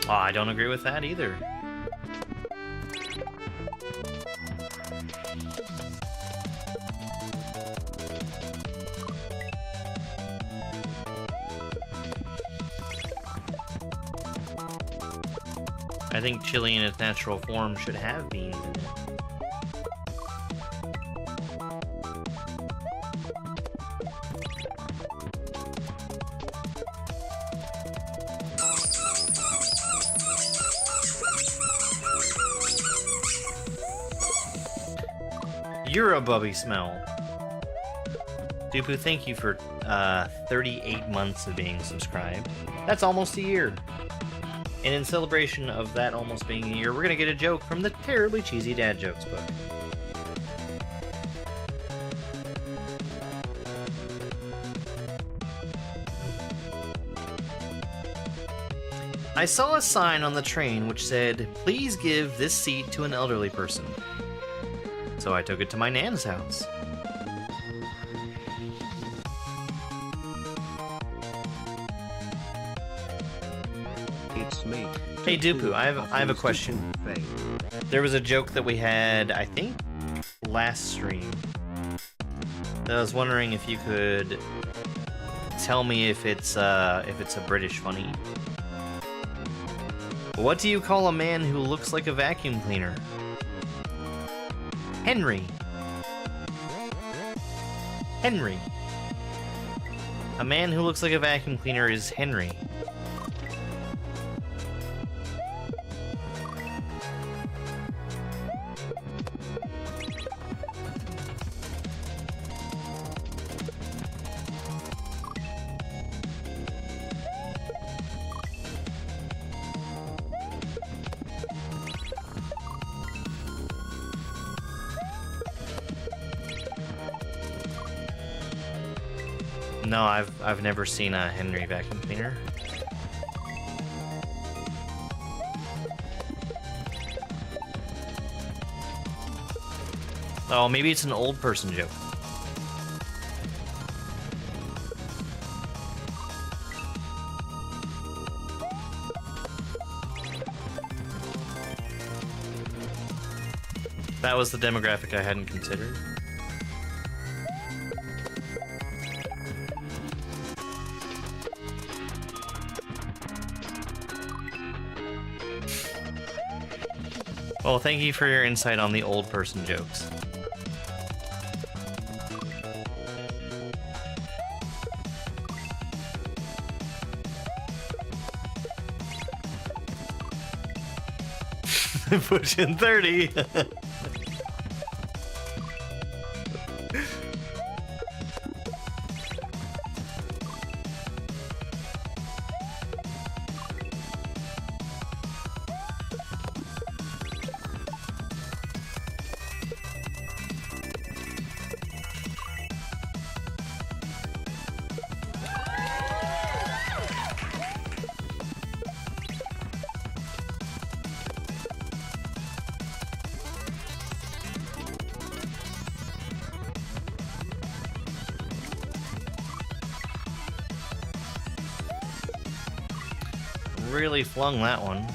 Oh, I don't agree with that either. I think chili in its natural form should have beans in it. You're a bubby smell. Dupu, thank you for 38 months of being subscribed. That's almost a year. And in celebration of that almost being a year, we're gonna get a joke from the Terribly Cheesy Dad Jokes book. I saw a sign on the train which said, "Please give this seat to an elderly person." So I took it to my nan's house. It's me. Hey Dupu, I have a question. There was a joke that we had, I think, last stream. I was wondering if you could tell me if it's a British funny. What do you call a man who looks like a vacuum cleaner? Henry. Henry. A man who looks like a vacuum cleaner is Henry. No, I've never seen a Henry vacuum cleaner. Oh, maybe it's an old person joke. That was the demographic I hadn't considered. Well, thank you for your insight on the old person jokes. Pushing 30. Really flung that one.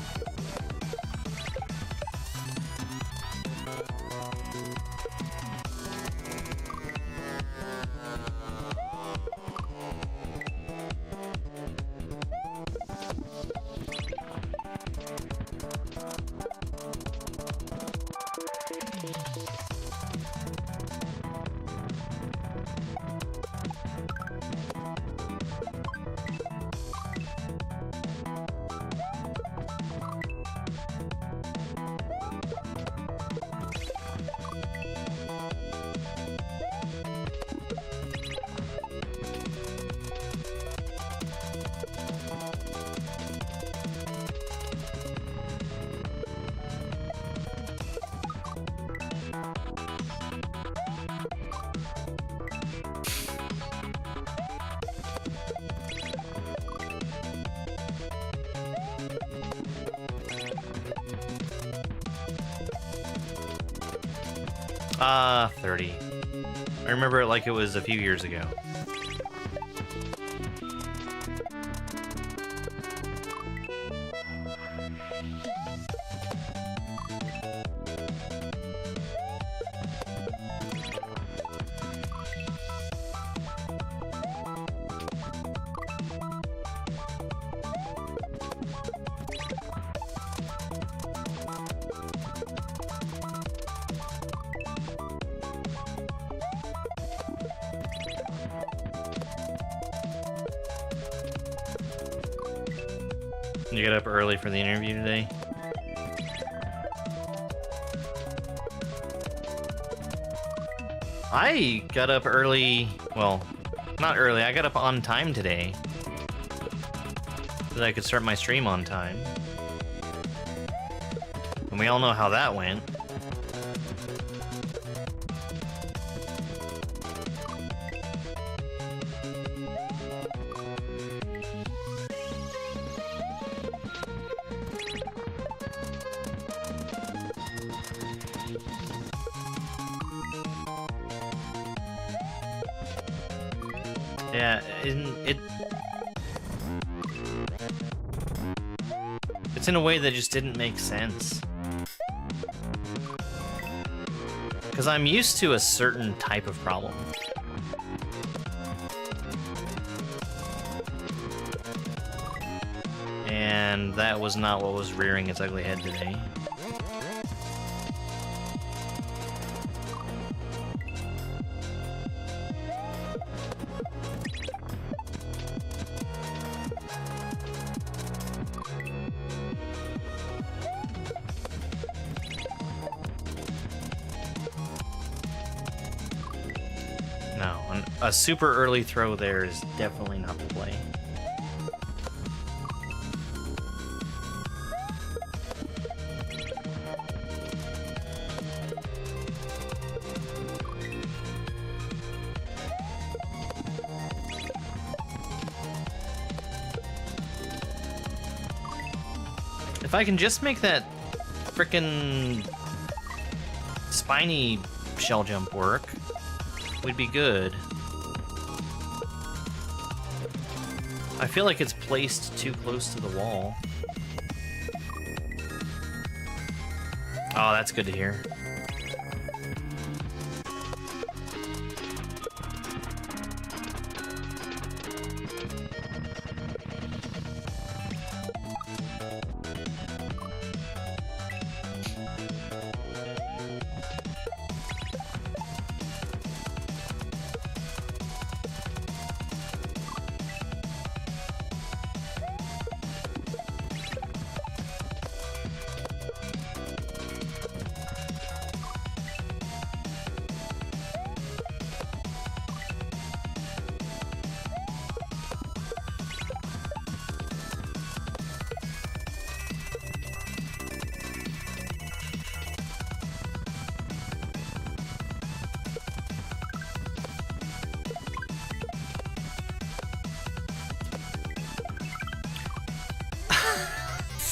Ah, 30. I remember it like it was a few years ago. You got up early for the interview today? I got up early, well, not early, I got up on time today. So that I could start my stream on time. And we all know how that went. Yeah, it's in a way that just didn't make sense. Because I'm used to a certain type of problem. And that was not what was rearing its ugly head today. A super early throw there is definitely not the play. If I can just make that frickin' spiny shell jump work, we'd be good. I feel like it's placed too close to the wall. Oh, that's good to hear.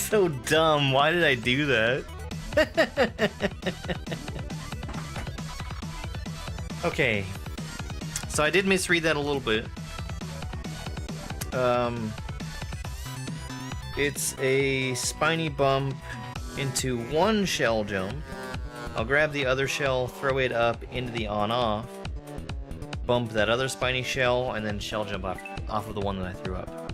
So dumb. Why did I do that? Okay. So I did misread that a little bit. It's a spiny bump into one shell jump. I'll grab the other shell, throw it up into the on-off, bump that other spiny shell, and then shell jump off of the one that I threw up.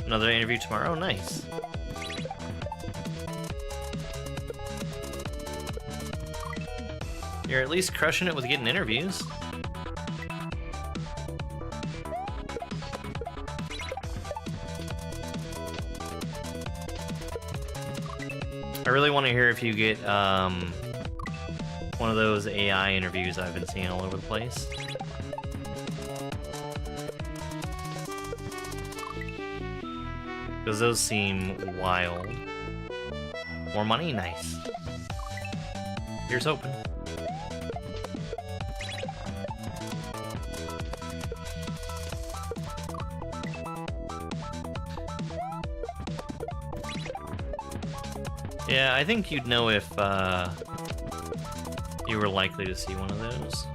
Another interview tomorrow? Nice. You're at least crushing it with getting interviews. I really want to hear if you get one of those AI interviews I've been seeing all over the place. Because those seem wild. More money? Nice. Here's hoping. Yeah, I think you'd know if you were likely to see one of those.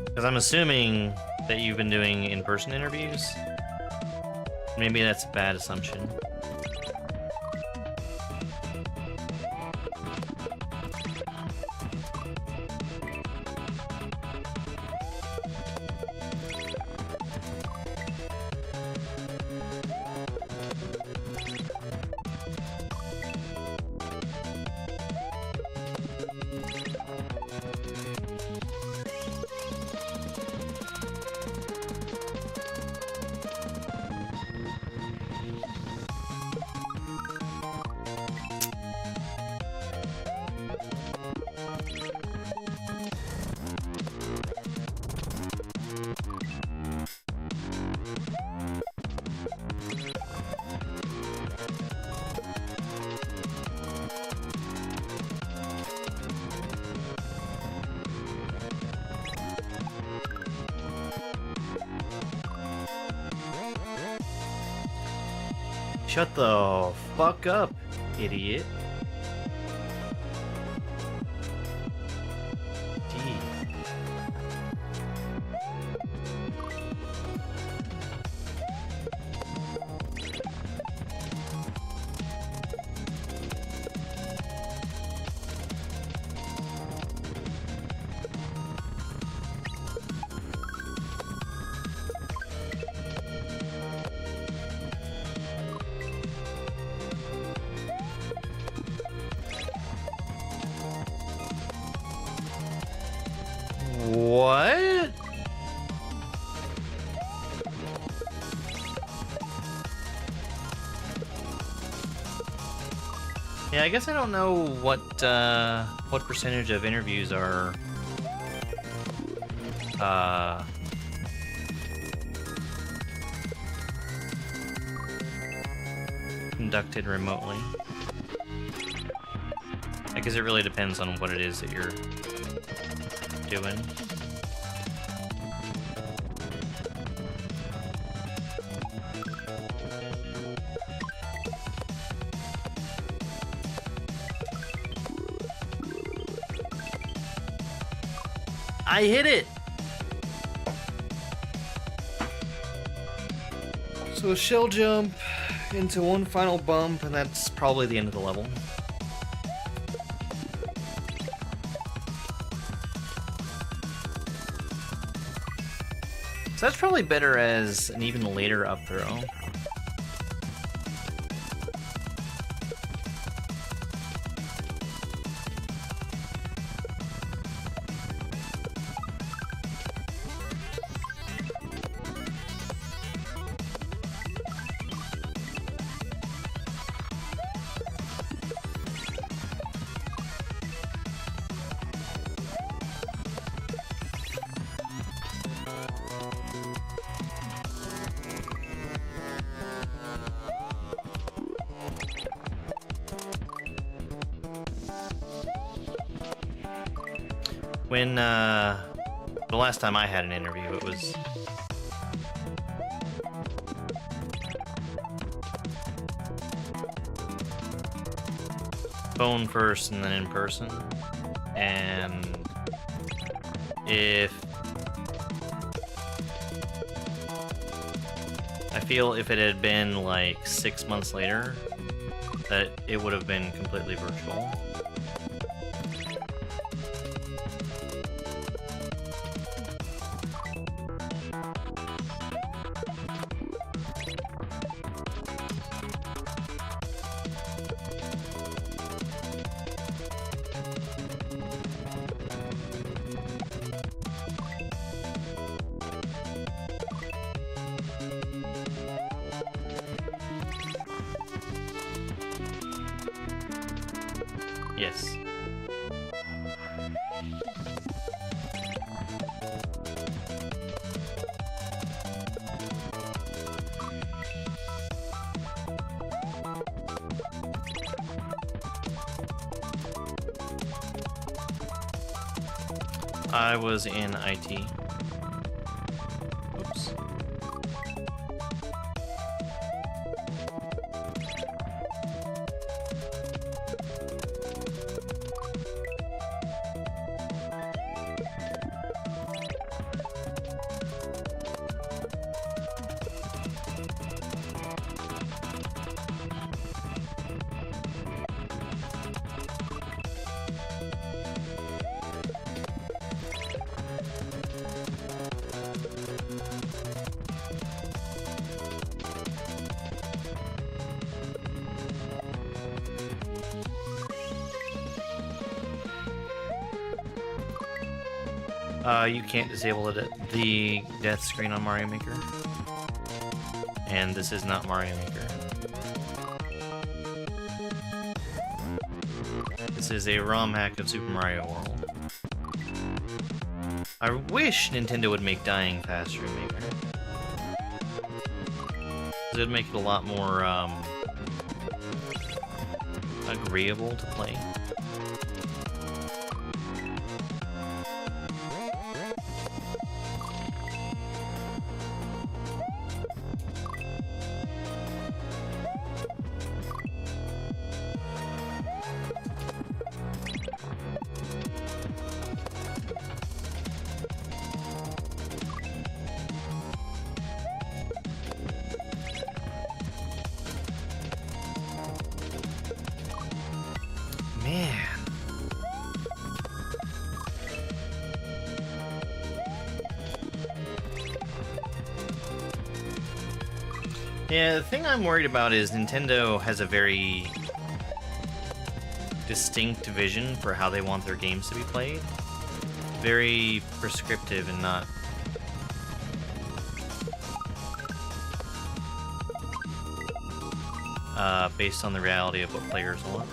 Because I'm assuming that you've been doing in-person interviews. Maybe that's a bad assumption. Shut the fuck up, idiot. Gee. Yeah, I guess I don't know what percentage of interviews are conducted remotely. I guess it really depends on what it is that you're doing. I hit it! So a shell jump into one final bump, and that's probably the end of the level. So that's probably better as an even later up throw. When, the last time I had an interview, it was... phone first and then in person. And if... I feel if it had been like 6 months later, that it would have been completely virtual. Yes. I was in IT. Oops. You can't disable the death screen on Mario Maker. And this is not Mario Maker. This is a ROM hack of Super Mario World. I wish Nintendo would make dying faster in Maker. It would make it a lot more agreeable to play. Yeah, the thing I'm worried about is Nintendo has a very distinct vision for how they want their games to be played. Very prescriptive and not based on the reality of what players want.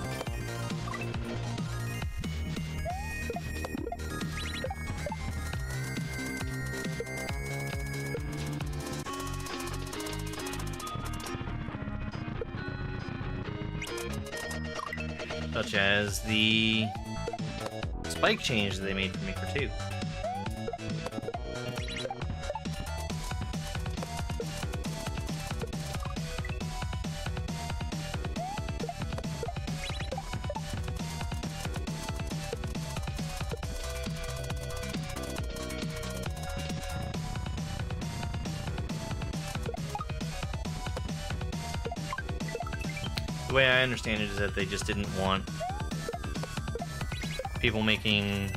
Such as the spike change that they made for me for 2. The way I understand it is that they just didn't want people making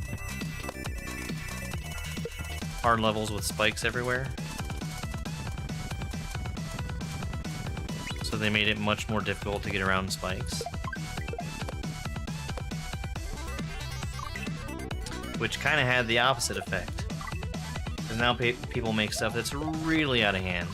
hard levels with spikes everywhere. So they made it much more difficult to get around spikes. Which kind of had the opposite effect. Because now people make stuff that's really out of hand.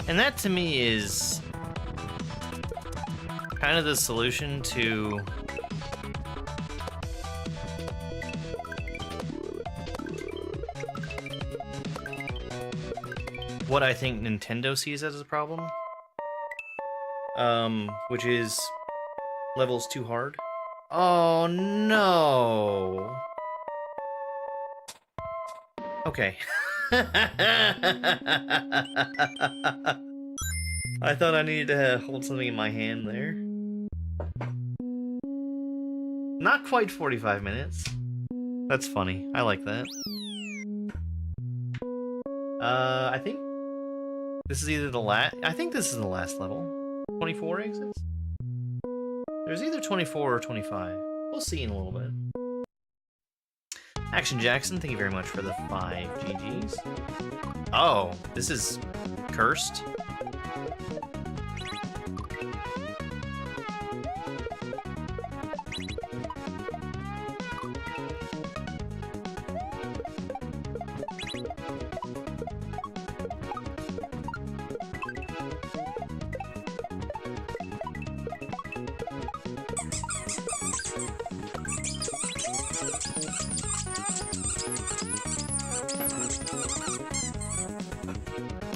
And that to me is kind of the solution to what I think Nintendo sees as a problem. Which is levels too hard. Oh no. Okay. I thought I needed to hold something in my hand there. Not quite 45 minutes. That's funny. I like that. I think this is either the last. I think this is the last level. 24 exits? There's either 24 or 25. We'll see in a little bit. Action Jackson, thank you very much for the 5 GGs. Oh, this is cursed.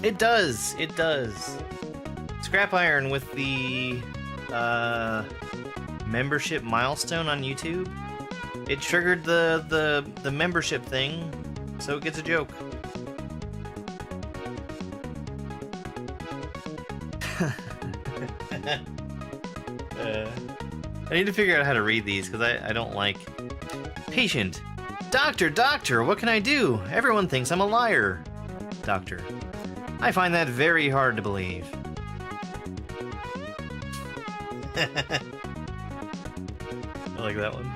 It does. It does. Scrap Iron with the membership milestone on YouTube. It triggered the membership thing, so it gets a joke. I need to figure out how to read these because I don't like. Patient. Doctor, what can I do? Everyone thinks I'm a liar. Doctor. I find that very hard to believe. I like that one.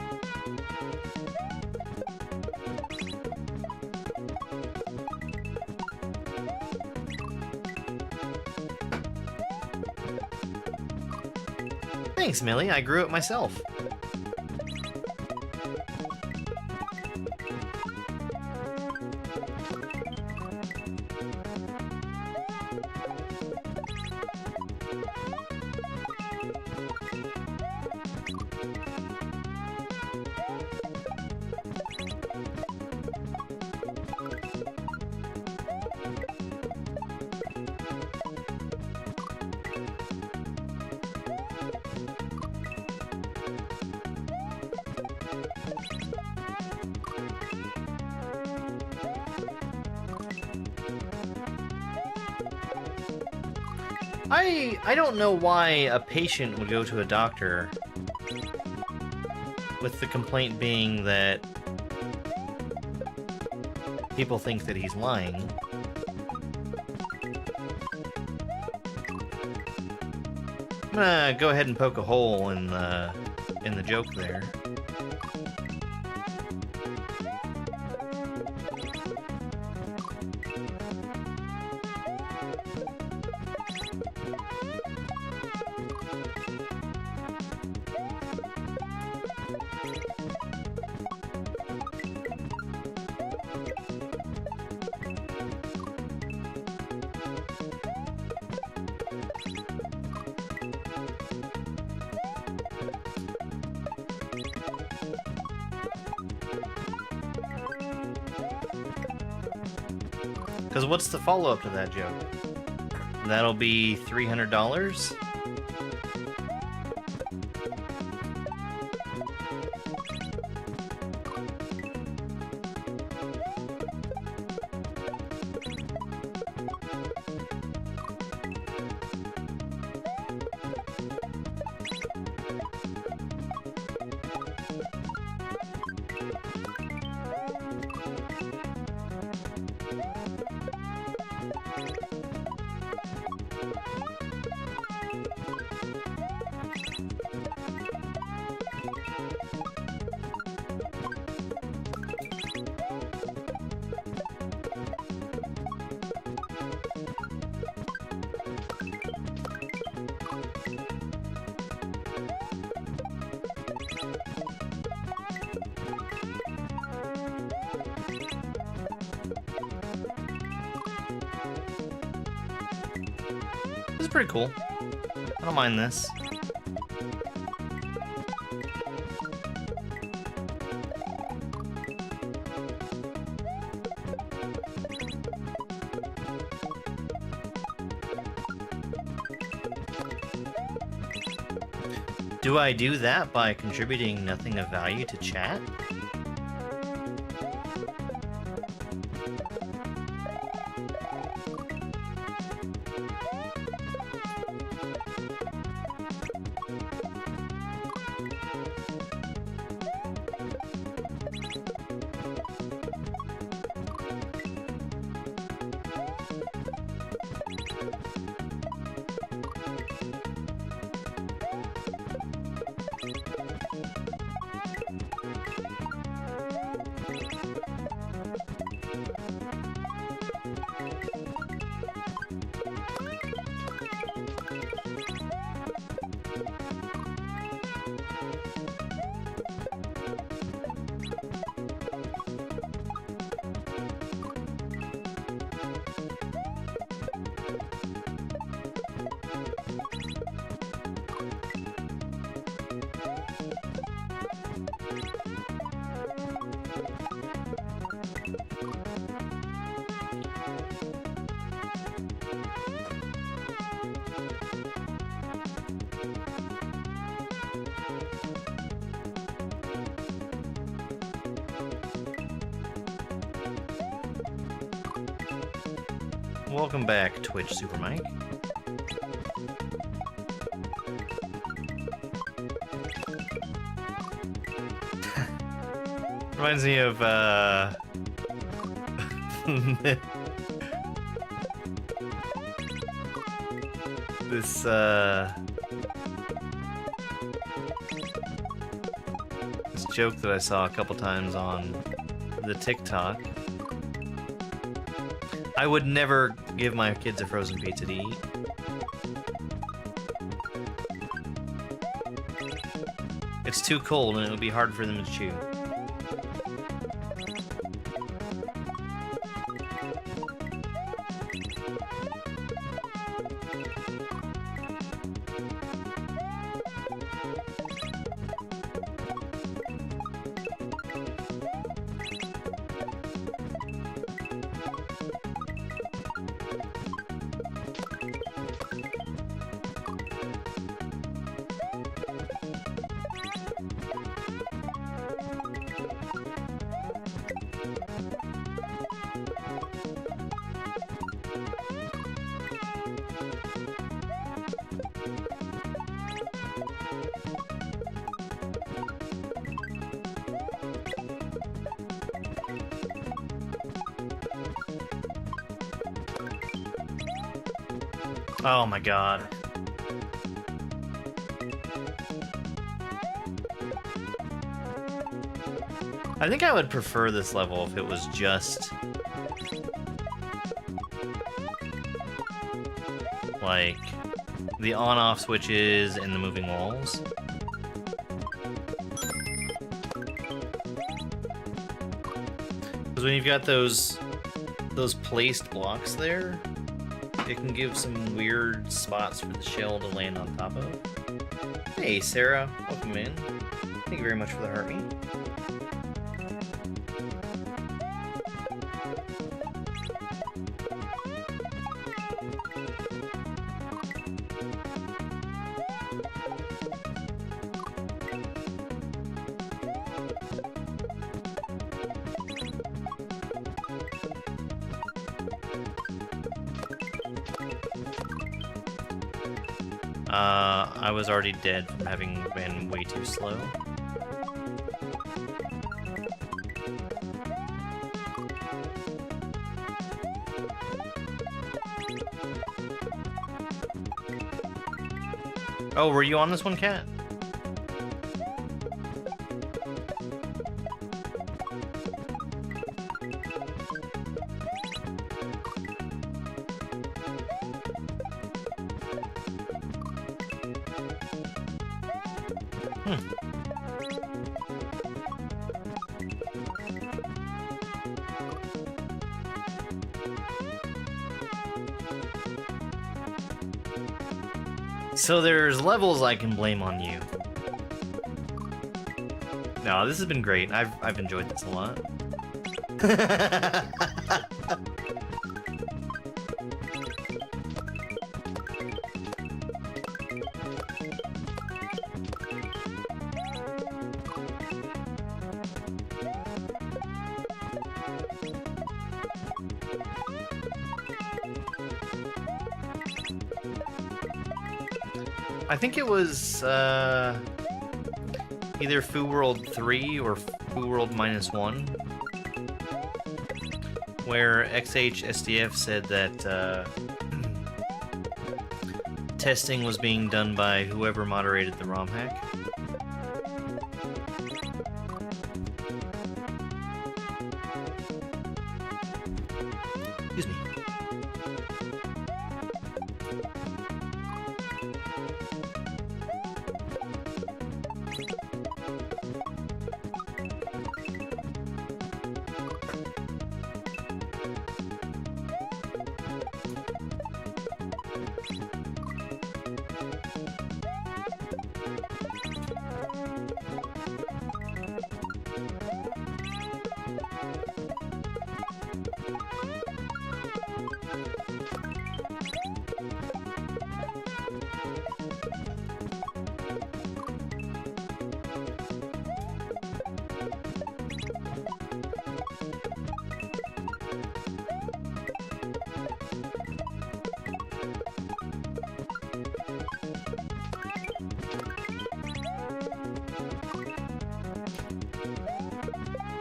Thanks, Millie. I grew it myself. I don't know why a patient would go to a doctor with the complaint being that people think that he's lying. I'm gonna go ahead and poke a hole in the joke there. Because what's the follow-up to that joke? That'll be $300? This is pretty cool. I don't mind this. Do I do that by contributing nothing of value to chat? Welcome back, Twitch Super Mike. Reminds me of this joke that I saw a couple times on the TikTok. I would never give my kids a frozen pizza to eat. It's too cold and it would be hard for them to chew. Oh my god. I think I would prefer this level if it was just like the on-off switches and the moving walls. Because when you've got those placed blocks there, it can give some weird spots for the shell to land on top of. Hey, Sarah, welcome in. Thank you very much for the heart meat. I was already dead from having been way too slow. Oh, were you on this one, Kat? So there's levels I can blame on you. No, this has been great. I've enjoyed this a lot. I think it was either Foo World 3 or Foo World -1, where XHSDF said that testing was being done by whoever moderated the ROM hack. Excuse me.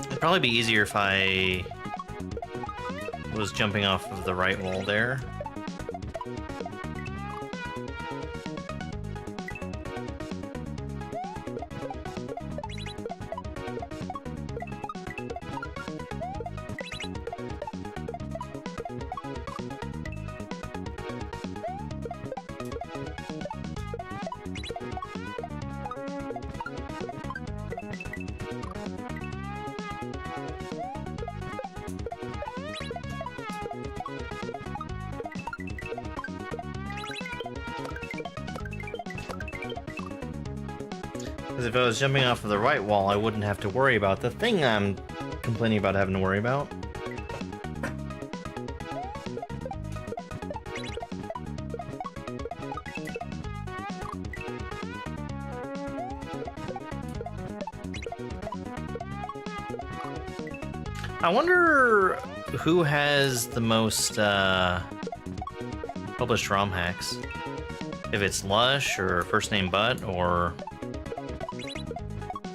It'd probably be easier if I was jumping off of the right wall there. Because if I was jumping off of the right wall, I wouldn't have to worry about the thing I'm complaining about having to worry about. I wonder who has the most published ROM hacks. If it's Lush or FirstNameButt or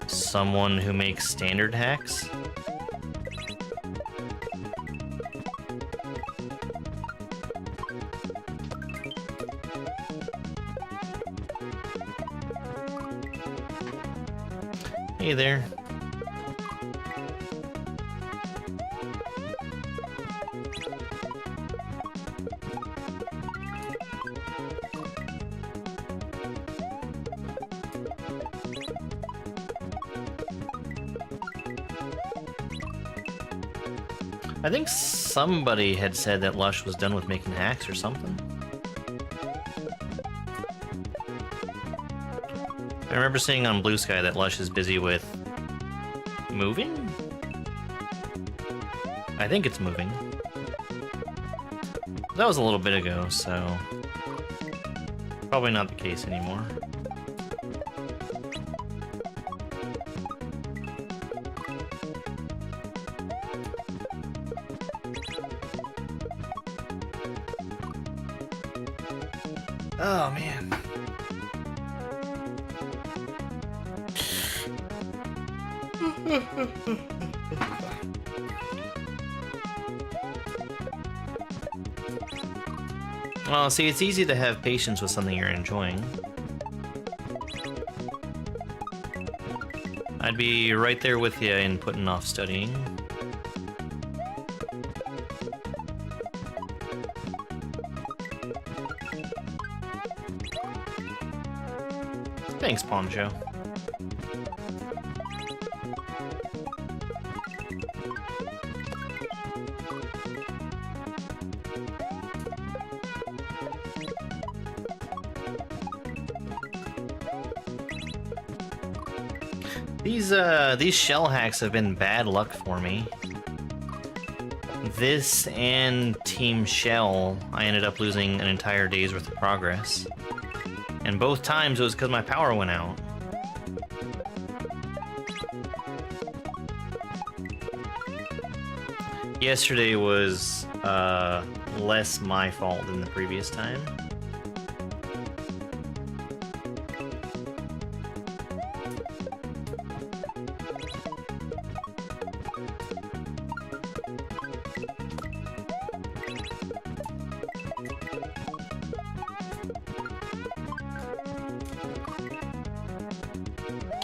someone who makes standard hacks. Hey there. I think somebody had said that Lush was done with making hacks or something. I remember seeing on Blue Sky that Lush is busy with moving? I think it's moving. That was a little bit ago, so probably not the case anymore. Oh, man. Well, see, it's easy to have patience with something you're enjoying. I'd be right there with you in putting off studying. Thanks, Poncho. These shell hacks have been bad luck for me. This and Team Shell, I ended up losing an entire day's worth of progress. And both times it was because my power went out. Yesterday was less my fault than the previous time.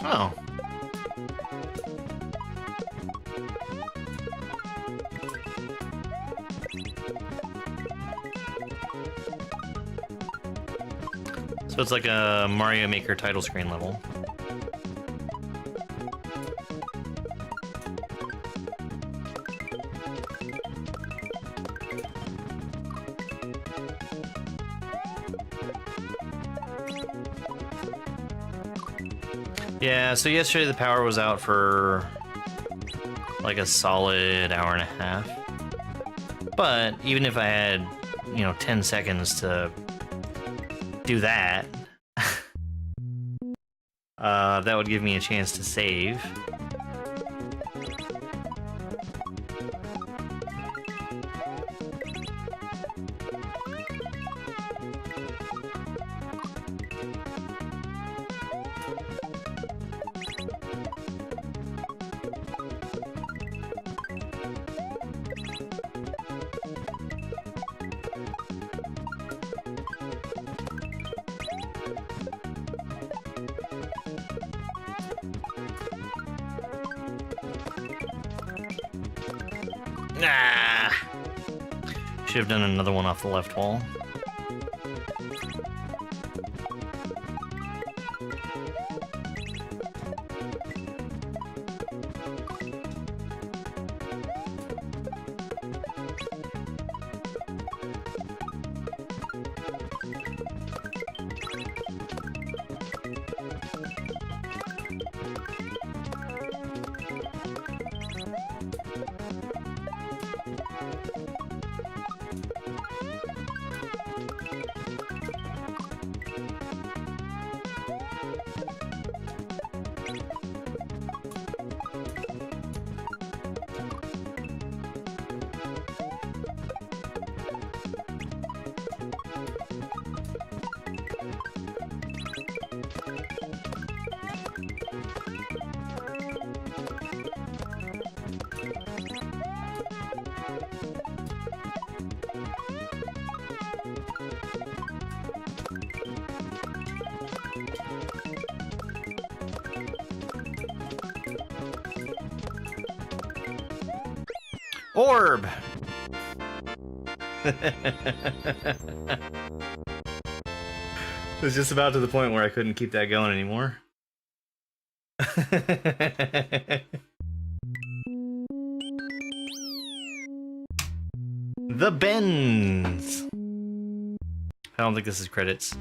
Oh. So it's like a Mario Maker title screen level. Yeah, so yesterday the power was out for like a solid hour and a half. But even if I had, 10 seconds to do that, that would give me a chance to save. Ah! Should have done another one off the left wall. Orb! It was just about to the point where I couldn't keep that going anymore. The bends. I don't think this is credits.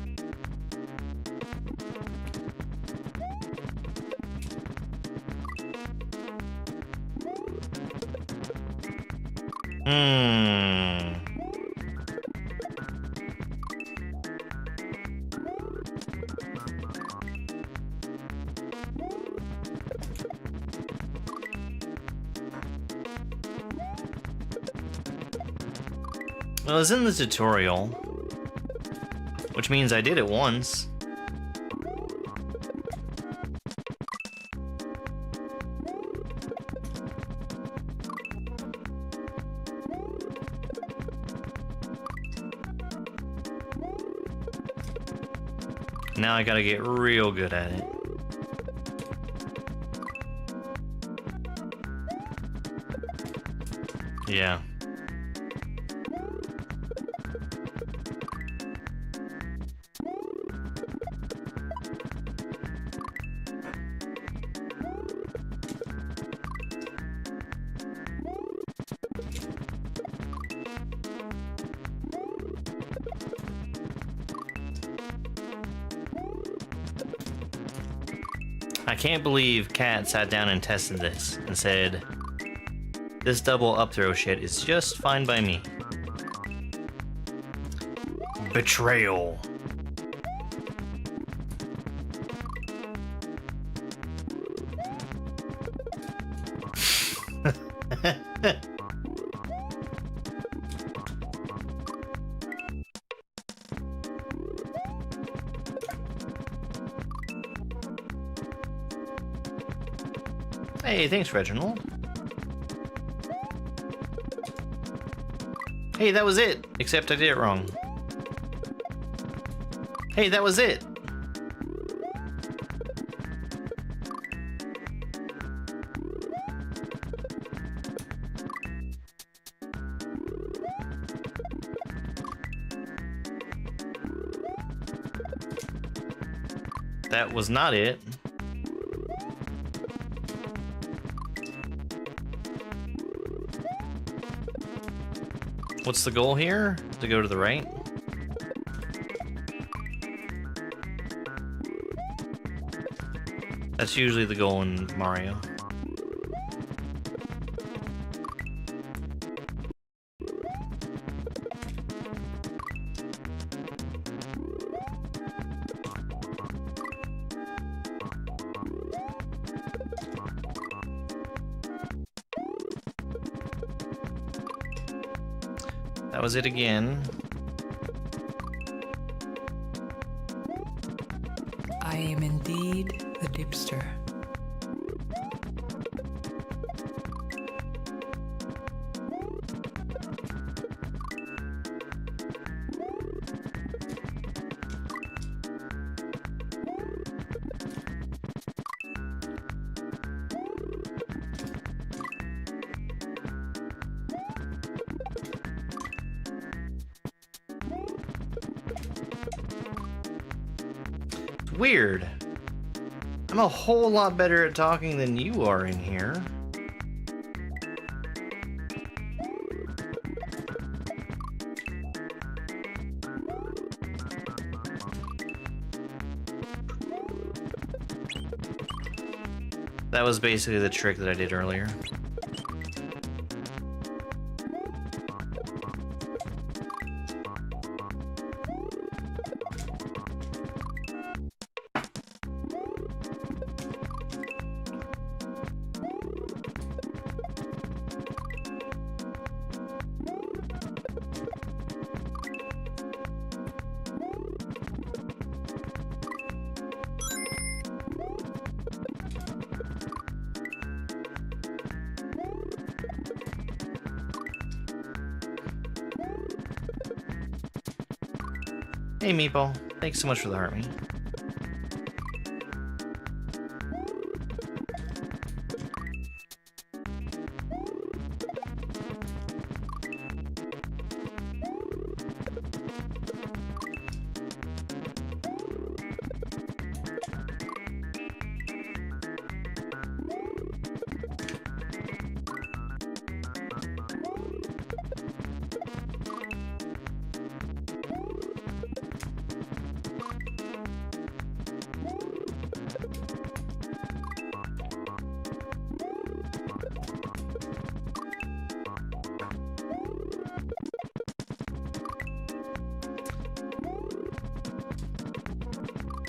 Well, it's in the tutorial, which means I did it once. Now I gotta get real good at it. Yeah. I can't believe Cat sat down and tested this and said, this double up throw shit is just fine by me. Betrayal. Hey, thanks, Reginald. Hey, that was it, except I did it wrong. Hey, that was it. That was not it. What's the goal here? To go to the right? That's usually the goal in Mario. That was it again. I am indeed the dipster. Weird. I'm a whole lot better at talking than you are in here. That was basically the trick that I did earlier. Hey, Meatball. Thanks so much for the heart, mate.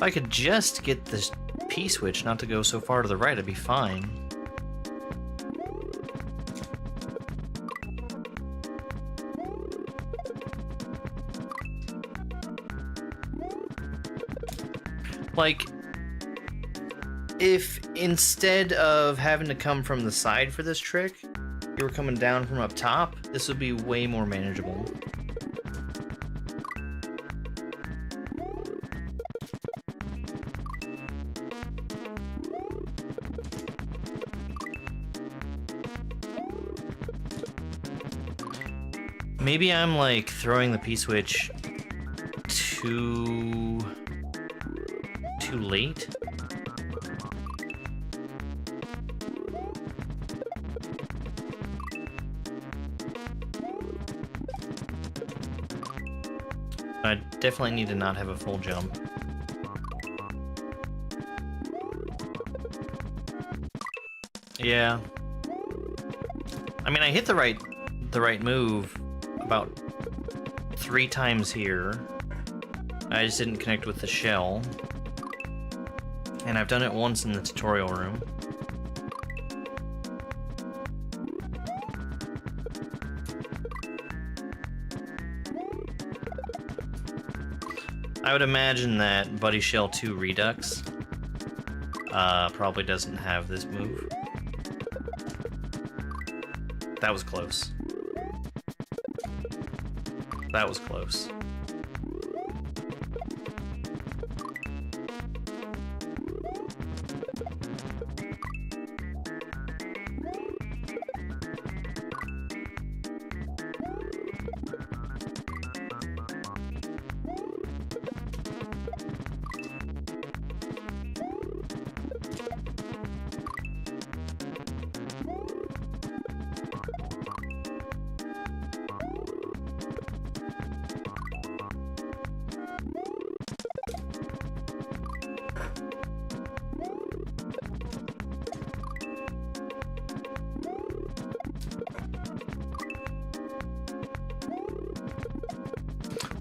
I could just get this P-switch not to go so far to the right, I'd be fine. Like, if instead of having to come from the side for this trick, you were coming down from up top, this would be way more manageable. Maybe I'm like throwing the P-switch too late. I definitely need to not have a full jump. Yeah. I mean, I hit the right move about 3 times here. I just didn't connect with the shell. And I've done it once in the tutorial room. I would imagine that Buddy Shell 2 Redux probably doesn't have this move. That was close. That was close.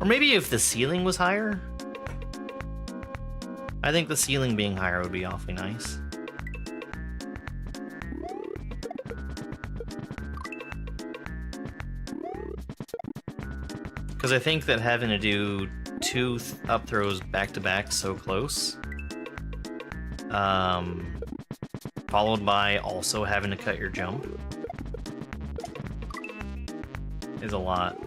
Or maybe if the ceiling was higher? I think the ceiling being higher would be awfully nice. Because I think that having to do 2 up throws back to back so close, followed by also having to cut your jump, is a lot.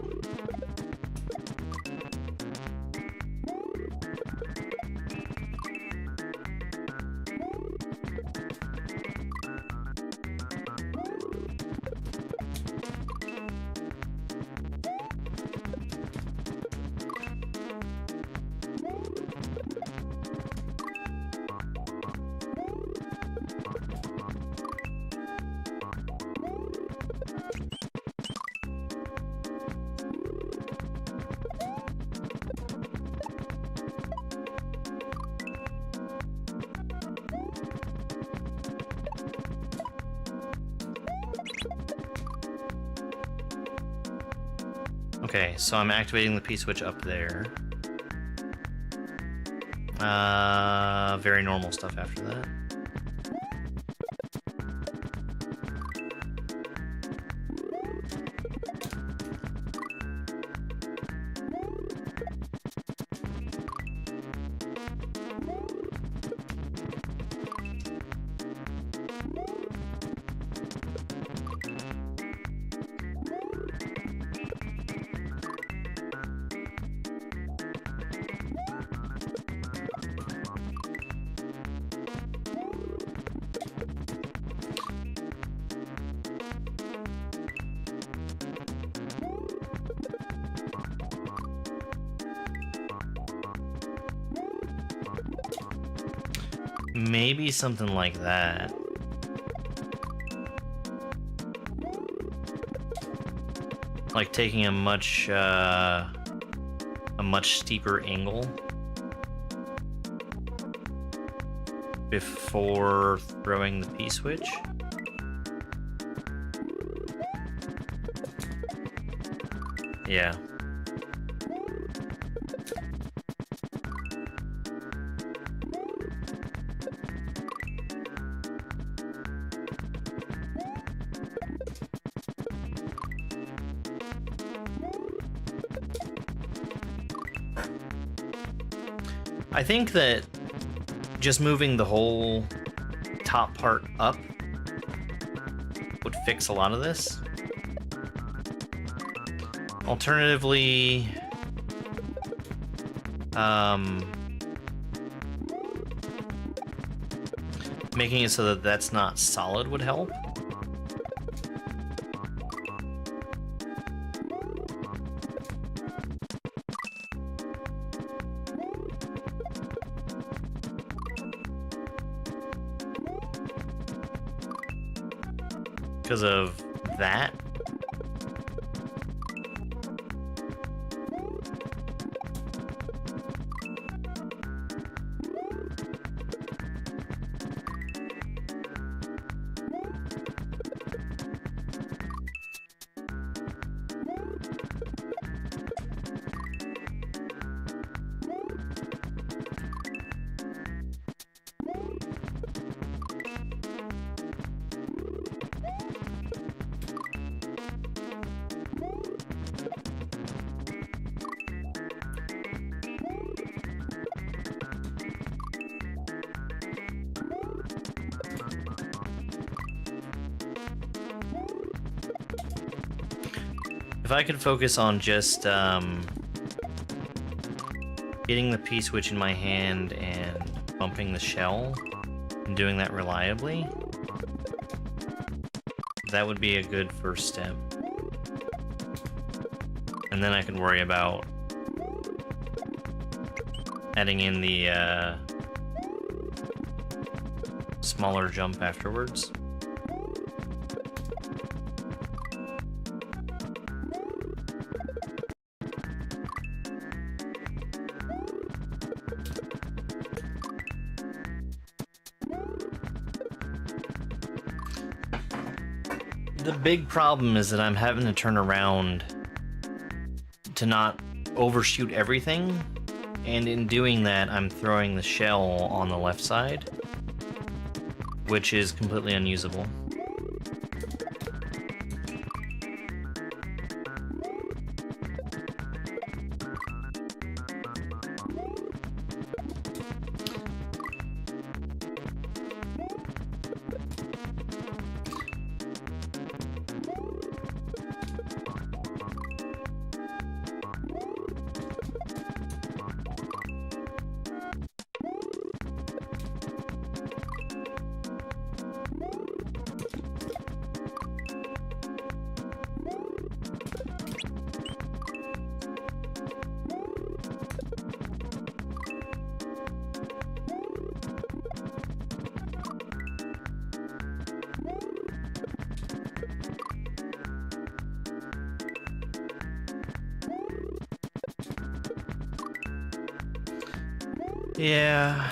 Okay, so I'm activating the P-switch up there. Very normal stuff after that. Maybe something like that. Like taking a much steeper angle before throwing the P-switch. Yeah. I think that just moving the whole top part up would fix a lot of this. Alternatively, making it so that that's not solid would help. Because of that. If I could focus on just getting the P-switch in my hand and bumping the shell, and doing that reliably, that would be a good first step. And then I could worry about adding in the smaller jump afterwards. The big problem is that I'm having to turn around to not overshoot everything, and in doing that, I'm throwing the shell on the left side, which is completely unusable. Yeah.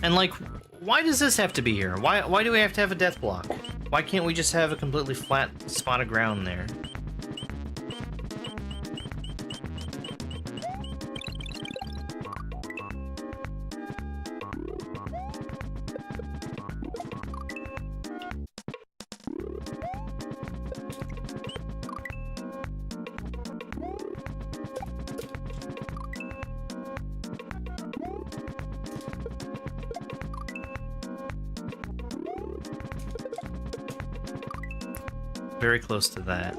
And like, why does this have to be here? Why do we have to have a death block? Why can't we just have a completely flat spot of ground there? very close to that.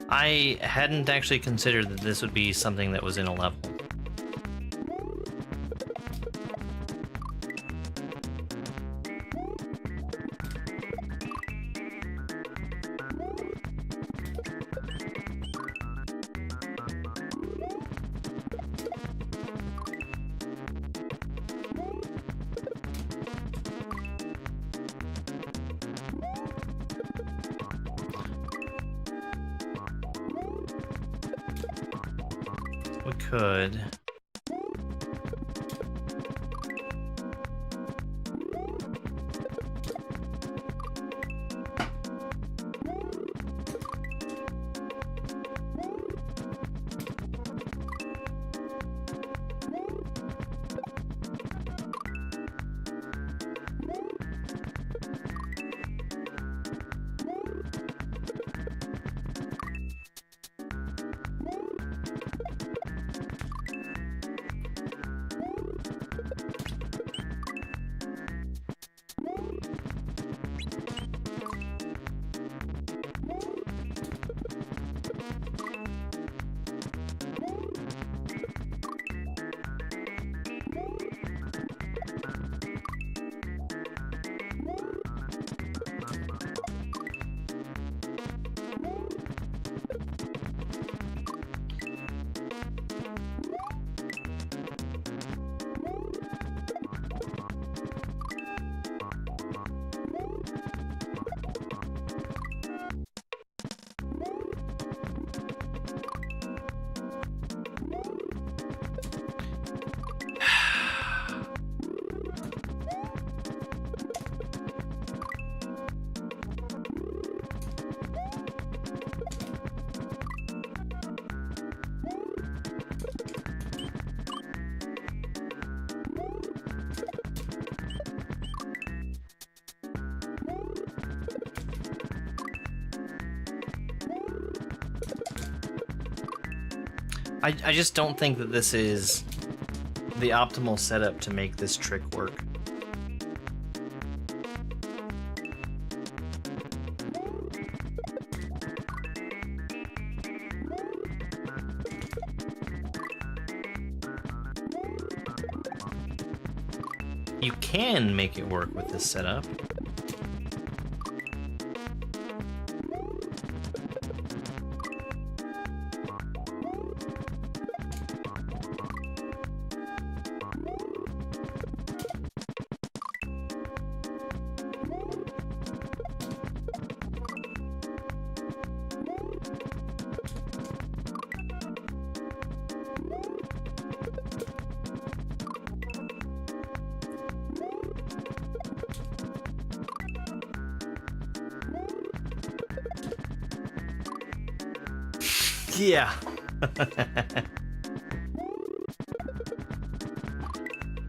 I hadn't actually considered that this would be something that was in a level. We could. I just don't think that this is the optimal setup to make this trick work. You can make it work with this setup. Yeah.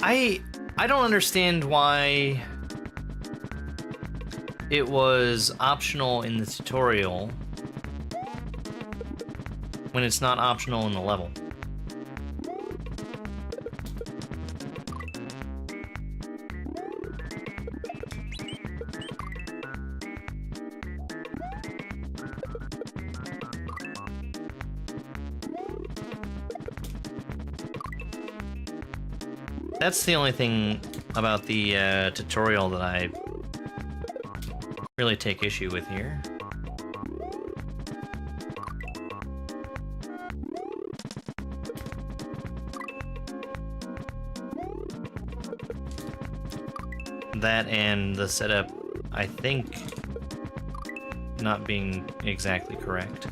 I don't understand why it was optional in the tutorial when it's not optional in the level. That's the only thing about the tutorial that I really take issue with here. That and the setup, I think, not being exactly correct.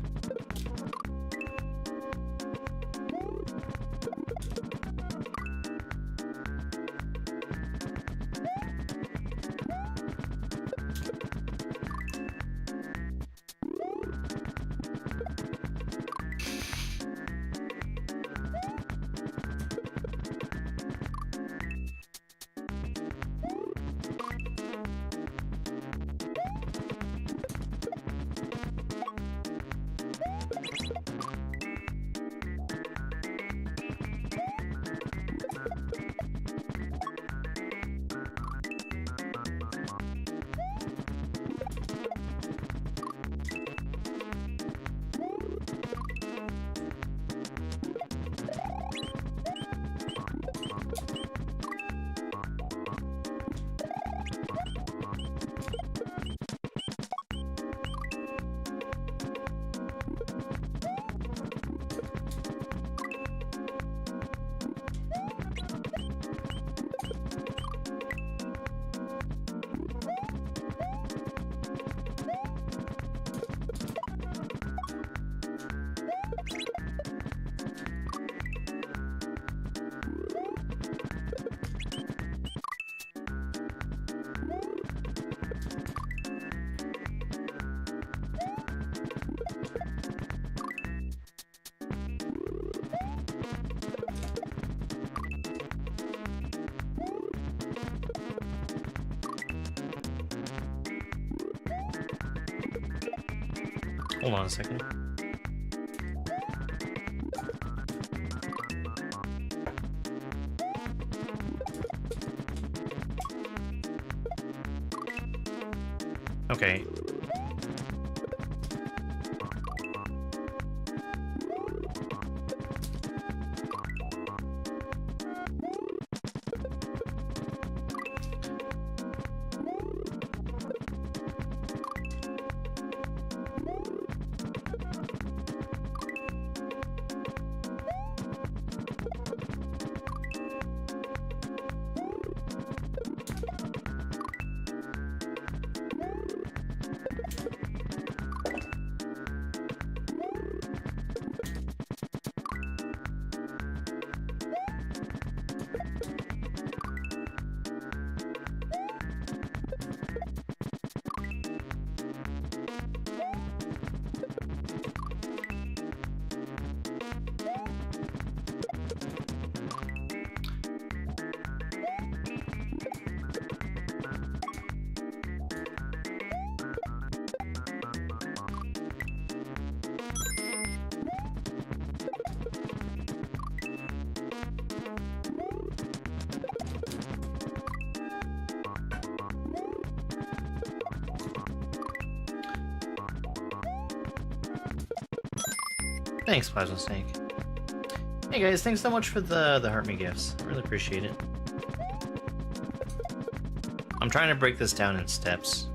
Hold on a second. Okay. Thanks, Plasma Snake. Hey guys, thanks so much for the Heart Me gifts. I really appreciate it. I'm trying to break this down in steps.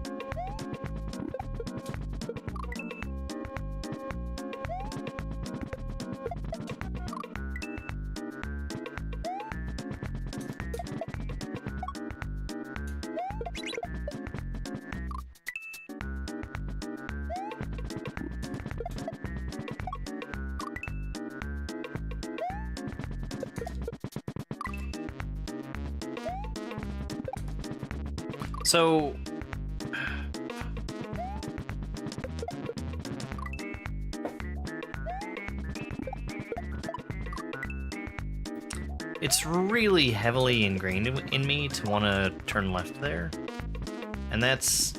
So, it's really heavily ingrained in me to want to turn left there, and that's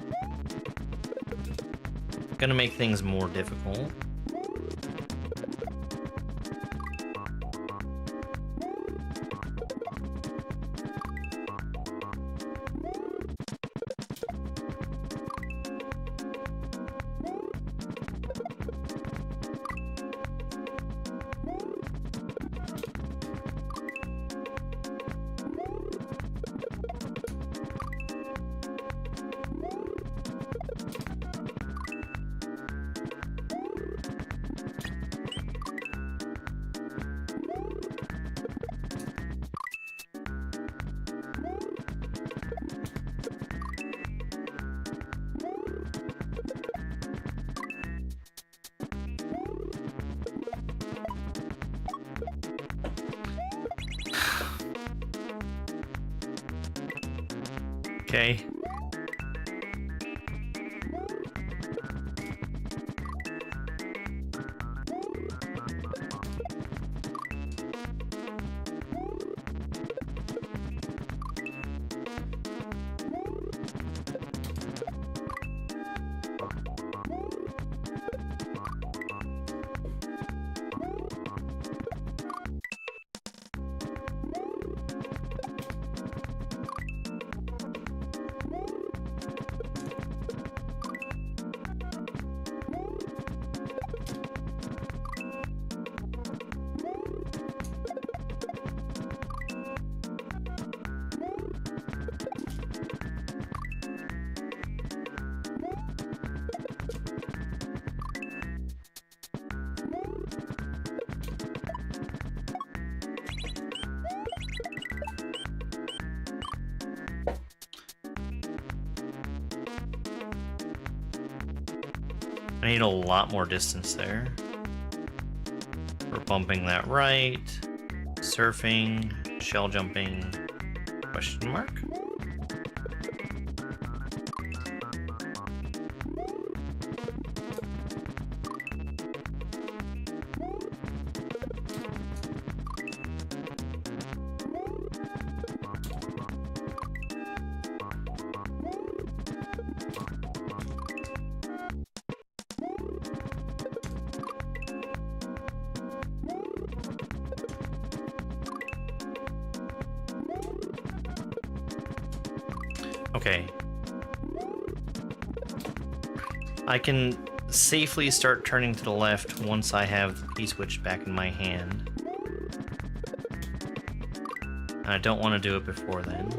gonna make things more difficult. Okay. I need a lot more distance there. We're bumping that right. Surfing, shell jumping, question mark? Okay. I can safely start turning to the left once I have the P-switch back in my hand. And I don't want to do it before then.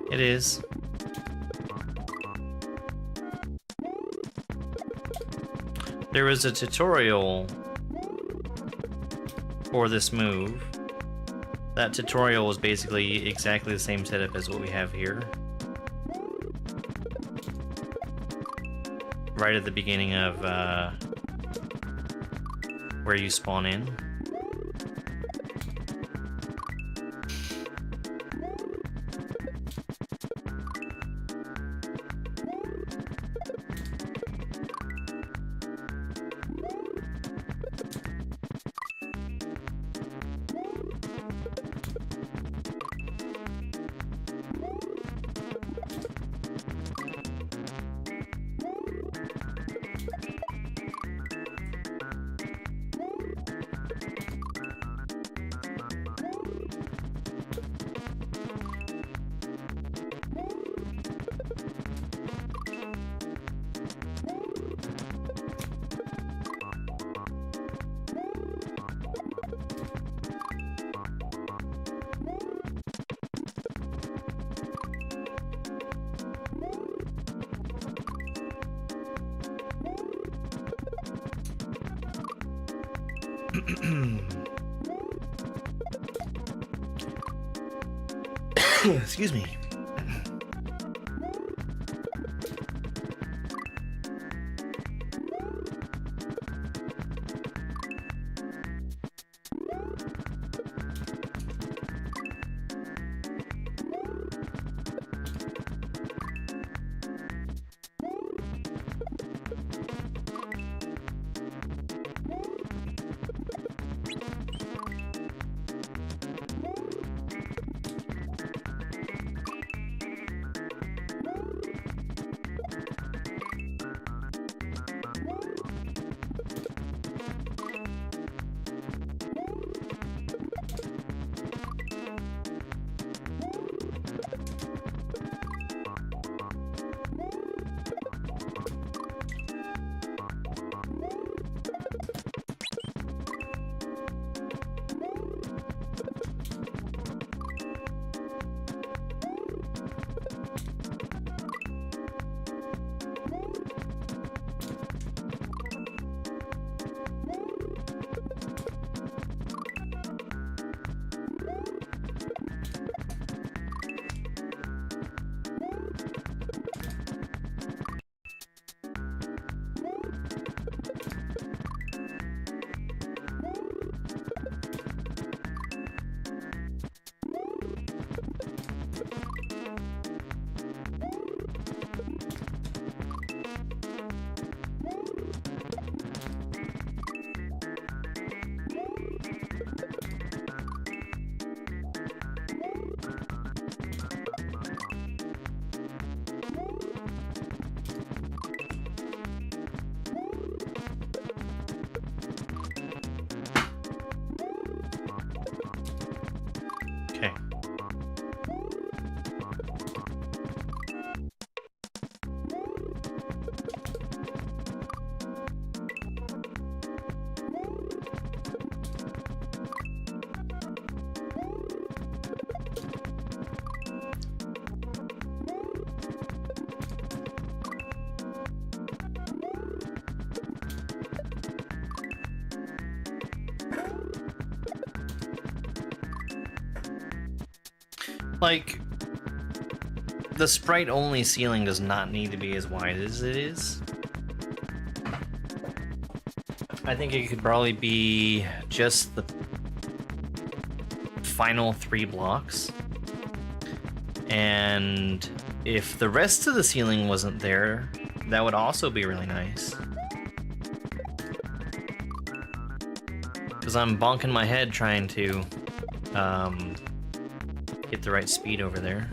It is. There was a tutorial for this move. That tutorial was basically exactly the same setup as what we have here. Right at the beginning of where you spawn in. Excuse me. Like, the sprite-only ceiling does not need to be as wide as it is. I think it could probably be just the final 3 blocks. And if the rest of the ceiling wasn't there, that would also be really nice. Because I'm bonking my head trying to get the right speed over there.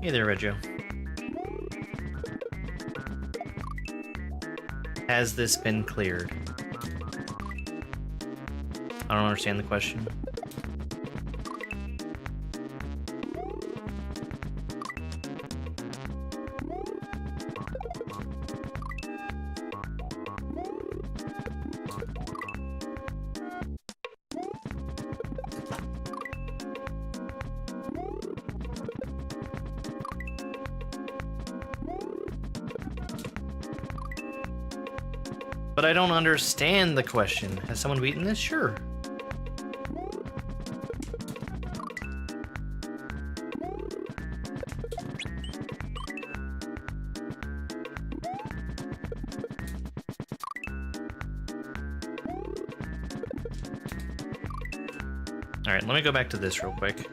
Hey there, Reggio. Has this been cleared? I don't understand the question. But I don't understand the question. Has someone beaten this? Sure. Alright, let me go back to this real quick.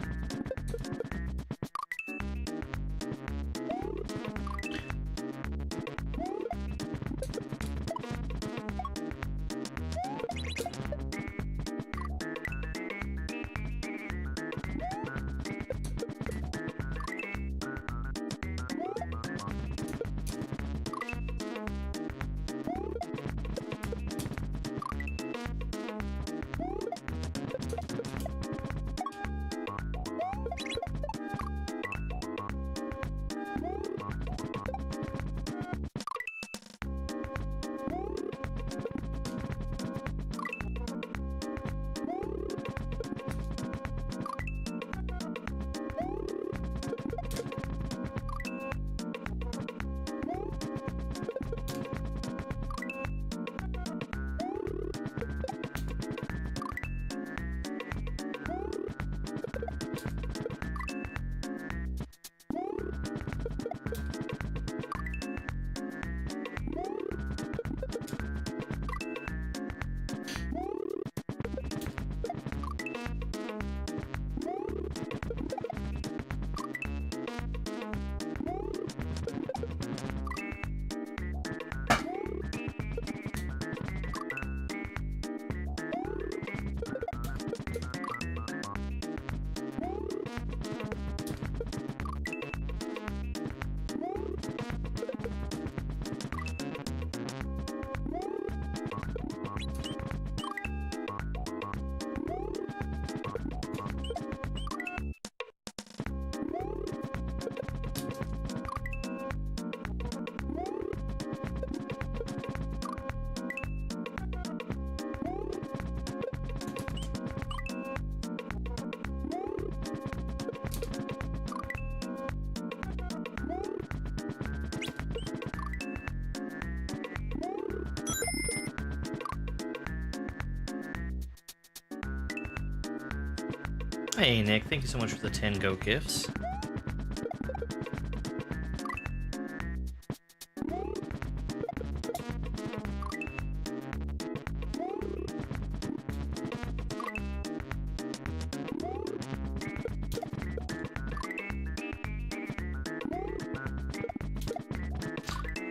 Hey Nick, thank you so much for the 10 Go gifts.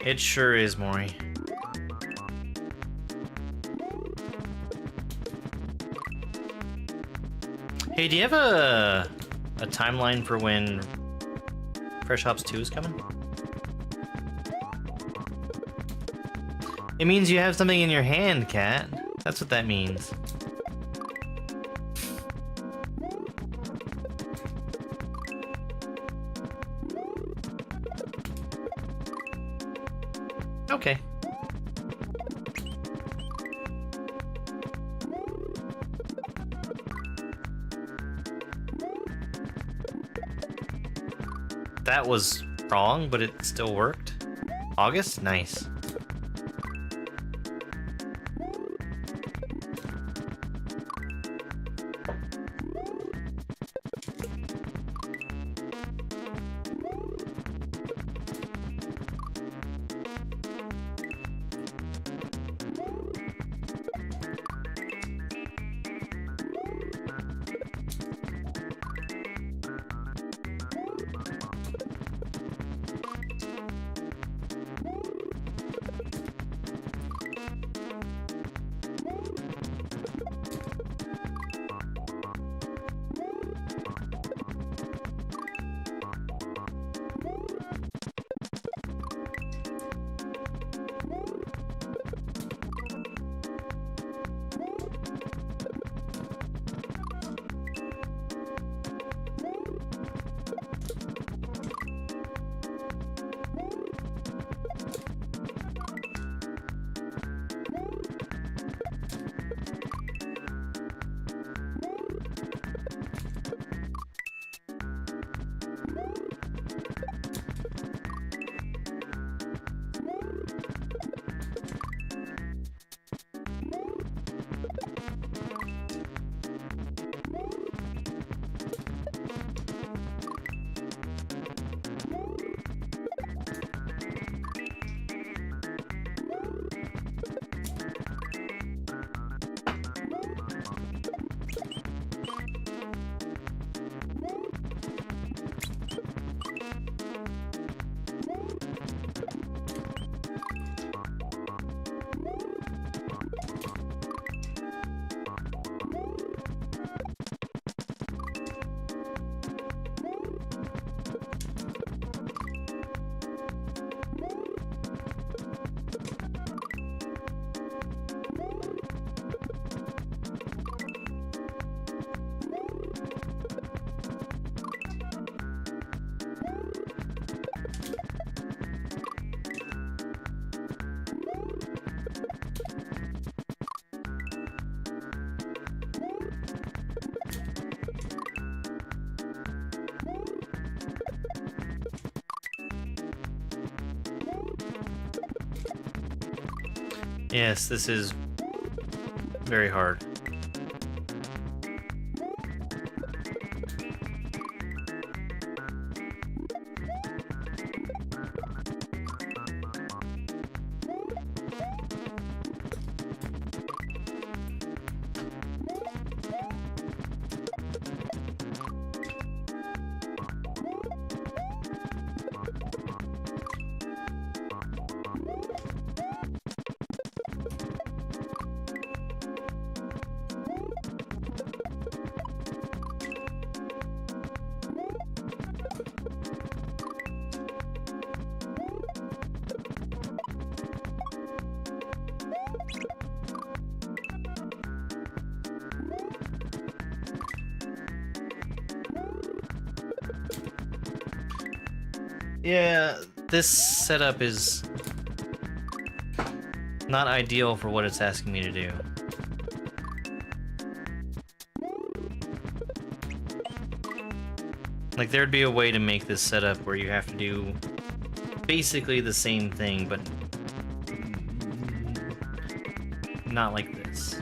It sure is, Maury. Hey, do you have a timeline for when Fresh Hops 2 is coming? It means you have something in your hand, Cat. That's what that means. Okay. That was wrong, but it still worked. August? Nice. Yes, this is very hard. Yeah, this setup is not ideal for what it's asking me to do. Like, there'd be a way to make this setup where you have to do basically the same thing, but not like this.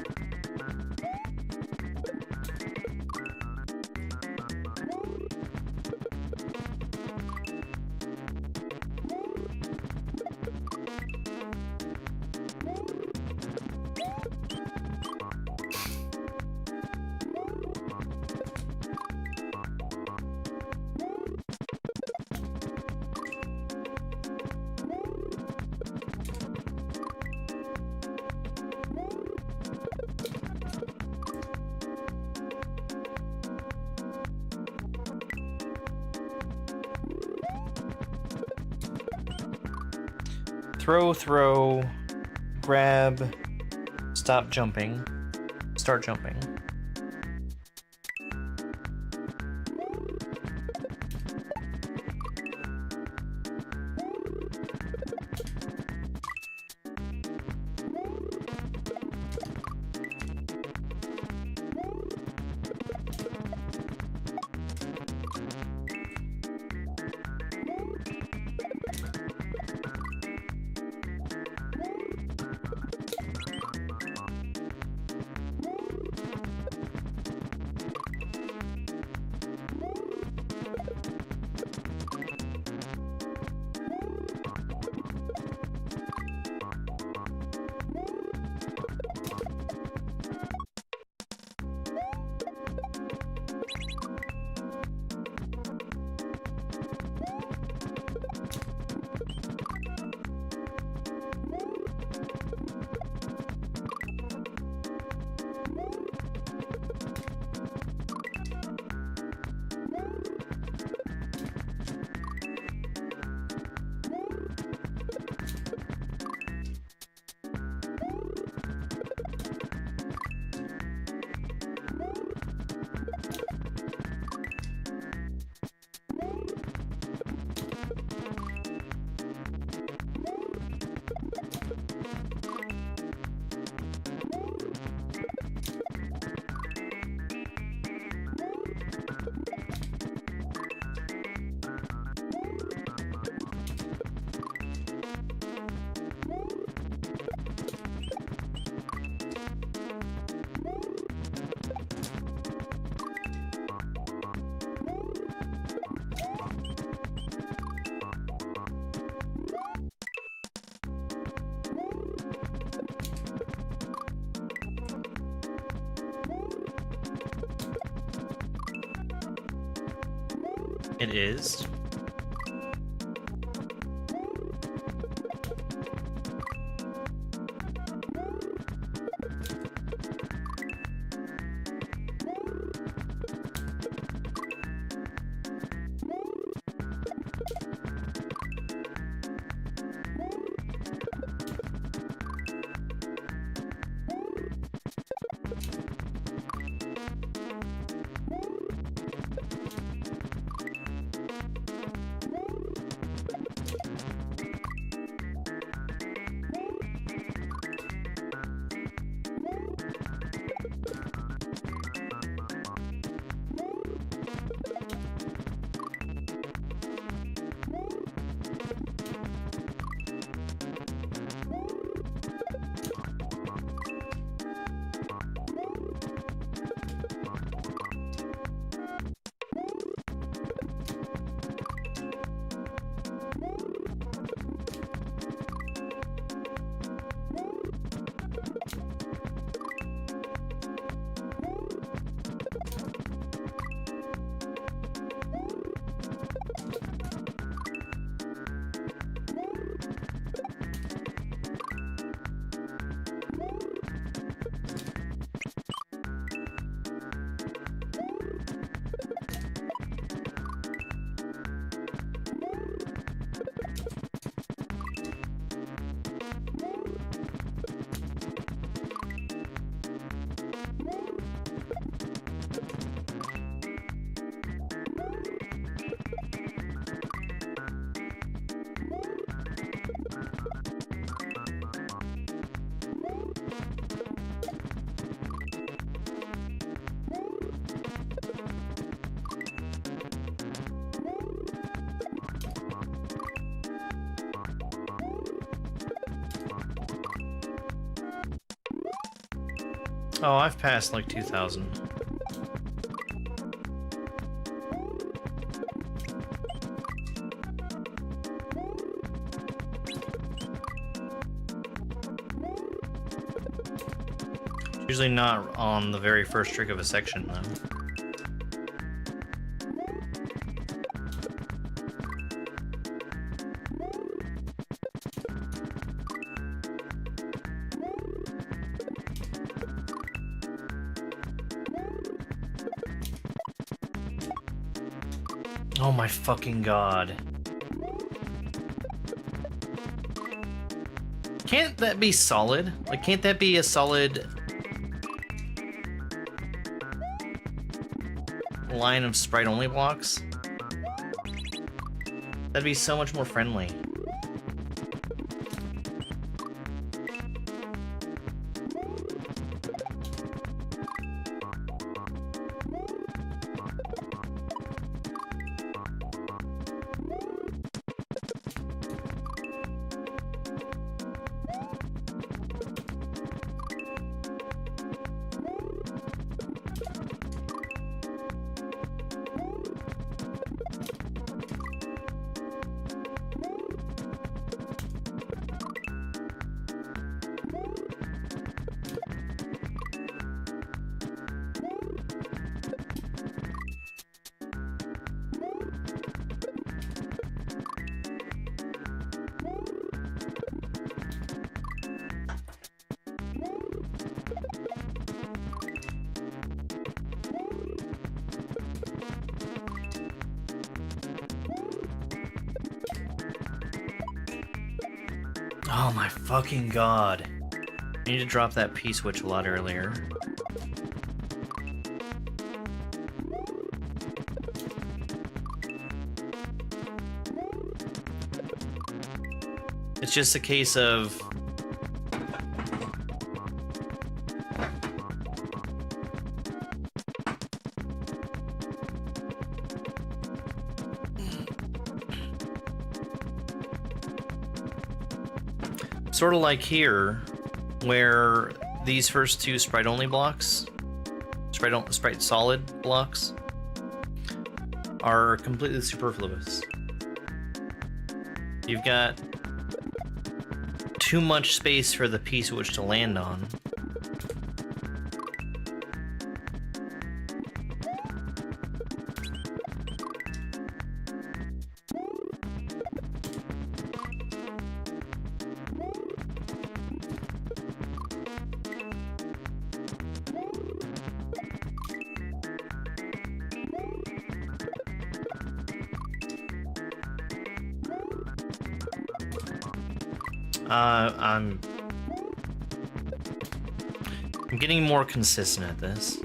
Throw, grab, stop jumping, start jumping. It is. Oh, I've passed like 2,000. Usually not on the very first trick of a section, though. Oh my fucking god. Can't that be solid? Like, can't that be a solid line of sprite-only blocks? That'd be so much more friendly. Oh my fucking god. I need to drop that P-switch a lot earlier. It's just a case of... sort of like here, where these first two sprite-only blocks, sprite solid blocks, are completely superfluous. You've got too much space for the P-switch to land on. I'm getting more consistent at this.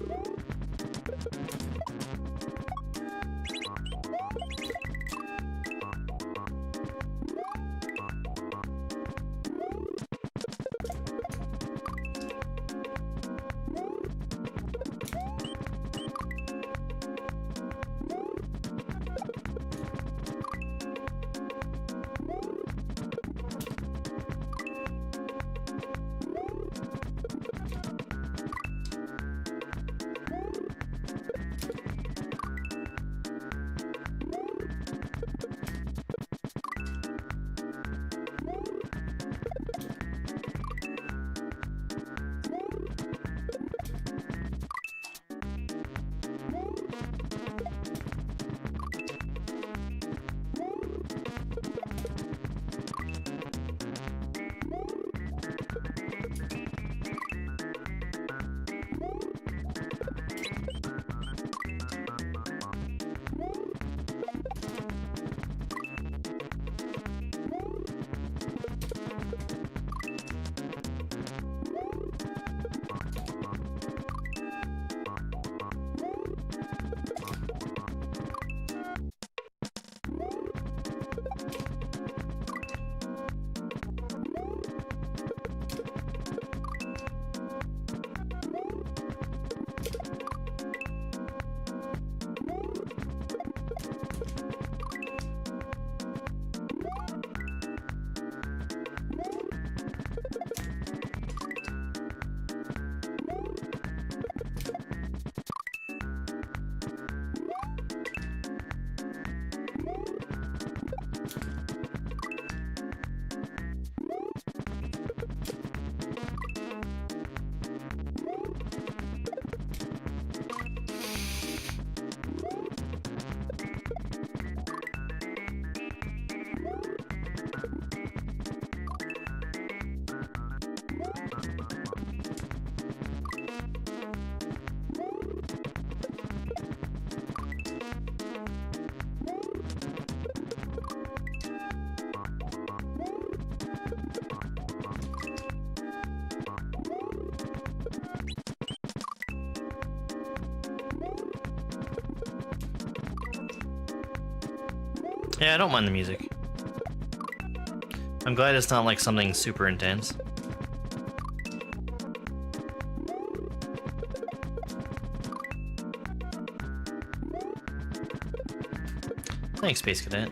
Yeah, I don't mind the music. I'm glad it's not like something super intense. Thanks, Space Cadet.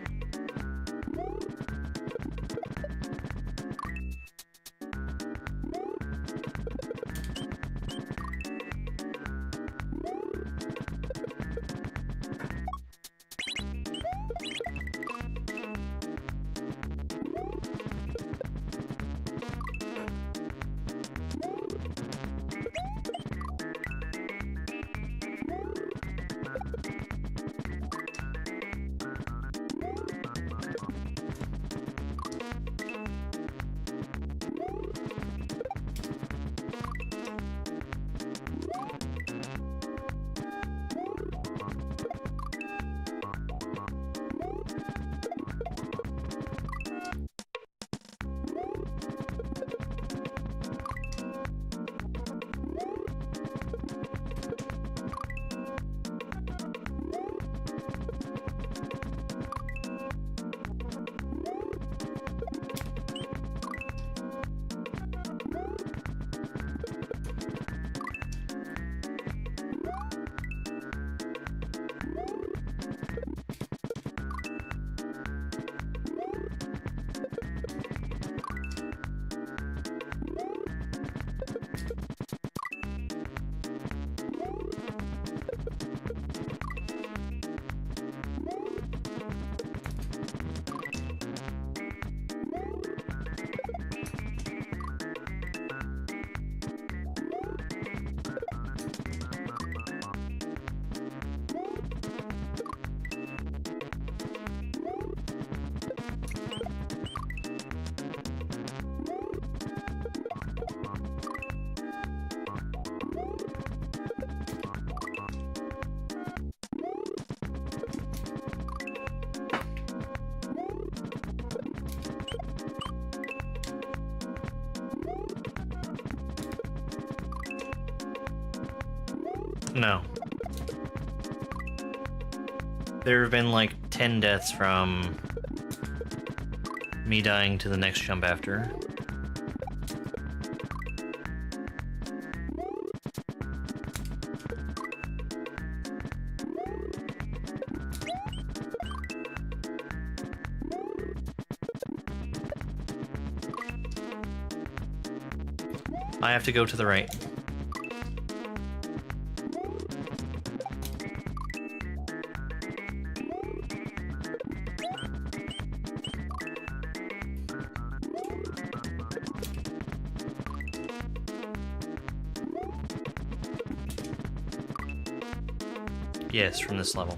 No. There have been like 10 deaths from me dying to the next jump after. I have to go to the right. Yes, from this level.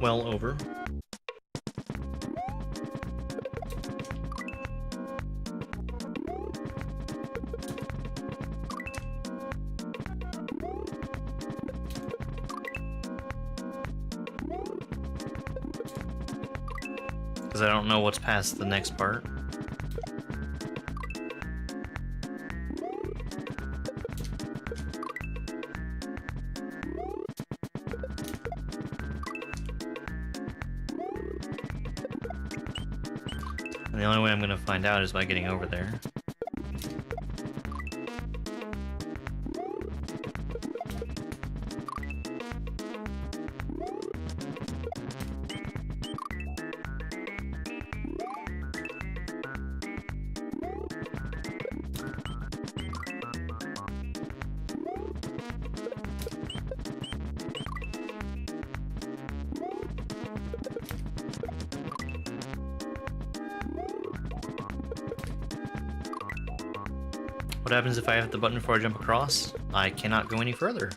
Well over. Because I don't know what's past the next part. the only way I'm gonna find out is by getting over there. What happens if I hit the button before I jump across? I cannot go any further.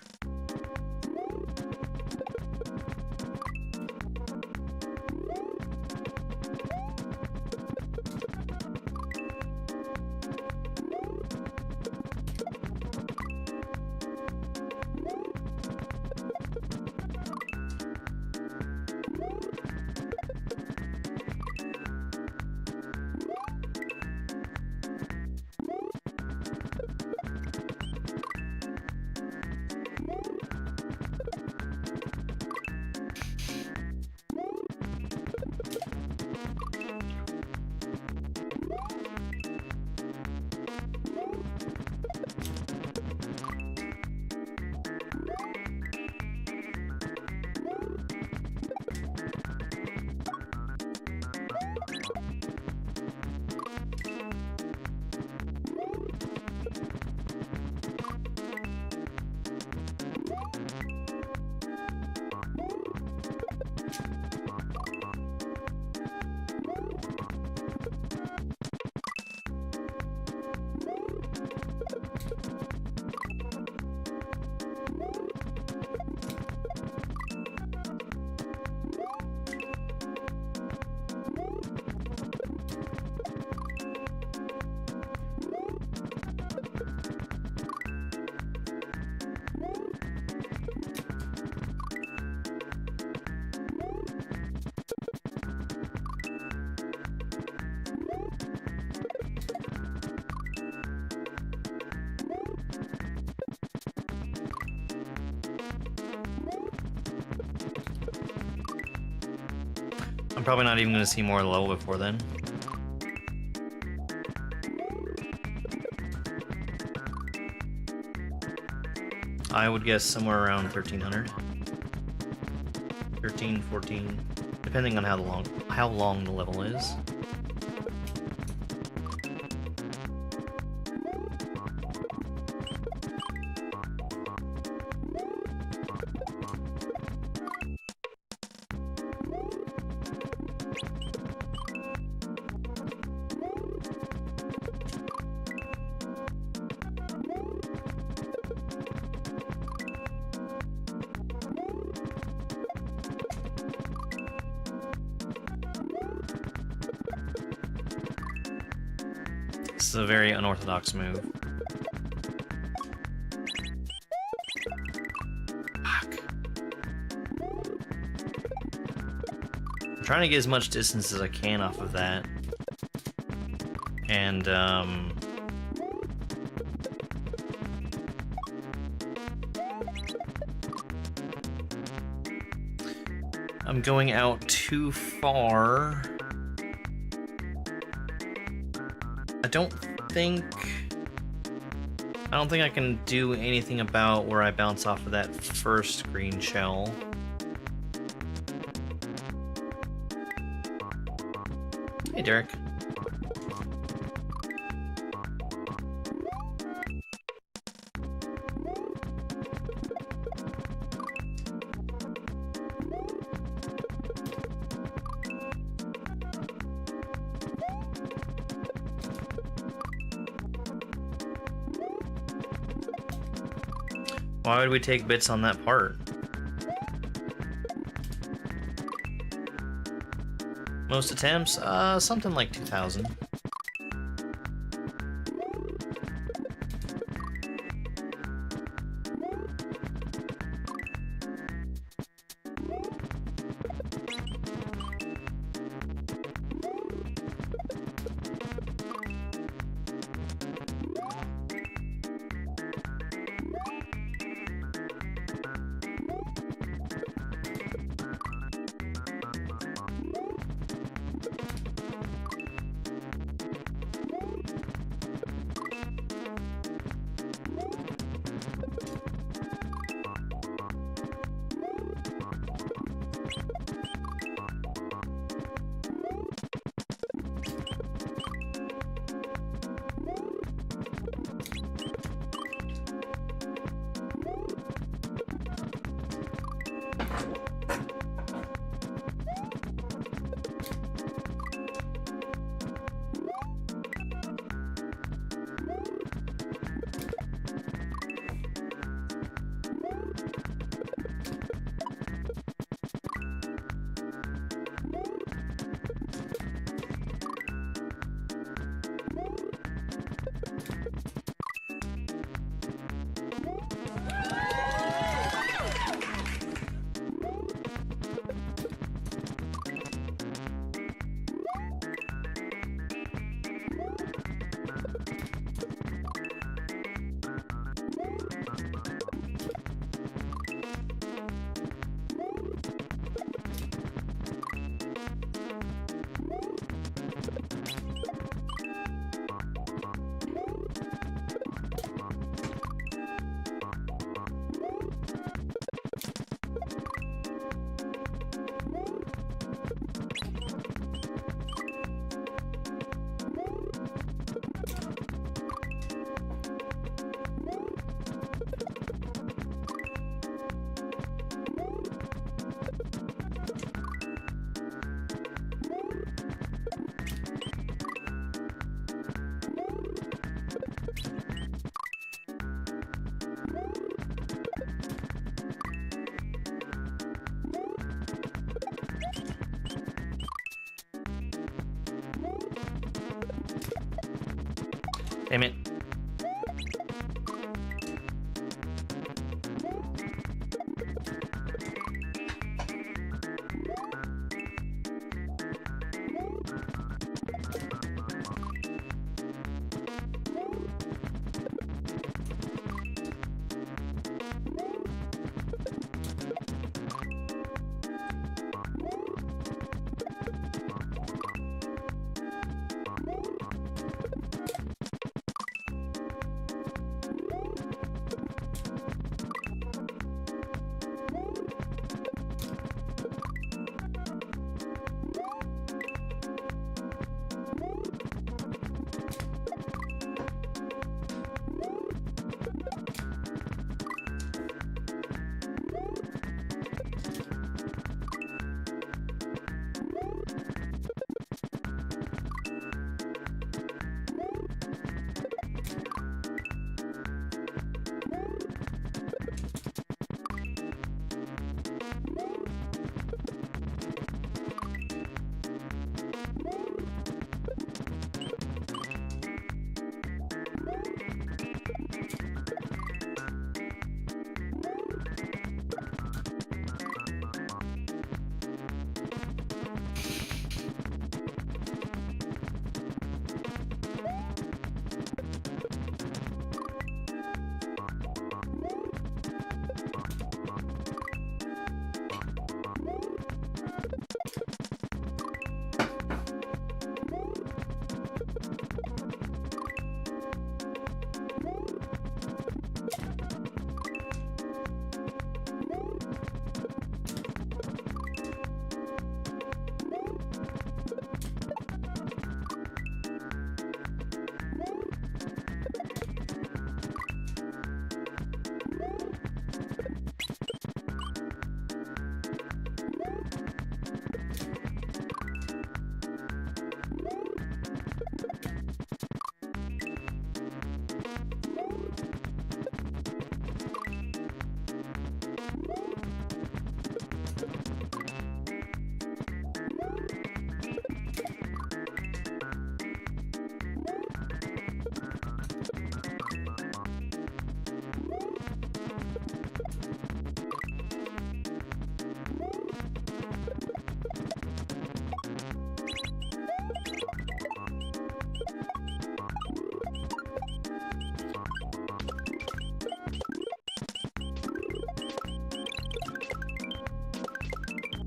I'm probably not even going to see more of the level before then. I would guess somewhere around 1300. 13, 14, depending on how long the level is. This is a very unorthodox move. Fuck. I'm trying to get as much distance as I can off of that. And, I'm going out too far. I don't think I can do anything about where I bounce off of that first green shell. Hey, Derek. Why would we take bits on that part? Most attempts? Something like 2,000. Damn it.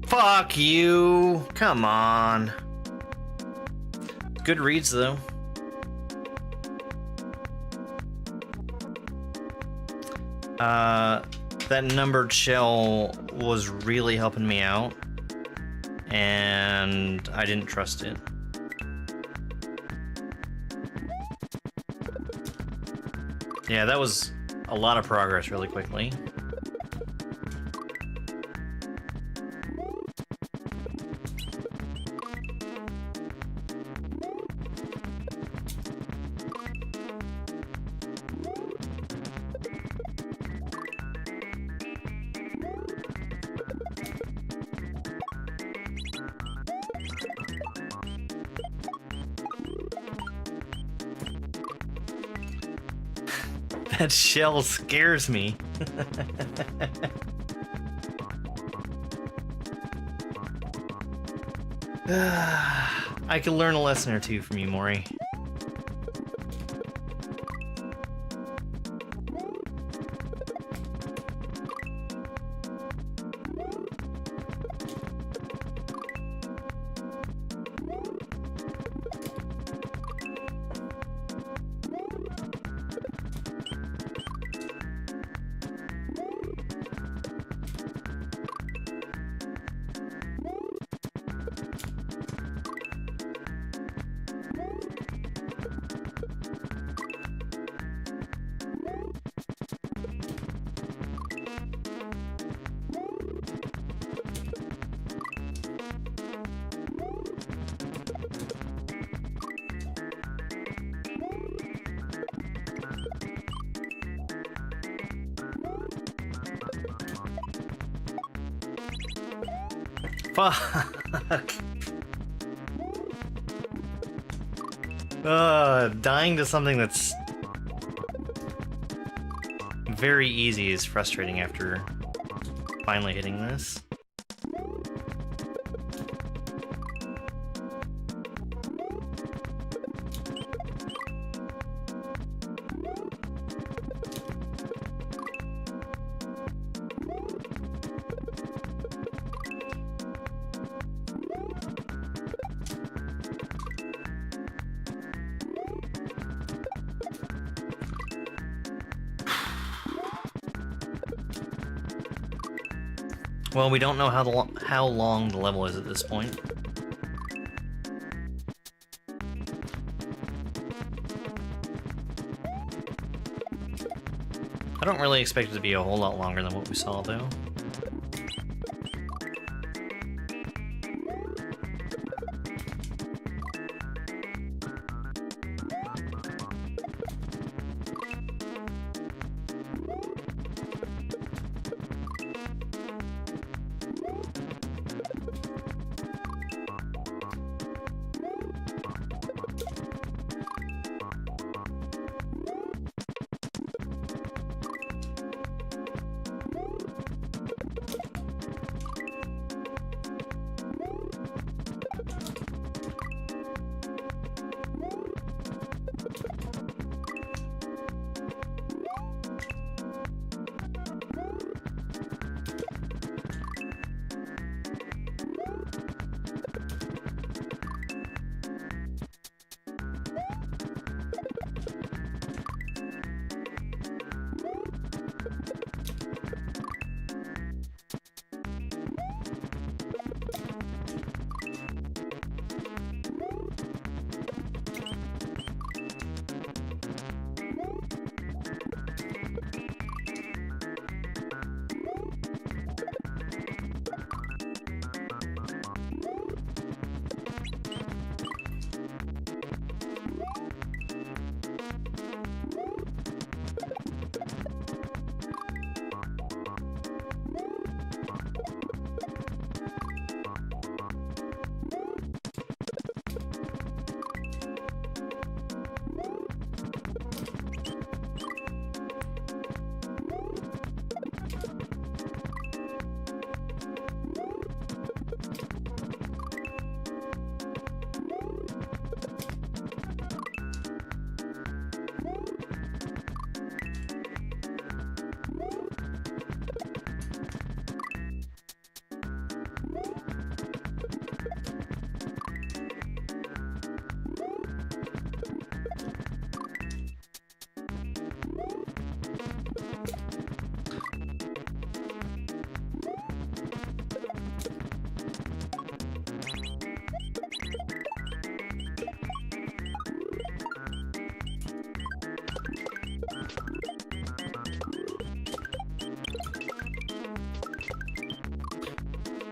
Fuck you! Come on. Good reads, though. That numbered shell was really helping me out, and I didn't trust it. Yeah, that was a lot of progress really quickly. That shell scares me. I could learn a lesson or two from you, Mori. Fuck. Dying to something that's very easy is frustrating after finally hitting this. Well, we don't know how long the level is at this point. I don't really expect it to be a whole lot longer than what we saw, though.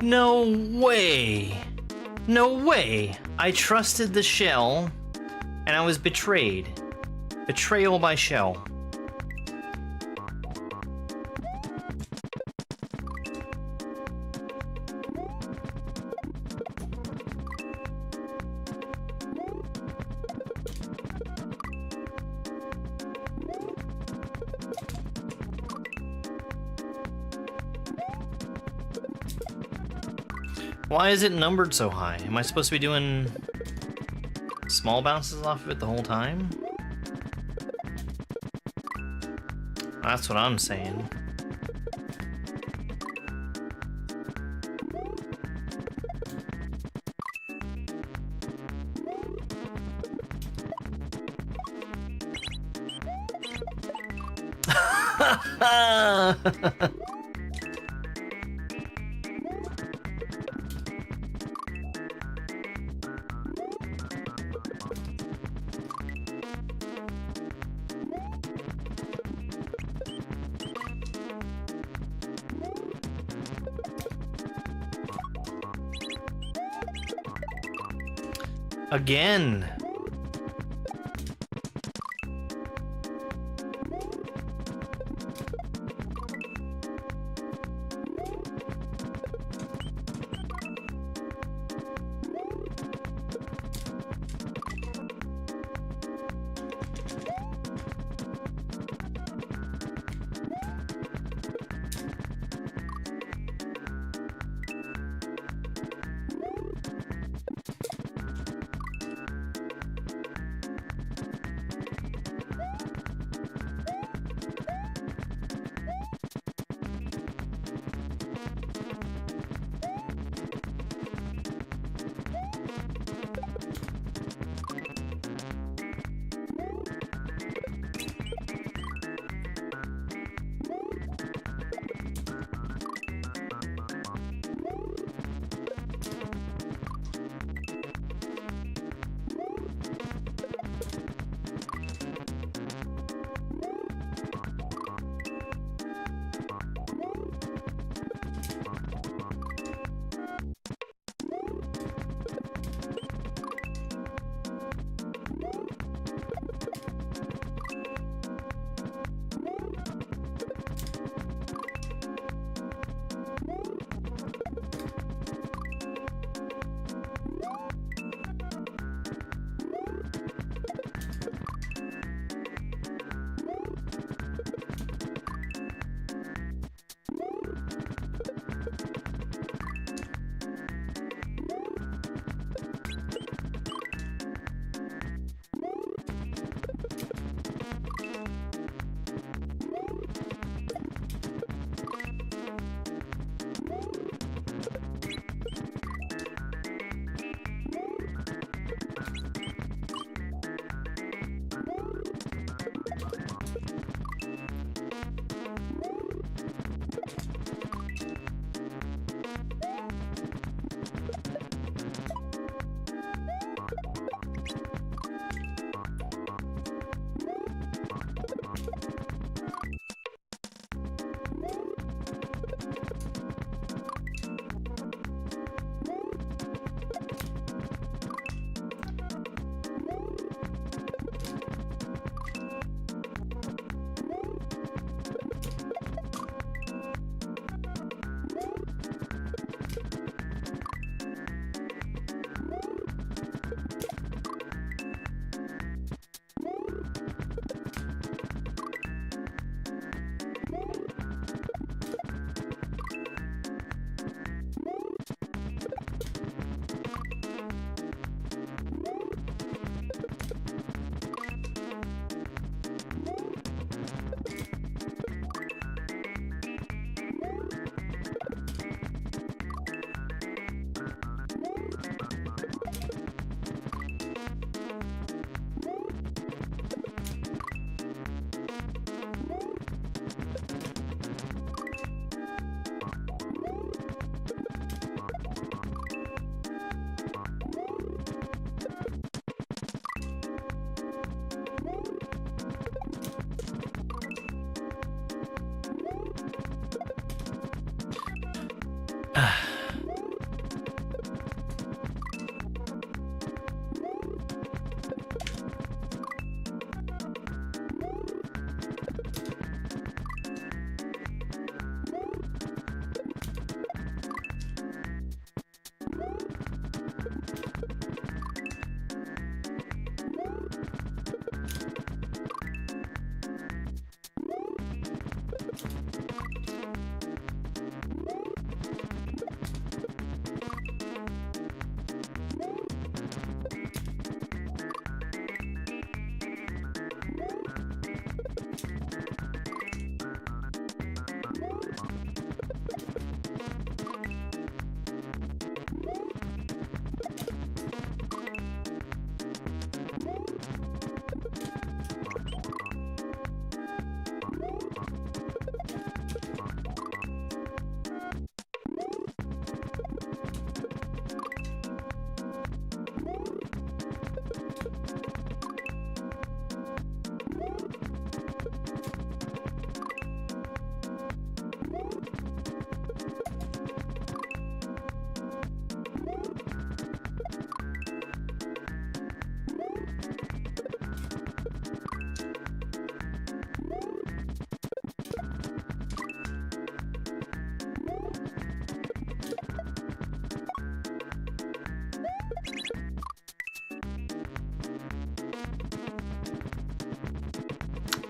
No way! No way! I trusted the shell, and I was betrayed. Betrayal by shell. Why is it numbered so high? Am I supposed to be doing small bounces off of it the whole time? That's what I'm saying. Again.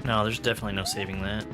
No, there's definitely no saving that.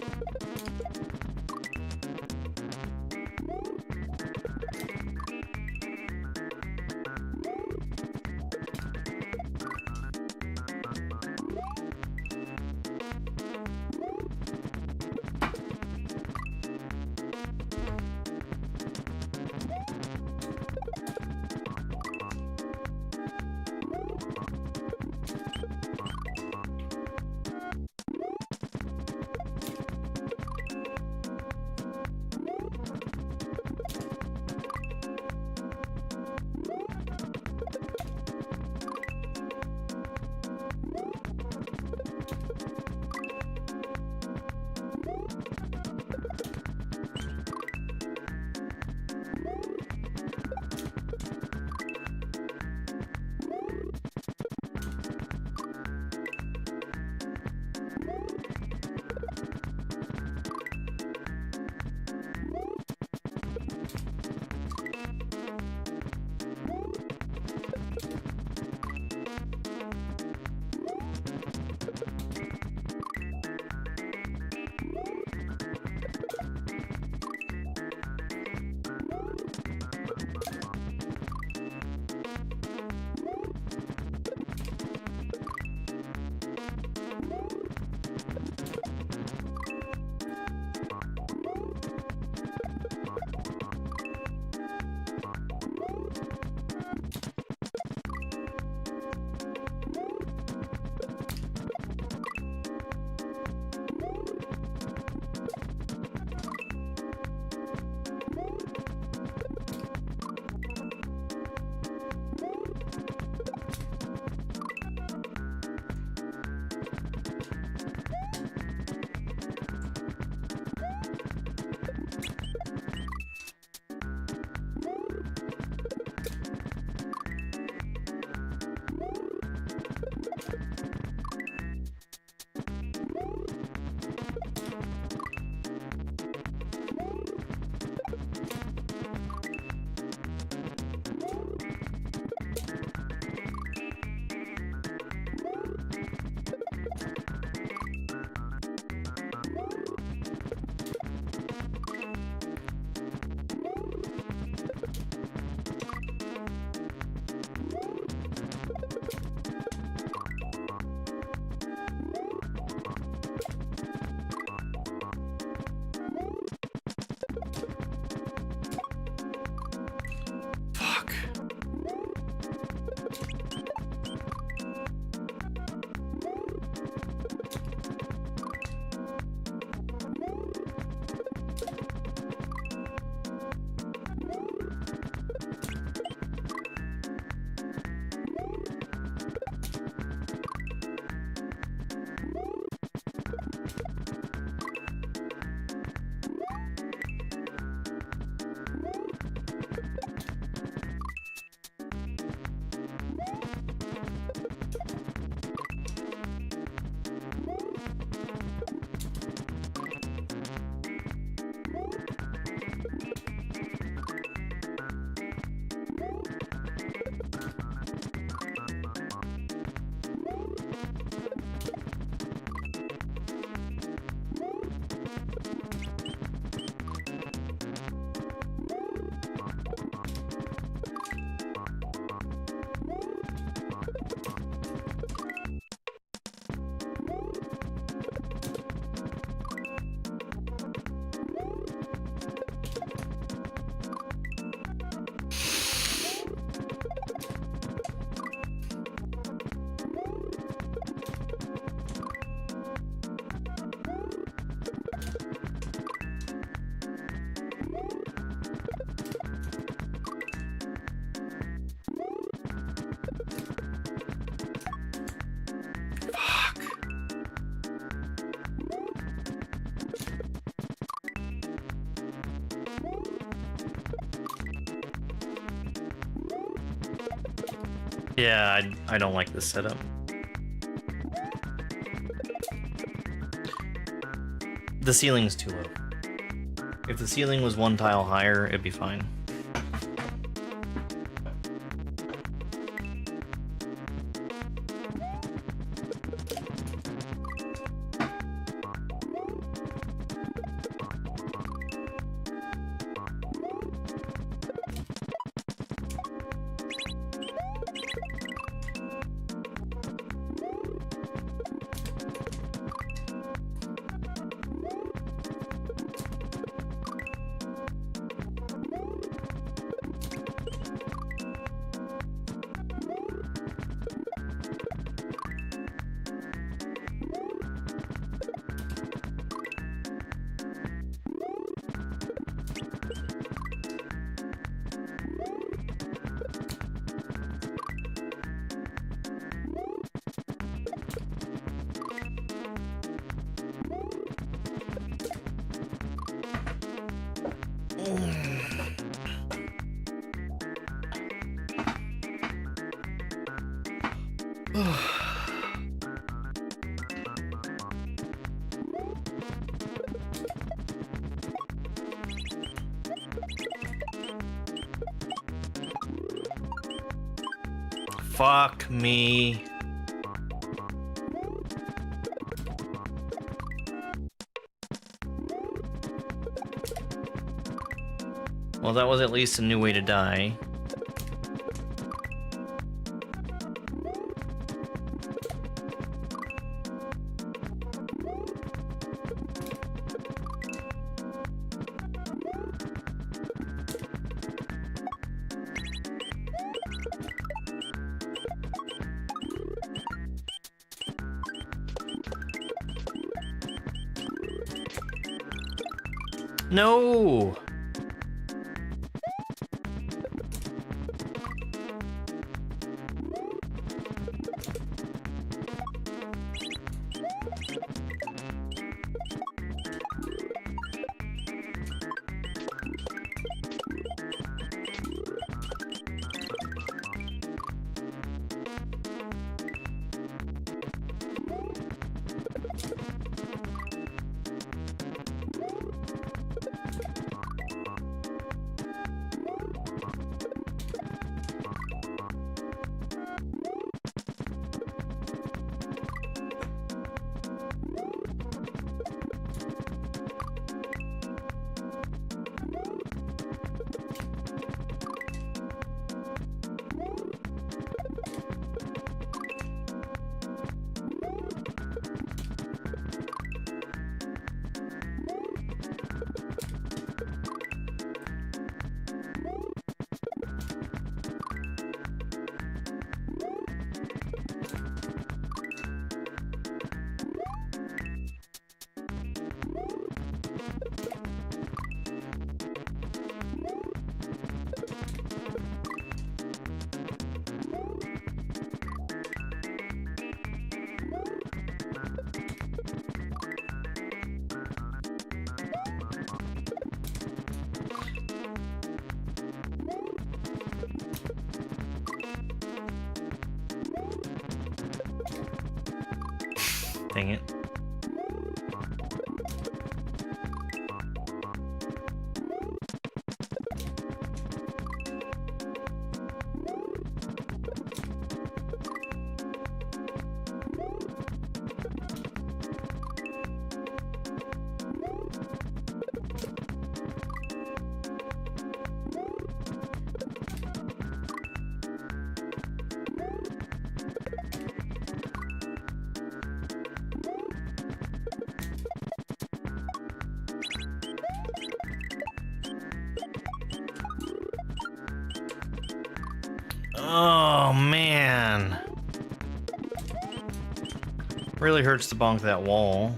Yeah, I don't like this setup. The ceiling's too low. If the ceiling was one tile higher, it'd be fine. Fuck me. Well, that was at least a new way to die. No! Dang it. Oh, man. Really hurts to bonk that wall.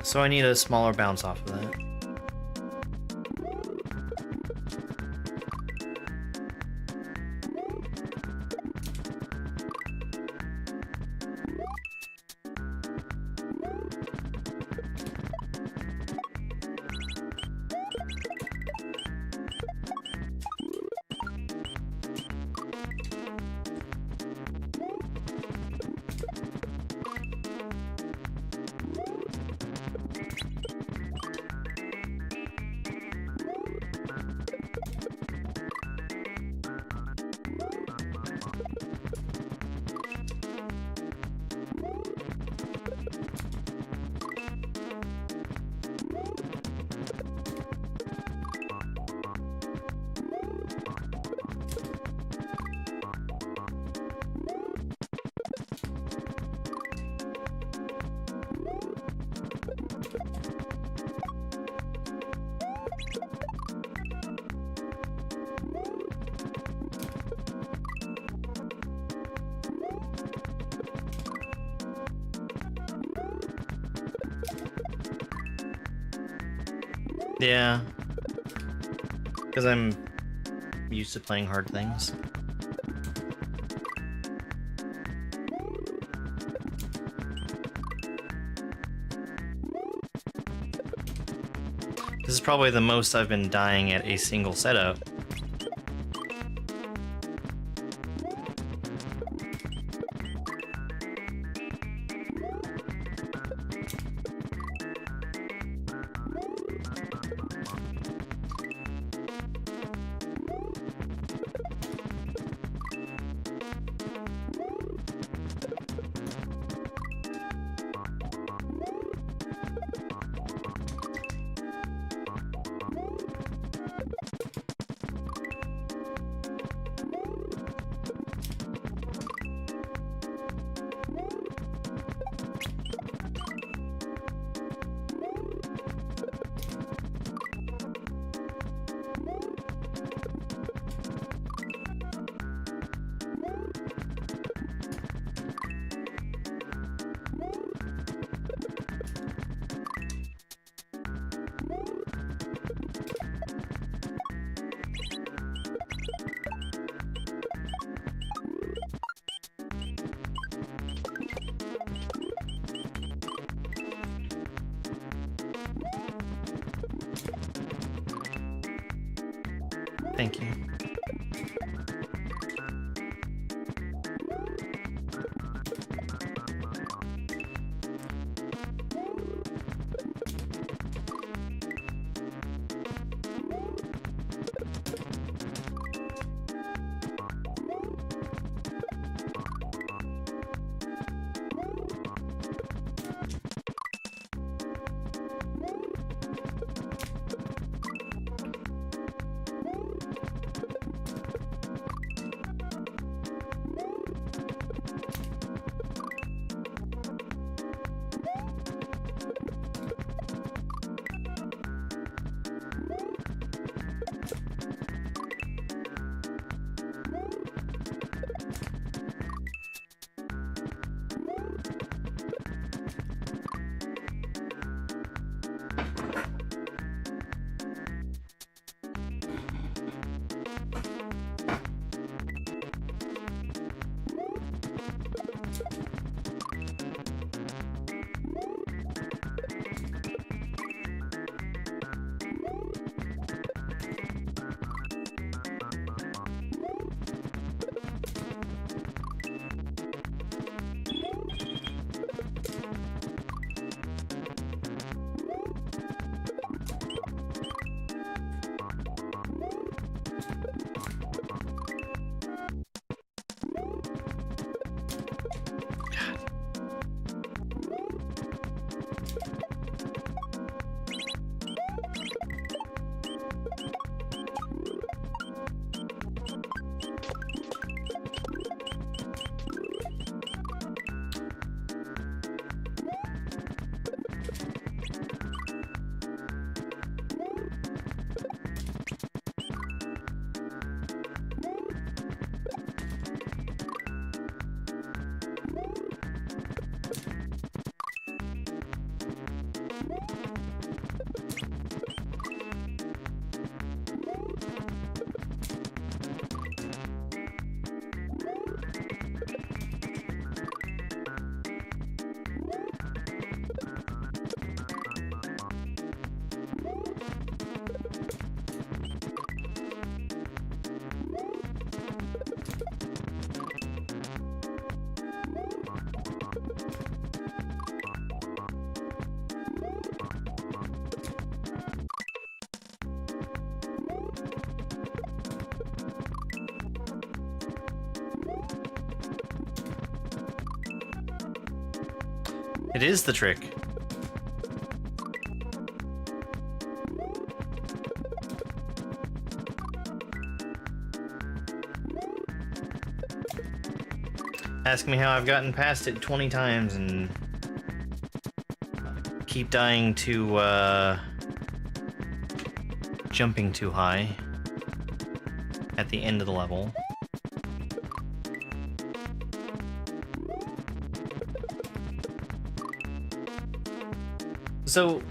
So I need a smaller bounce off of that. Yeah. Because I'm used to playing hard things. This is probably the most I've been dying at a single setup. Thank you. It is the trick. Ask me how I've gotten past it 20 times and keep dying to jumping too high at the end of the level. So,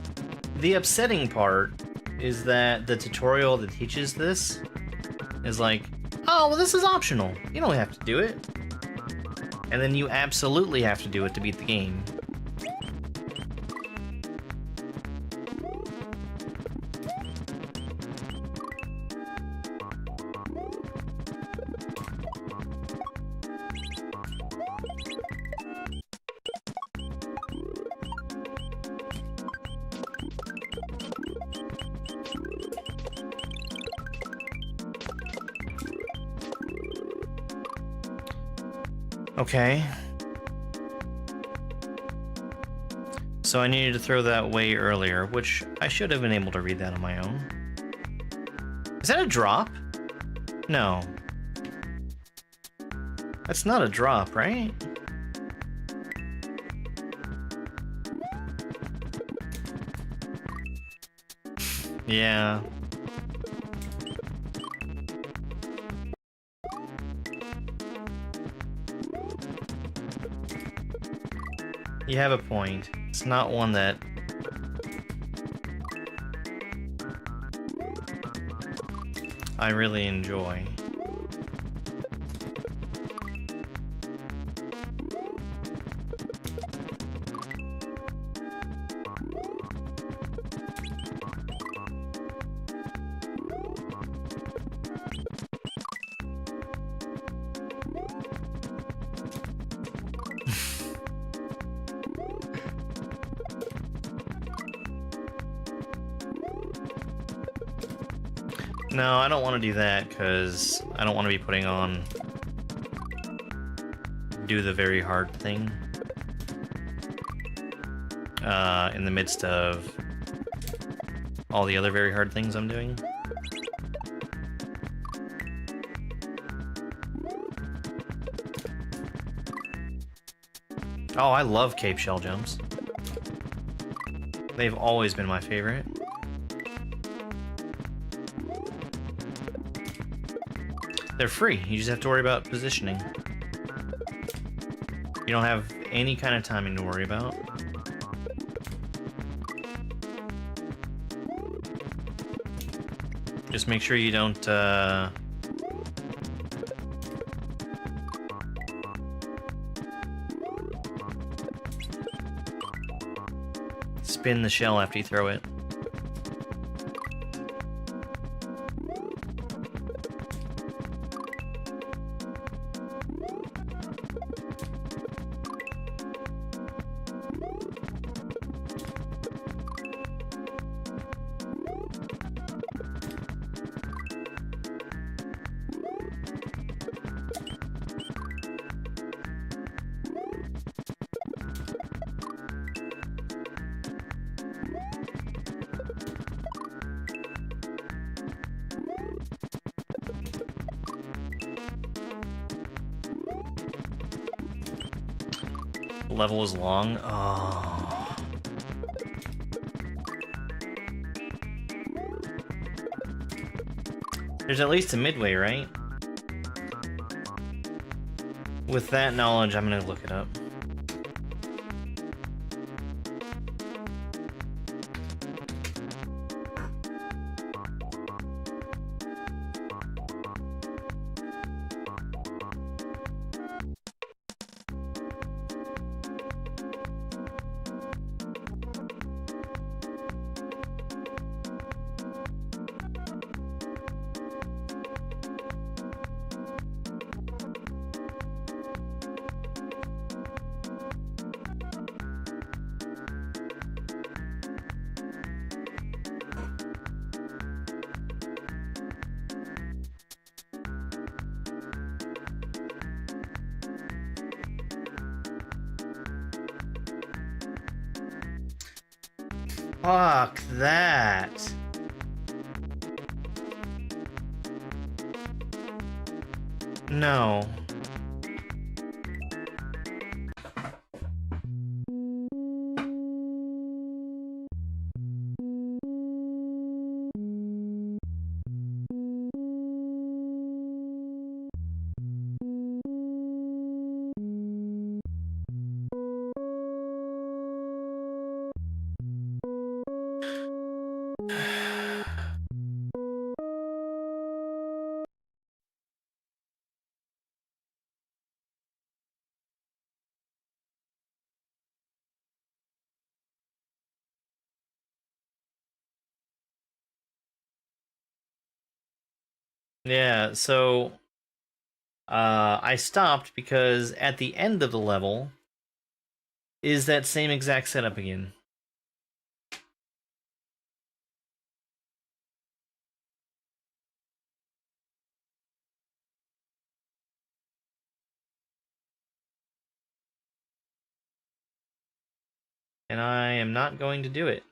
the upsetting part is that the tutorial that teaches this is like, oh, well, this is optional. You don't have to do it. And then you absolutely have to do it to beat the game. Okay. So I needed to throw that way earlier, which I should have been able to read that on my own. Is that a drop? No. That's not a drop, right? Yeah. You have a point. It's not one that... I really enjoy. No, I don't want to do that, because I don't want to be putting on... do the very hard thing. In the midst of... all the other very hard things I'm doing. Oh, I love Cape Shell jumps. They've always been my favorite. They're free. You just have to worry about positioning. You don't have any kind of timing to worry about. Just make sure you don't, spin the shell after you throw it. Level is long. Oh. There's at least a midway, right? With that knowledge, I'm gonna look it up. Fuck that. No. Yeah, so I stopped because at the end of the level is that same exact setup again. And I am not going to do it.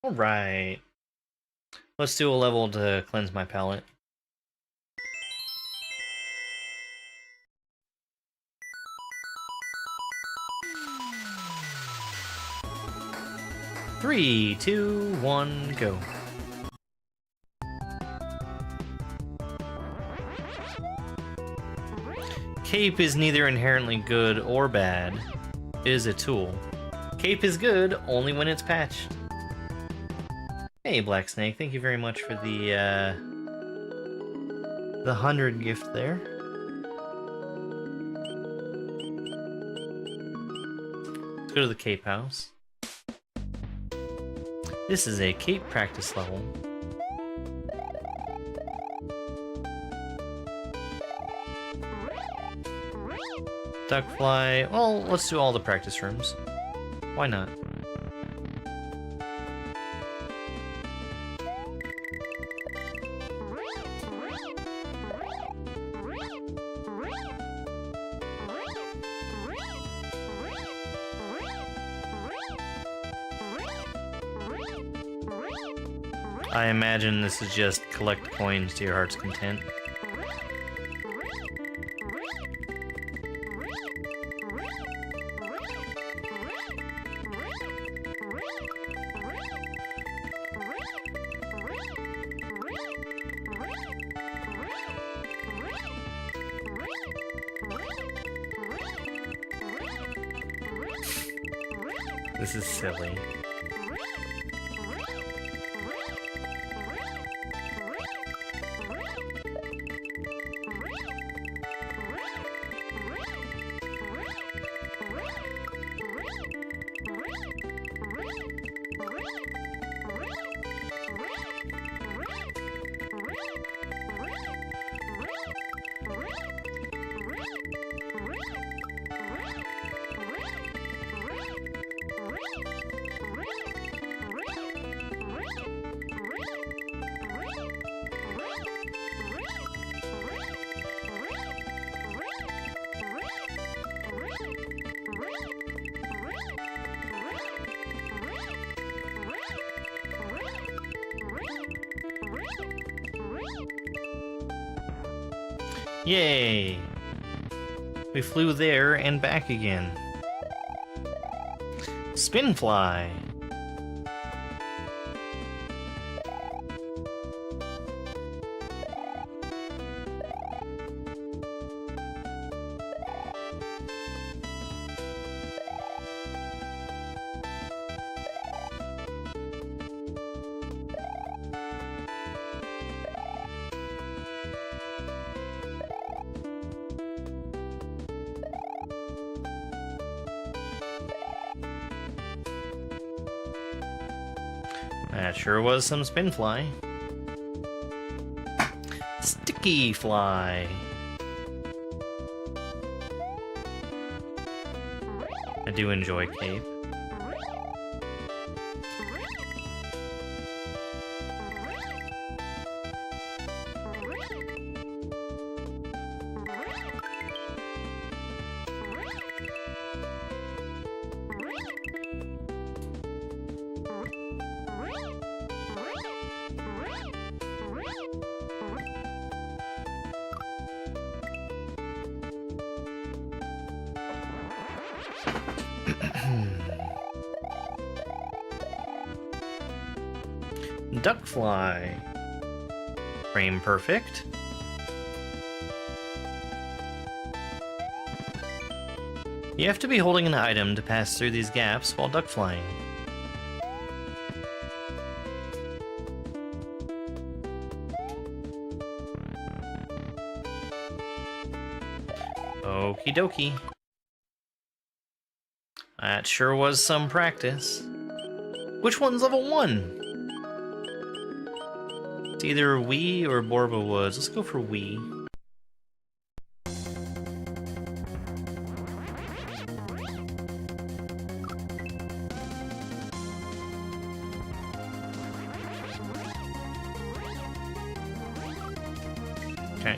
Alright. Let's do a level to cleanse my palate. Three, two, one, go. Cape is neither inherently good or bad. It is a tool. Cape is good only when it's patched. Hey, Black Snake, thank you very much for the 100 gift there. Let's go to the Cape house. This is a Cape practice level. Duckfly. Well, let's do all the practice rooms. Why not? I imagine this is just collect coins to your heart's content. This is silly. Yay! We flew there and back again. Spinfly! That sure was some Spinfly. Sticky Fly. I do enjoy Cape. Duck fly. Frame perfect. You have to be holding an item to pass through these gaps while duck flying. Okie dokie. That sure was some practice. Which one's level 1? It's either Wii or Borba Woods. Let's go for Wii. Okay.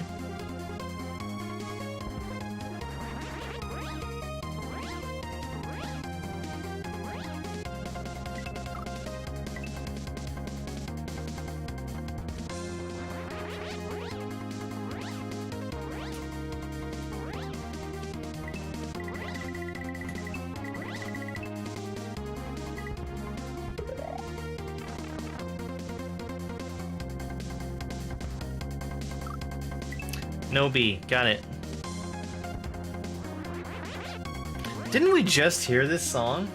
No B. Got it. Didn't we just hear this song?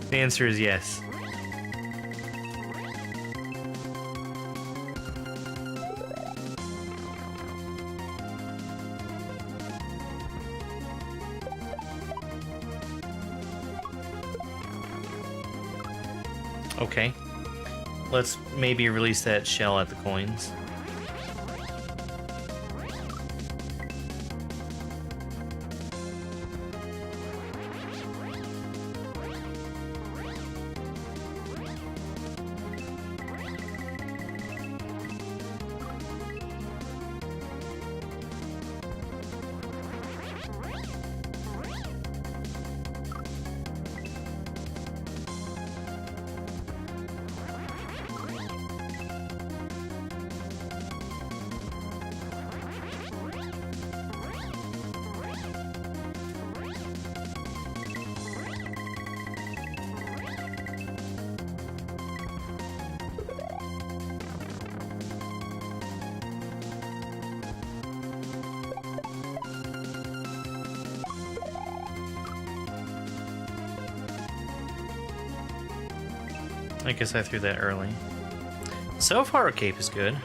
The answer is yes. Okay. Let's maybe release that shell at the coins. I guess I threw that early. So far, Cape is good.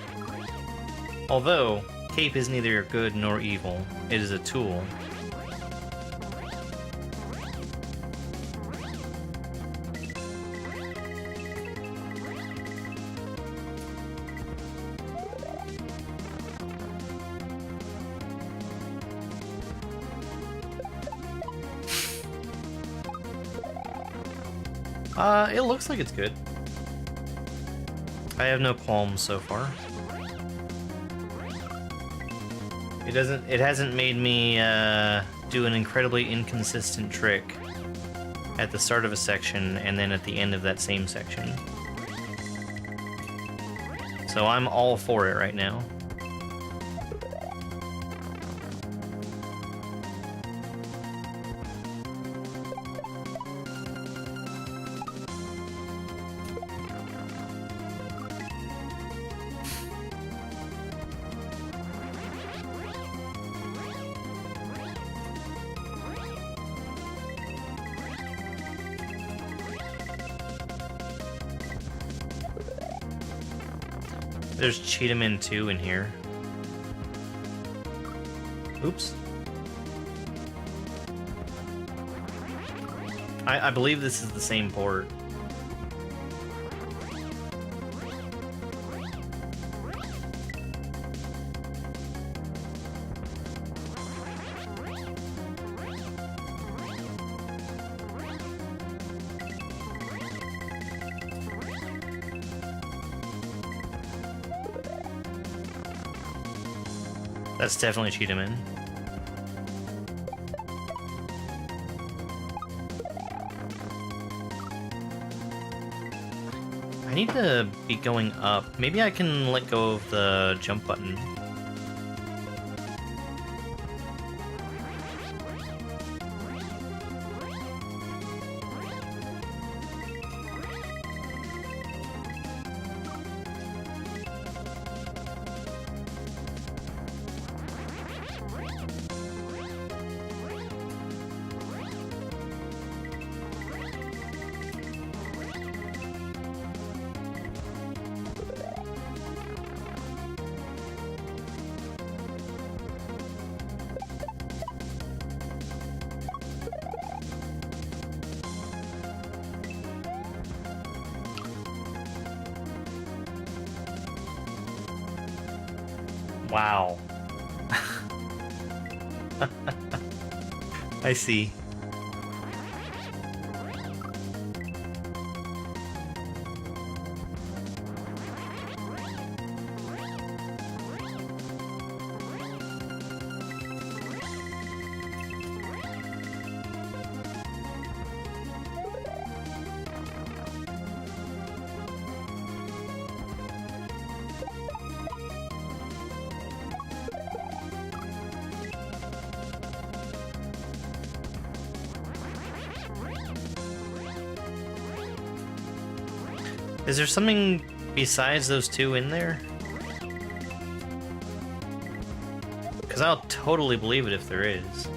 Although, Cape is neither good nor evil. It is a tool. It looks like it's good. I have no qualms so far. It hasn't made me do an incredibly inconsistent trick at the start of a section and then at the end of that same section. So I'm all for it right now. There's Cheetahman 2 in here. Oops. I believe this is the same port. That's definitely Cheetahman. I need to be going up. Maybe I can let go of the jump button. Wow. I see. Is there something besides those two in there? Because I'll totally believe it if there is.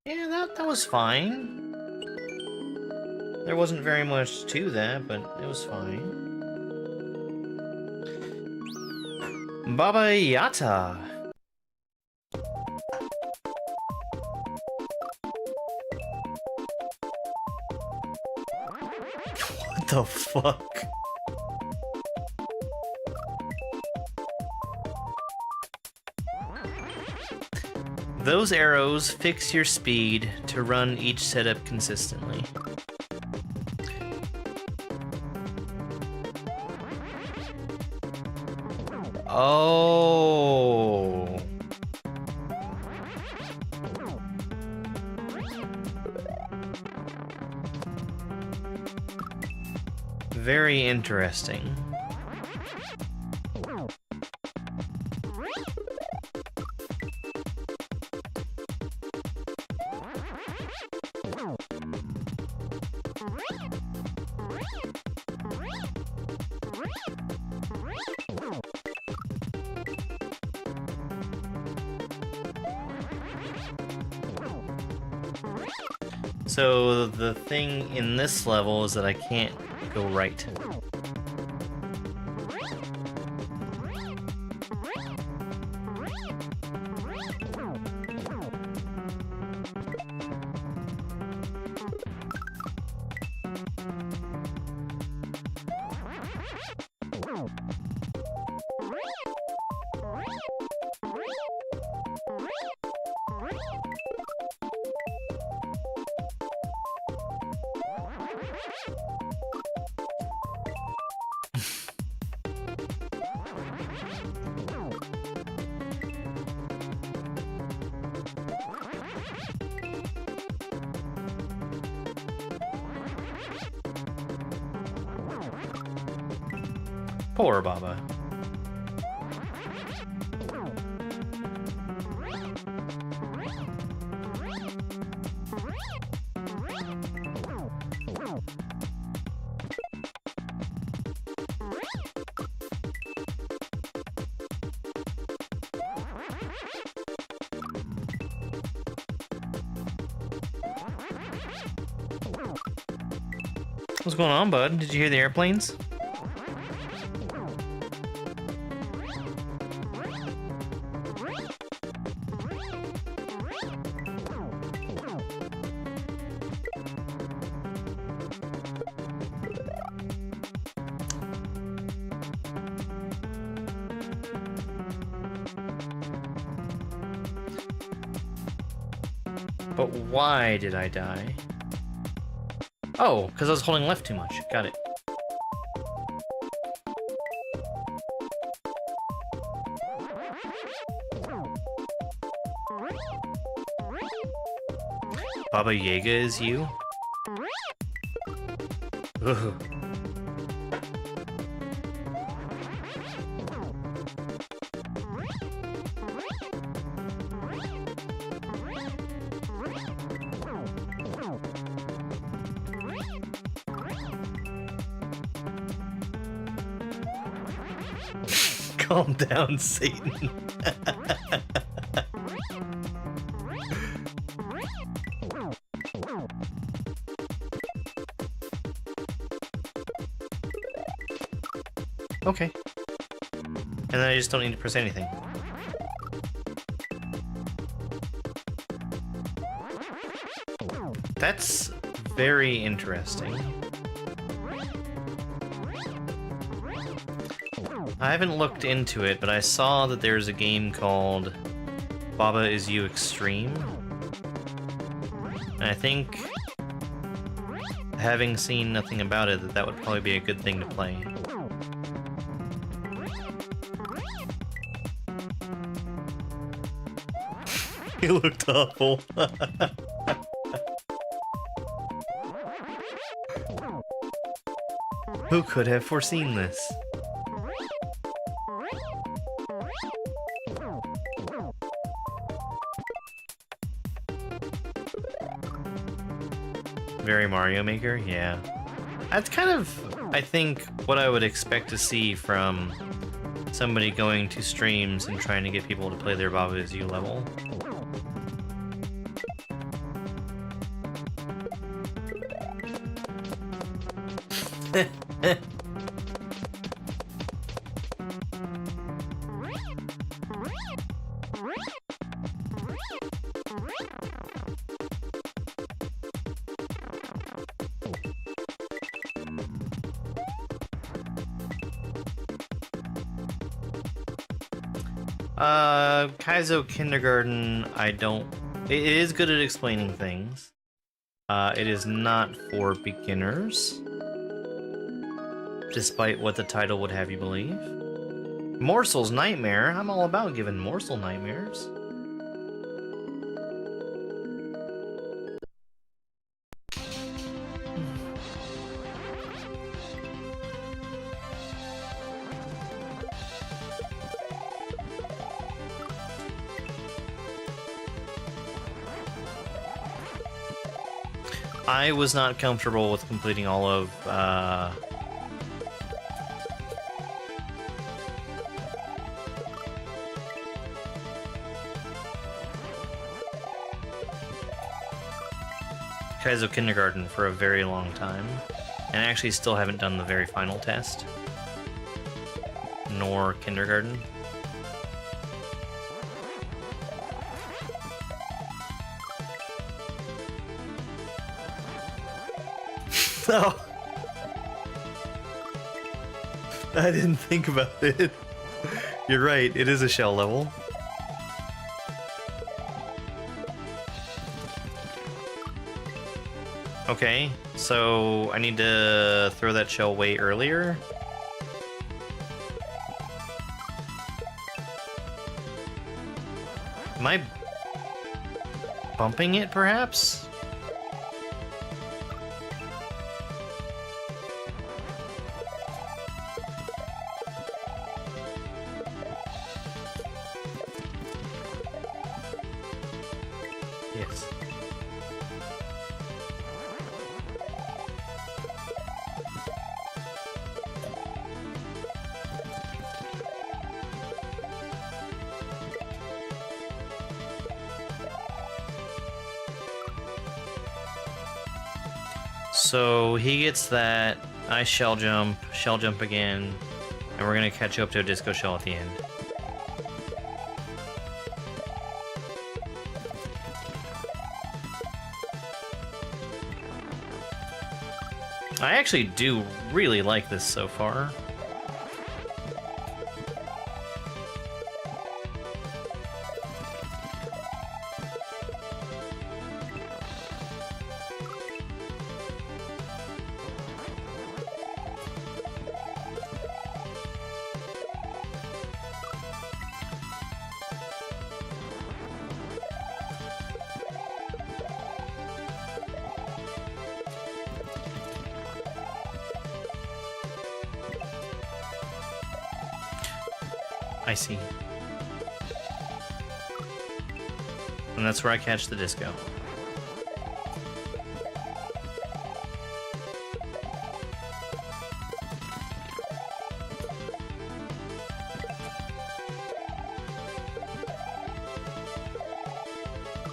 Yeah, that was fine. There wasn't very much to that, but it was fine. Baba Yaga. What the fuck? Those arrows fix your speed to run each setup consistently. Oh. Very interesting. So the thing in this level is that I can't go right. Poor Baba. What's going on, bud? Did you hear the airplanes? But why did I die? Oh, because I was holding left too much. Got it. Baba Yaga is you? Ugh. Calm down, Satan. Okay. And then I just don't need to press anything. That's very interesting. I haven't looked into it, but I saw that there's a game called Baba Is You Extreme. And I think, having seen nothing about it, that would probably be a good thing to play. He looked awful. Who could have foreseen this? Very Mario Maker? Yeah. That's kind of, I think, what I would expect to see from somebody going to streams and trying to get people to play their Baba Is You level. Kaizo Kindergarten, it is good at explaining things. It is not for beginners, despite what the title would have you believe. Morsel's Nightmare, I'm all about giving Morsel nightmares. I was not comfortable with completing all of Kaizo Kindergarten for a very long time, and I actually still haven't done the very final test, nor Kindergarten. Oh. I didn't think about it. You're right, it is a shell level. Okay, so I need to throw that shell way earlier. Am I bumping it, perhaps? Yes. So he gets that, I shell jump again, and we're gonna catch up to a disco shell at the end. I actually do really like this so far. I see. And that's where I catch the disco.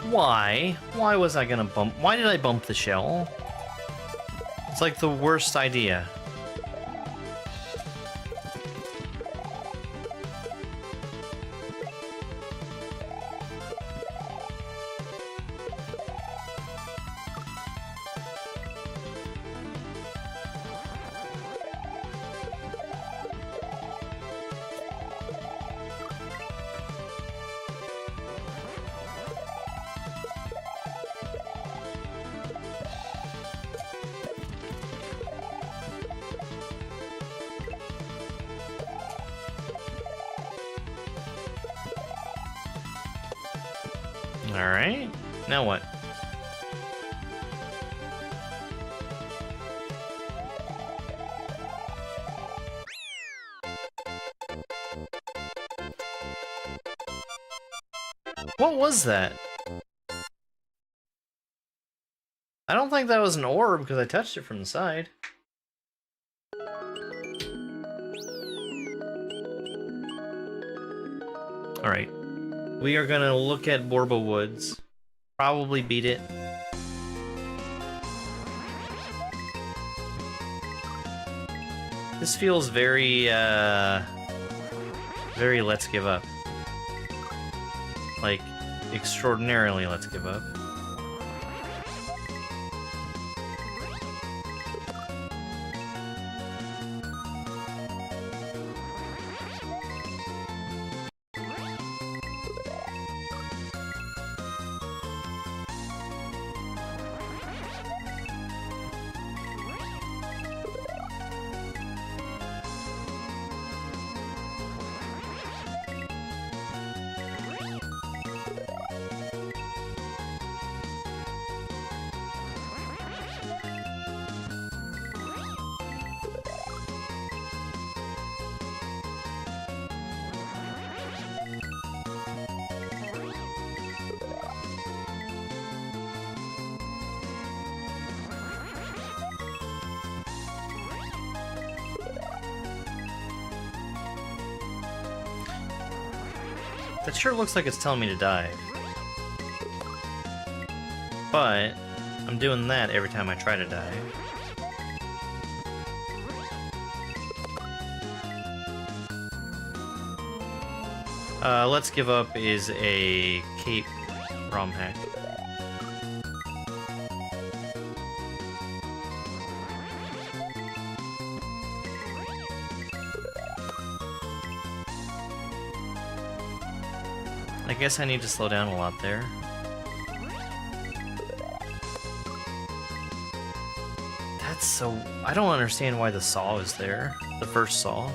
Why? Why was I gonna bump? Why did I bump the shell? It's like the worst idea. Alright, now what? What was that? I don't think that was an orb because I touched it from the side. Alright. We are gonna look at Borba Woods. Probably beat it. This feels very, very let's give up. Like, extraordinarily let's give up. That sure looks like it's telling me to dive. But I'm doing that every time I try to dive. Let's Give Up is a Cape ROM hack. I guess I need to slow down a lot there. That's so... I don't understand why the saw is there. The first saw.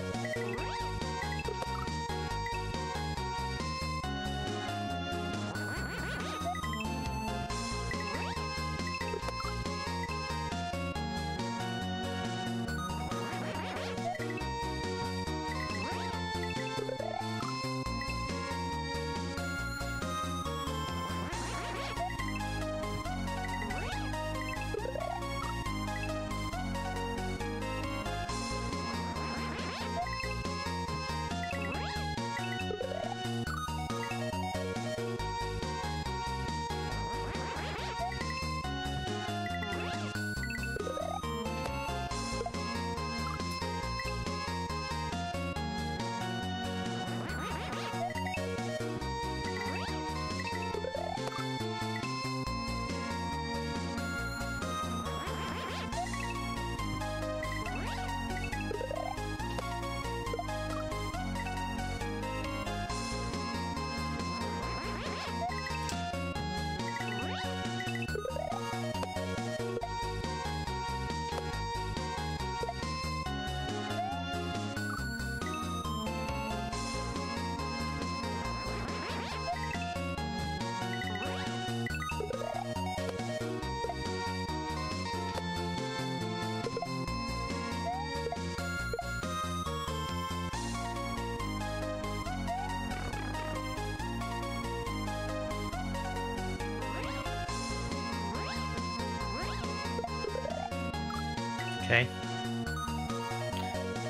Okay.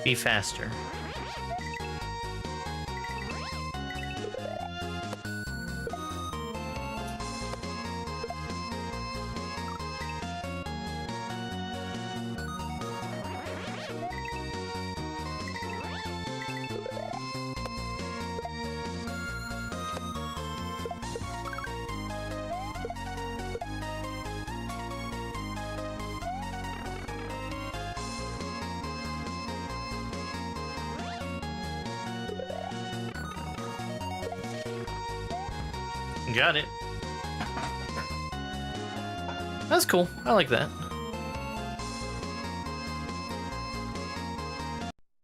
Be faster. Got it. That's cool. I like that.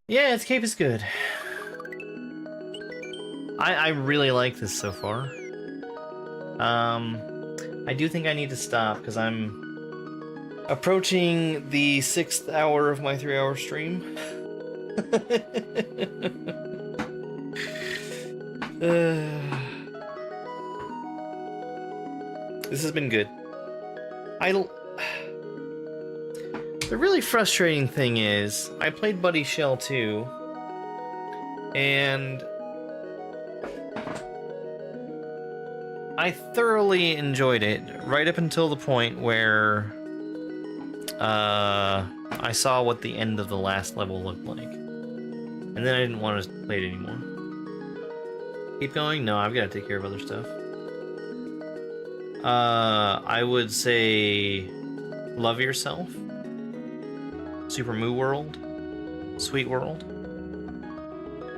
Yeah, its cape is good. I really like this so far. I do think I need to stop because I'm approaching the 6th hour of my 3-hour stream. This has been good. The really frustrating thing is, I played Buddy Shell 2, and I thoroughly enjoyed it, right up until the point where I saw what the end of the last level looked like. And then I didn't want to play it anymore. Keep going? No, I've got to take care of other stuff. I would say Love Yourself, Super Moo World, Sweet World.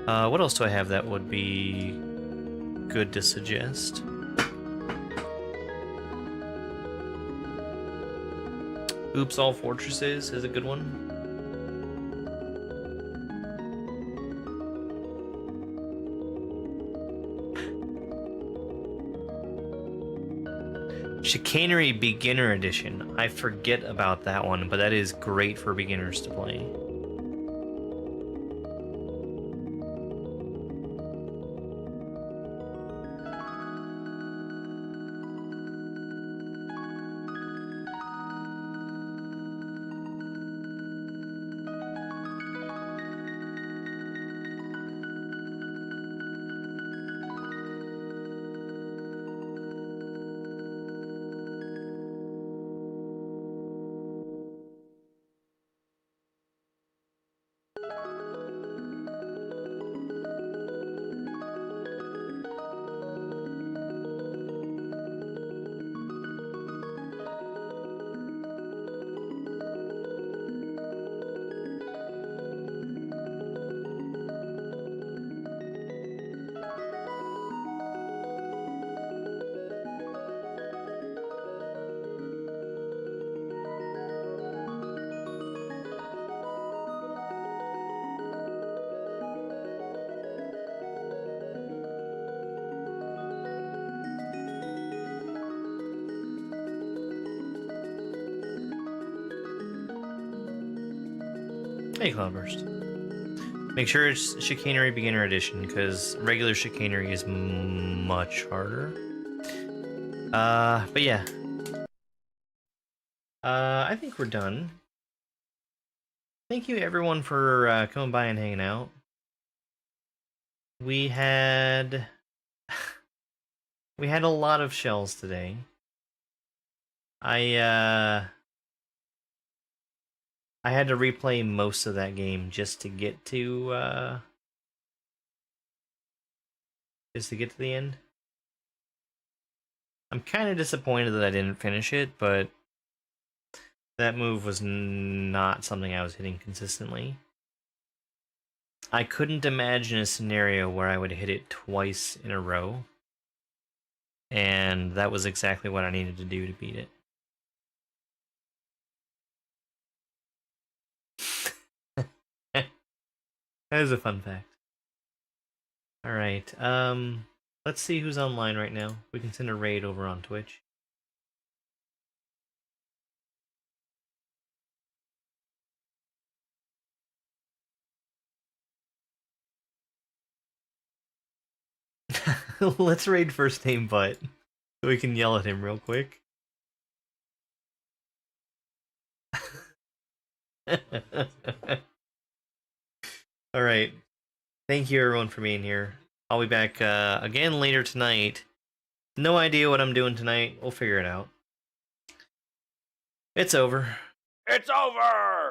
What else do I have that would be good to suggest? Oops All Fortresses is a good one. Chicanery Beginner Edition. I forget about that one, but that is great for beginners to play. Hey, Cloudburst. Make sure it's Chicanery Beginner Edition, because regular Chicanery is much harder. But yeah. I think we're done. Thank you, everyone, for coming by and hanging out. We had... we had a lot of shells today. I had to replay most of that game just to get to the end. I'm kind of disappointed that I didn't finish it, but that move was not something I was hitting consistently. I couldn't imagine a scenario where I would hit it twice in a row, and that was exactly what I needed to do to beat it. That is a fun fact. Alright, let's see who's online right now. We can send a raid over on Twitch. Let's raid FirstNameButt so we can yell at him real quick. All right. Thank you, everyone, for being here. I'll be back again later tonight. No idea what I'm doing tonight. We'll figure it out. It's over. It's over!